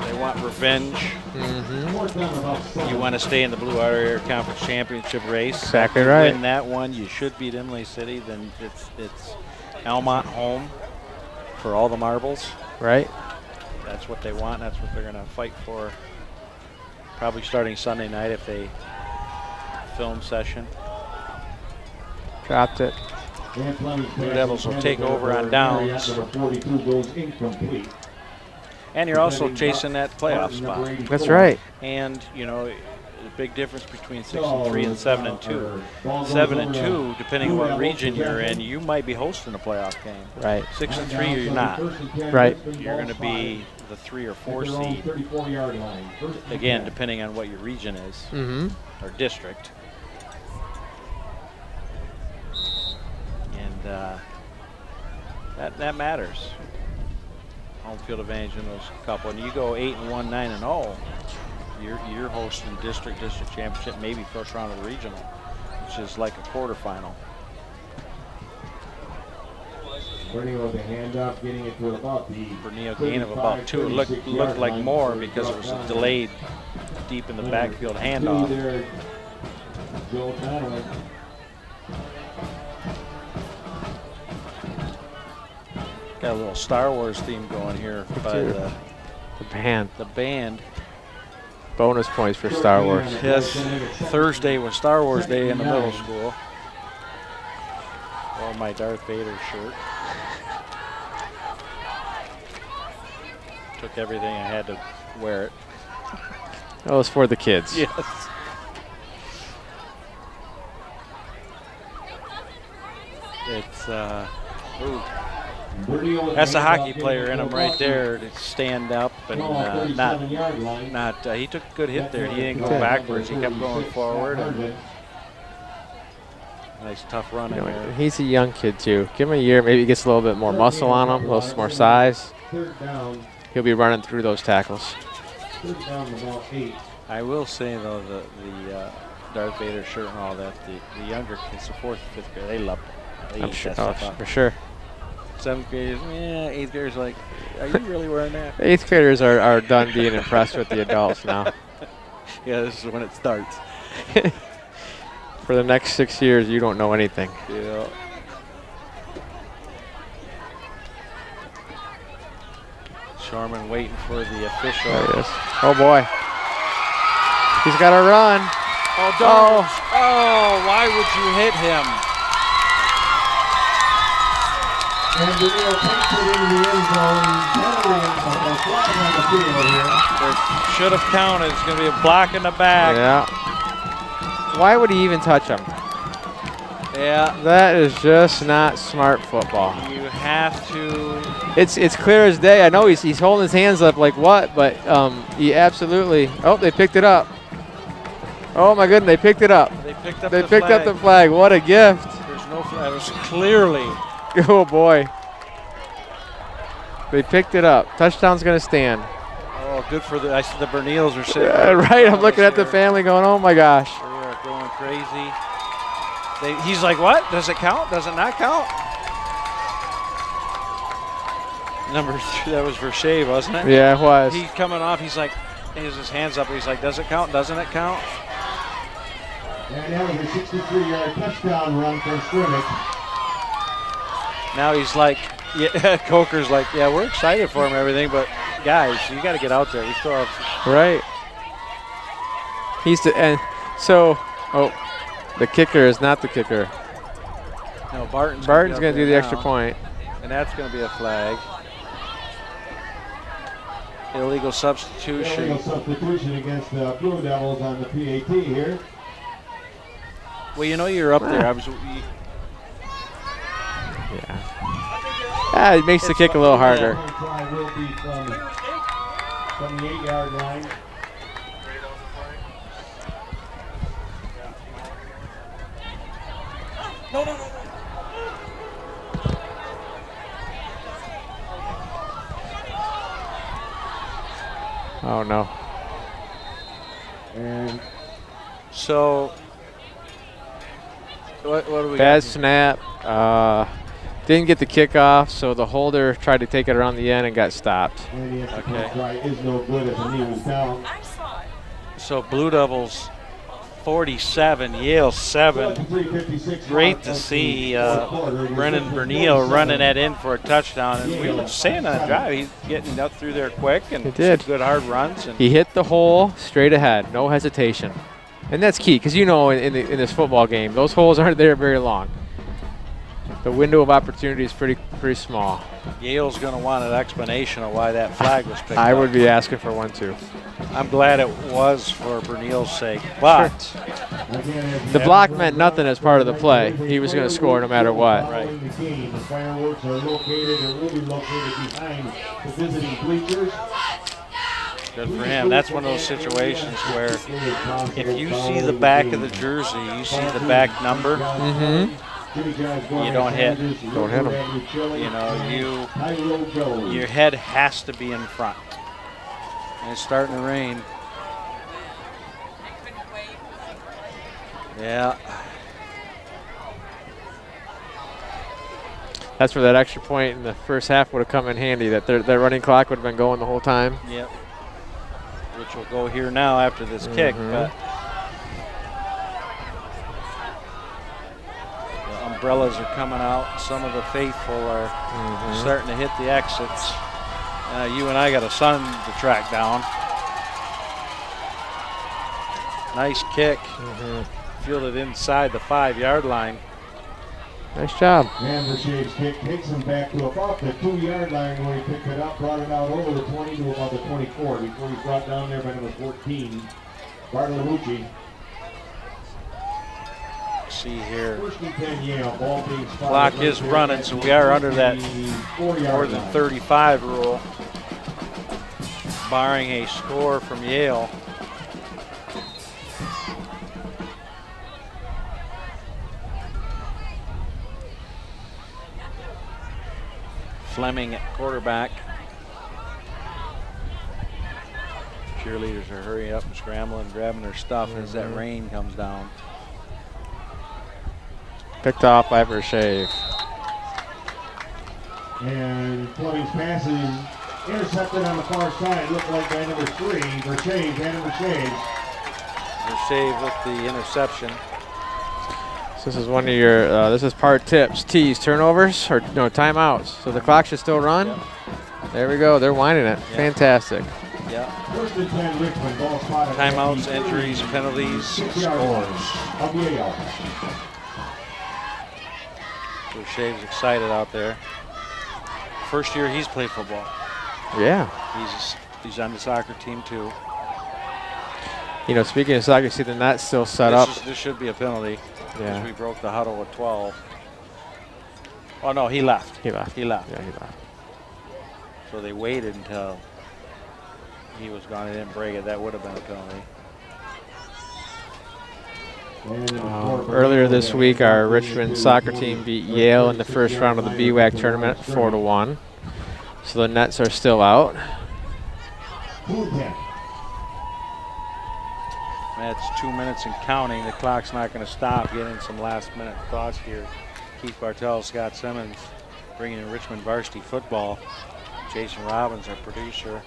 Speaker 2: They want revenge. You want to stay in the Blue Water Area Conference Championship race.
Speaker 3: Exactly
Speaker 2: If you
Speaker 3: right.
Speaker 2: win that one, you should beat Imlay City. Then it's Almont home for all the marbles.
Speaker 3: Right.
Speaker 2: That's what they want. That's what they're going to fight for. Probably starting Sunday night if they film session.
Speaker 3: Dropped it.
Speaker 2: Blue Devils will take over on downs.
Speaker 1: 42 goes incomplete.
Speaker 2: And you're also chasing that playoff spot.
Speaker 3: That's right.
Speaker 2: And, you know, the big difference between 6-3 and 7-2. 7-2, depending on what region you're in, you might be hosting a playoff game.
Speaker 3: Right.
Speaker 2: 6-3, you're not.
Speaker 3: Right.
Speaker 2: You're going to be the 3 or 4 seed. Again, depending on what your region is or district. And that matters. Home field advantage in those couple. And you go 8-1, 9-0, you're hosting district championship, maybe first round of the regional, which is like a quarterfinal.
Speaker 1: Bernio with the hand up, getting it to about the
Speaker 2: Bernio gain of about 2. It looked like more because it was a delayed deep in the backfield handoff.
Speaker 1: Joe Donovan.
Speaker 2: Got a little Star Wars theme going here by the band.
Speaker 3: Bonus points for Star Wars.
Speaker 2: Yes, Thursday was Star Wars Day in the middle school. Wore my Darth Vader shirt. Took everything I had to wear it.
Speaker 3: That was for the kids.
Speaker 2: Yes. It's ooh. That's a hockey player in him right there to stand up and not. He took a good hit there. He didn't go backwards. He kept going forward. And nice tough run in there.
Speaker 3: He's a young kid too. Give him a year, maybe he gets a little bit more muscle on him, a little more size. He'll be running through those tackles.
Speaker 2: I will say though, the Darth Vader shirt and all that, the younger kids, the 4th and 5th grade, they love it. They
Speaker 3: I'm
Speaker 2: eat
Speaker 3: sure,
Speaker 2: that stuff up.
Speaker 3: for sure.
Speaker 2: 7th graders, 8th graders like, are you really wearing that?
Speaker 3: 8th graders are done being impressed with the adults now.
Speaker 2: Yeah, this is when it starts.
Speaker 3: For the next 6 years, you don't know anything.
Speaker 2: Yeah. Sharman waiting for the official.
Speaker 3: There he is. Oh boy. He's got to run.
Speaker 2: Oh, don't. Oh, why would you hit him?
Speaker 1: And Bernio takes it into the end zone. On the field here.
Speaker 2: It should have counted. It's going to be a block in the back.
Speaker 3: Yeah. Why would he even touch him?
Speaker 2: Yeah.
Speaker 3: That is just not smart football.
Speaker 2: You have to.
Speaker 3: It's clear as day. I know he's holding his hands up like what, but he absolutely. Oh, they picked it up. Oh my goodness, they picked it up.
Speaker 2: They picked up
Speaker 3: They
Speaker 2: the
Speaker 3: picked
Speaker 2: flag.
Speaker 3: up the flag. What a gift.
Speaker 2: There's no flag. It was clearly.
Speaker 3: Oh boy. They picked it up. Touchdown's gonna stand.
Speaker 2: Oh, good for the. I see the Berniels are sitting.
Speaker 3: Right. I'm looking at the family going, oh my gosh.
Speaker 2: They are going crazy. He's like, what? Does it count? Does it not count? Number 3, that was Vershave, wasn't it?
Speaker 3: Yeah, it was.
Speaker 2: He's coming off. He's like, he has his hands up. He's like, does it count? Doesn't it count?
Speaker 1: And that was a 63-yard touchdown run for scrimmage.
Speaker 2: Now he's like, yeah, Coker's like, yeah, we're excited for him and everything, but guys, you got to get out there. We still have.
Speaker 3: Right. And so, the kicker is not the kicker.
Speaker 2: No, Barton's
Speaker 3: going to do the extra point.
Speaker 2: And that's going to be a flag. Illegal substitution.
Speaker 1: Illegal substitution against the Blue Devils on the PAT here.
Speaker 2: Well, you know you're up there.
Speaker 3: Yeah, it makes the kick a little harder.
Speaker 1: Try will be from the 8-yard line.
Speaker 4: No.
Speaker 3: Oh, no.
Speaker 1: And
Speaker 2: so, what do we
Speaker 3: Bad
Speaker 2: got?
Speaker 3: snap. Didn't get the kickoff, so the holder tried to take it around the end and got stopped.
Speaker 1: and the extra
Speaker 2: Okay.
Speaker 1: point try is no good as the knee was down.
Speaker 2: So Blue Devils 47, Yale 7.
Speaker 1: 3:56
Speaker 2: Great to see Brennan Bernil running that in for a touchdown. And we were saying on the drive, he's getting up through there quick and
Speaker 3: He did.
Speaker 2: some good hard runs. And
Speaker 3: He hit the hole straight ahead, no hesitation. And that's key, because you know in this football game, those holes aren't there very long. The window of opportunity is pretty small.
Speaker 2: Yale's going to want an explanation of why that flag was picked
Speaker 3: I
Speaker 2: up.
Speaker 3: would be asking for one too.
Speaker 2: I'm glad it was for Bernil's sake, but
Speaker 3: The block meant nothing as part of the play. He was going to score no matter what.
Speaker 2: Right.
Speaker 1: The game. The fireworks are located or will be located behind the visiting bleachers.
Speaker 2: good for him. That's one of those situations where if you see the back of the jersey, you see the back number, you don't hit.
Speaker 3: Don't hit him.
Speaker 2: You know, your head has to be in front. And it's starting to rain. Yeah.
Speaker 3: That's where that extra point in the first half would have come in handy. That their running clock would have been going the whole time.
Speaker 2: Yep. Which will go here now after this kick, but the umbrellas are coming out. Some of the faithful are starting to hit the exits. You and I got a son to track down. Nice kick. Fielded inside the 5-yard line.
Speaker 3: Nice job.
Speaker 1: And Vershave's kick takes him back to about the 2-yard line where he picked it up, brought it out over the 20 to about the 24 before he's brought down there by number 14, Bartolucci.
Speaker 2: See here.
Speaker 1: First and 10 Yale, ball being spotted.
Speaker 2: Clock is running, so we are under that
Speaker 1: 4-yard
Speaker 2: more than 35 rule, barring a score from Yale. Fleming at quarterback. Cheerleaders are hurrying up and scrambling, grabbing their stuff as that rain comes down.
Speaker 3: Picked off by Vershave.
Speaker 1: And Fleming's pass is intercepted on the far side. Looked like by number 3, Vershave, Brandon Vershave.
Speaker 2: Vershave with the interception.
Speaker 3: So this is one of your, this is part tips, tees, turnovers, or no, timeouts. So the clock should still run.
Speaker 2: Yep.
Speaker 3: There we go, they're winding it.
Speaker 2: Yep.
Speaker 3: Fantastic.
Speaker 2: Yeah.
Speaker 1: First and 10 Richmond, ball spotted.
Speaker 2: Timeouts, injuries, penalties,
Speaker 1: 6-yard line
Speaker 2: scores.
Speaker 1: of Yale.
Speaker 2: Vershave's excited out there. First year he's played football.
Speaker 3: Yeah.
Speaker 2: He's on the soccer team too.
Speaker 3: You know, speaking of soccer, see the net's still set up.
Speaker 2: This should be a penalty.
Speaker 3: Yeah.
Speaker 2: Because we broke the huddle at 12. Oh no, he left.
Speaker 3: He left.
Speaker 2: He left.
Speaker 3: Yeah, he left.
Speaker 2: So they waited until he was gone. They didn't break it. That would have been a penalty.
Speaker 3: Earlier this week, our Richmond soccer team beat Yale in the first round of the BWAC tournament, 4-1. So the nets are still out.
Speaker 2: That's 2 minutes and counting. The clock's not going to stop. Getting some last-minute thoughts here. Keith Bartell, Scott Simmons, bringing in Richmond varsity football. Jason Robbins, our producer,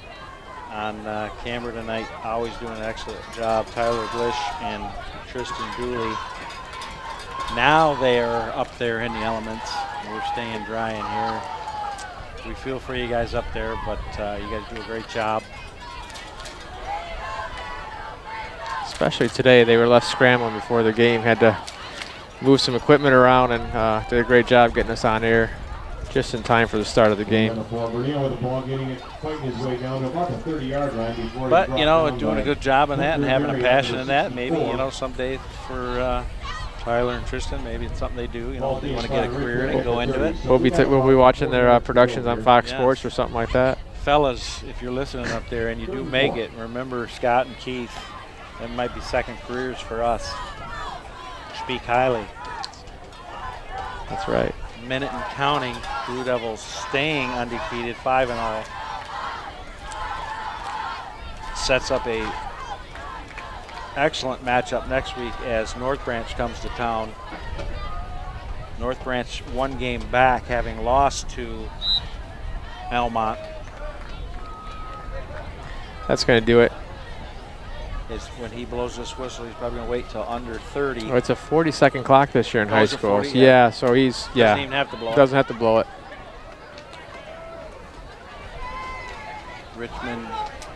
Speaker 2: on camera tonight, always doing an excellent job. Tyler Blish and Tristan Dooley. Now they are up there in the elements. We're staying dry in here. We feel for you guys up there, but you guys do a great job.
Speaker 3: Especially today, they were left scrambling before the game. Had to move some equipment around and did a great job getting us on air just in time for the start of the game.
Speaker 2: But, you know, doing a good job in that and having a passion in that. Maybe, you know, someday for Tyler and Tristan, maybe it's something they do. You know, they want to get a career and go into it.
Speaker 3: We'll be watching their productions on Fox Sports or something like that.
Speaker 2: Fellas, if you're listening up there and you do make it, remember Scott and Keith. That might be second careers for us. Speak highly.
Speaker 3: That's right.
Speaker 2: Minute and counting. Blue Devils staying undefeated, 5-0. Sets up a excellent matchup next week as North Branch comes to town. North Branch one game back, having lost to Almont.
Speaker 3: That's going to do it.
Speaker 2: Is when he blows this whistle, he's probably going to wait till under 30.
Speaker 3: Oh, it's a 40-second clock this year in high school.
Speaker 2: 40,
Speaker 3: yeah, so he's
Speaker 2: doesn't even have to blow it.
Speaker 3: Doesn't have to blow it.
Speaker 2: Richmond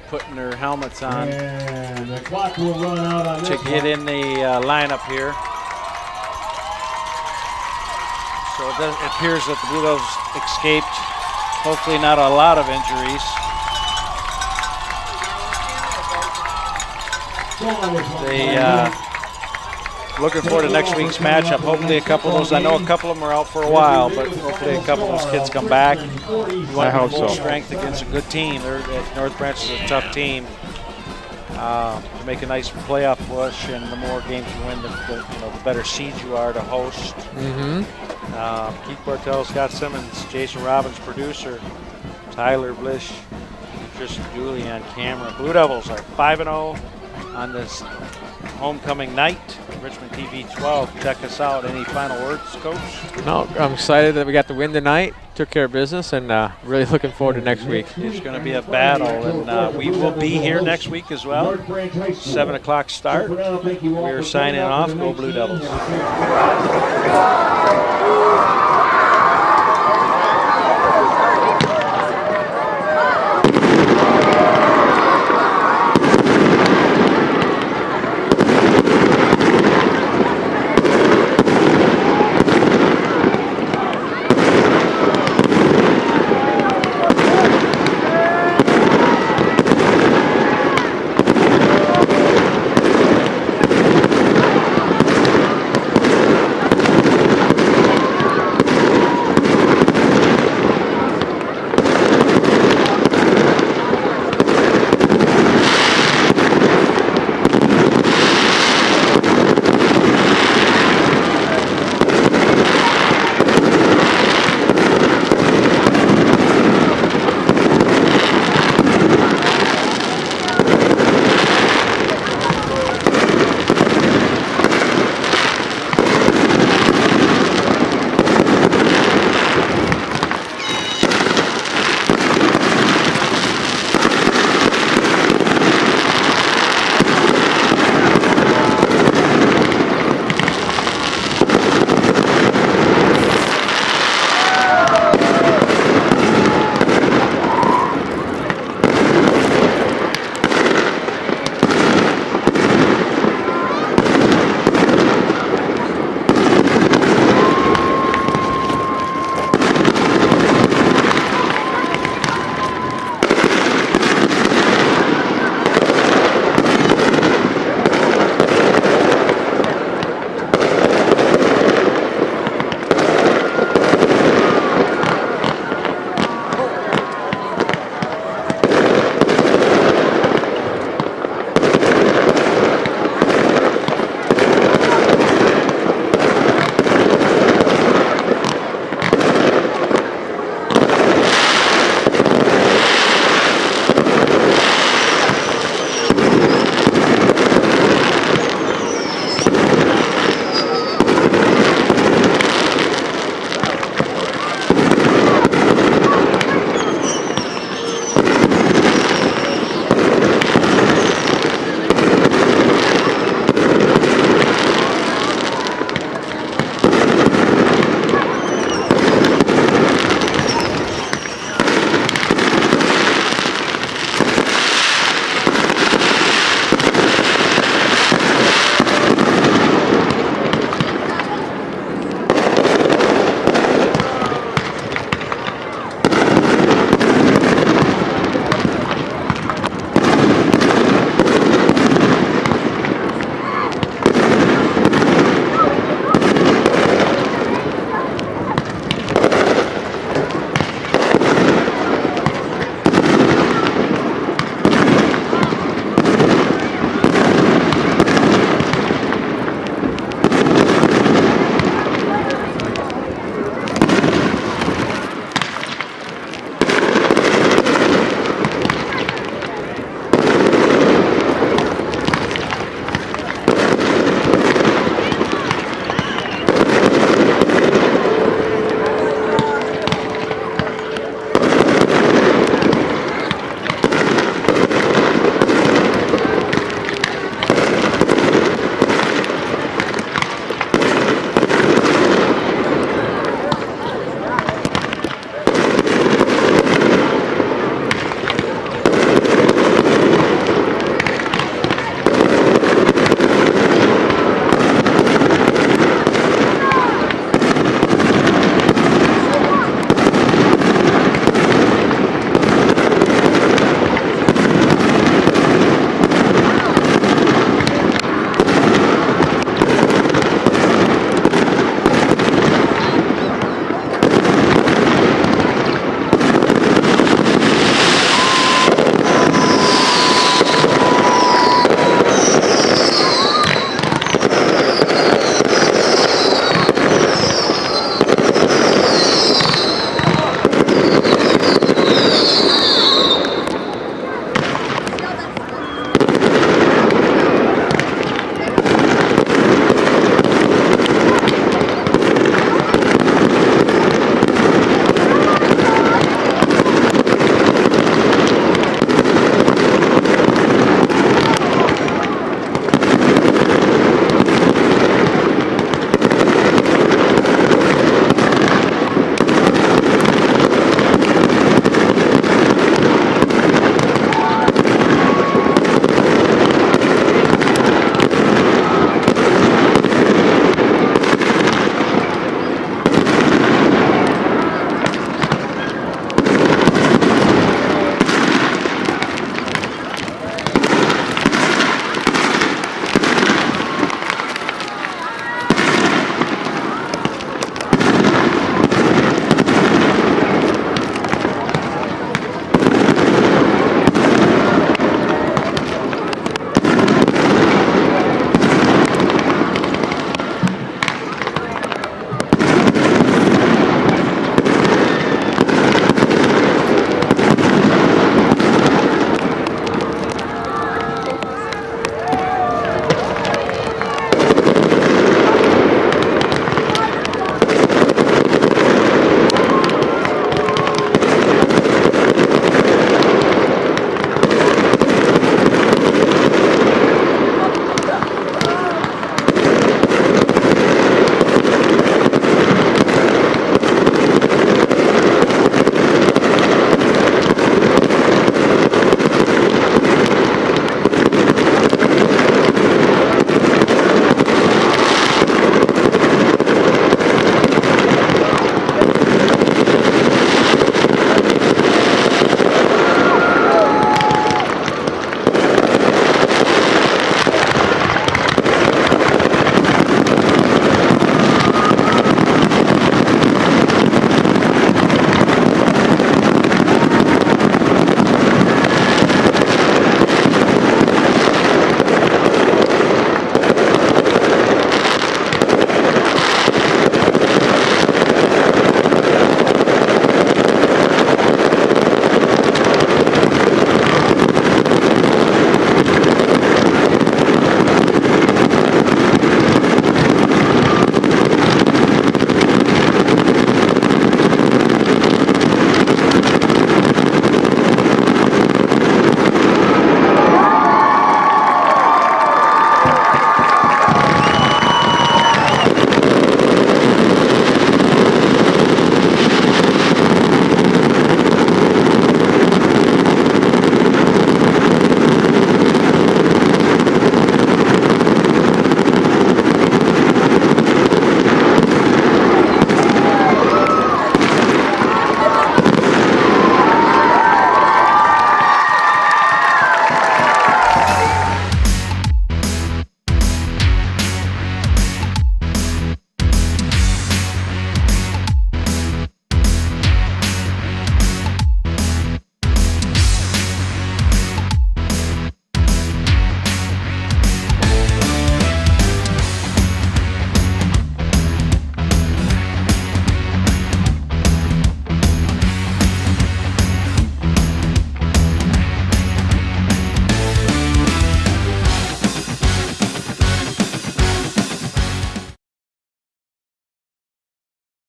Speaker 2: putting their helmets on
Speaker 1: And the clock will run out on
Speaker 2: to
Speaker 1: this
Speaker 2: get
Speaker 1: one.
Speaker 2: in the lineup here. So it appears that the Blue Devils escaped. Hopefully not a lot of injuries. They looking forward to next week's matchup. Hopefully a couple of those, I know a couple of them are out for a while, but hopefully a couple of those kids come back. You want
Speaker 3: I hope
Speaker 2: full
Speaker 3: so.
Speaker 2: strength against a good team. North Branch is a tough team. To make a nice playoff push, and the more games you win, the better seeds you are to host. Keith Bartel, Scott Simmons, Jason Robbins, producer, Tyler Blish, Tristan Dooley on camera. Blue Devils are 5-0 on this homecoming night. Richmond TV 12. Check us out. Any final words, Coach?
Speaker 3: No, I'm excited that we got the win tonight. Took care of business, and really looking forward to next week.
Speaker 2: It's going to be a battle, and we will be here next week as well. 7 o'clock start. We're signing off. Go Blue Devils.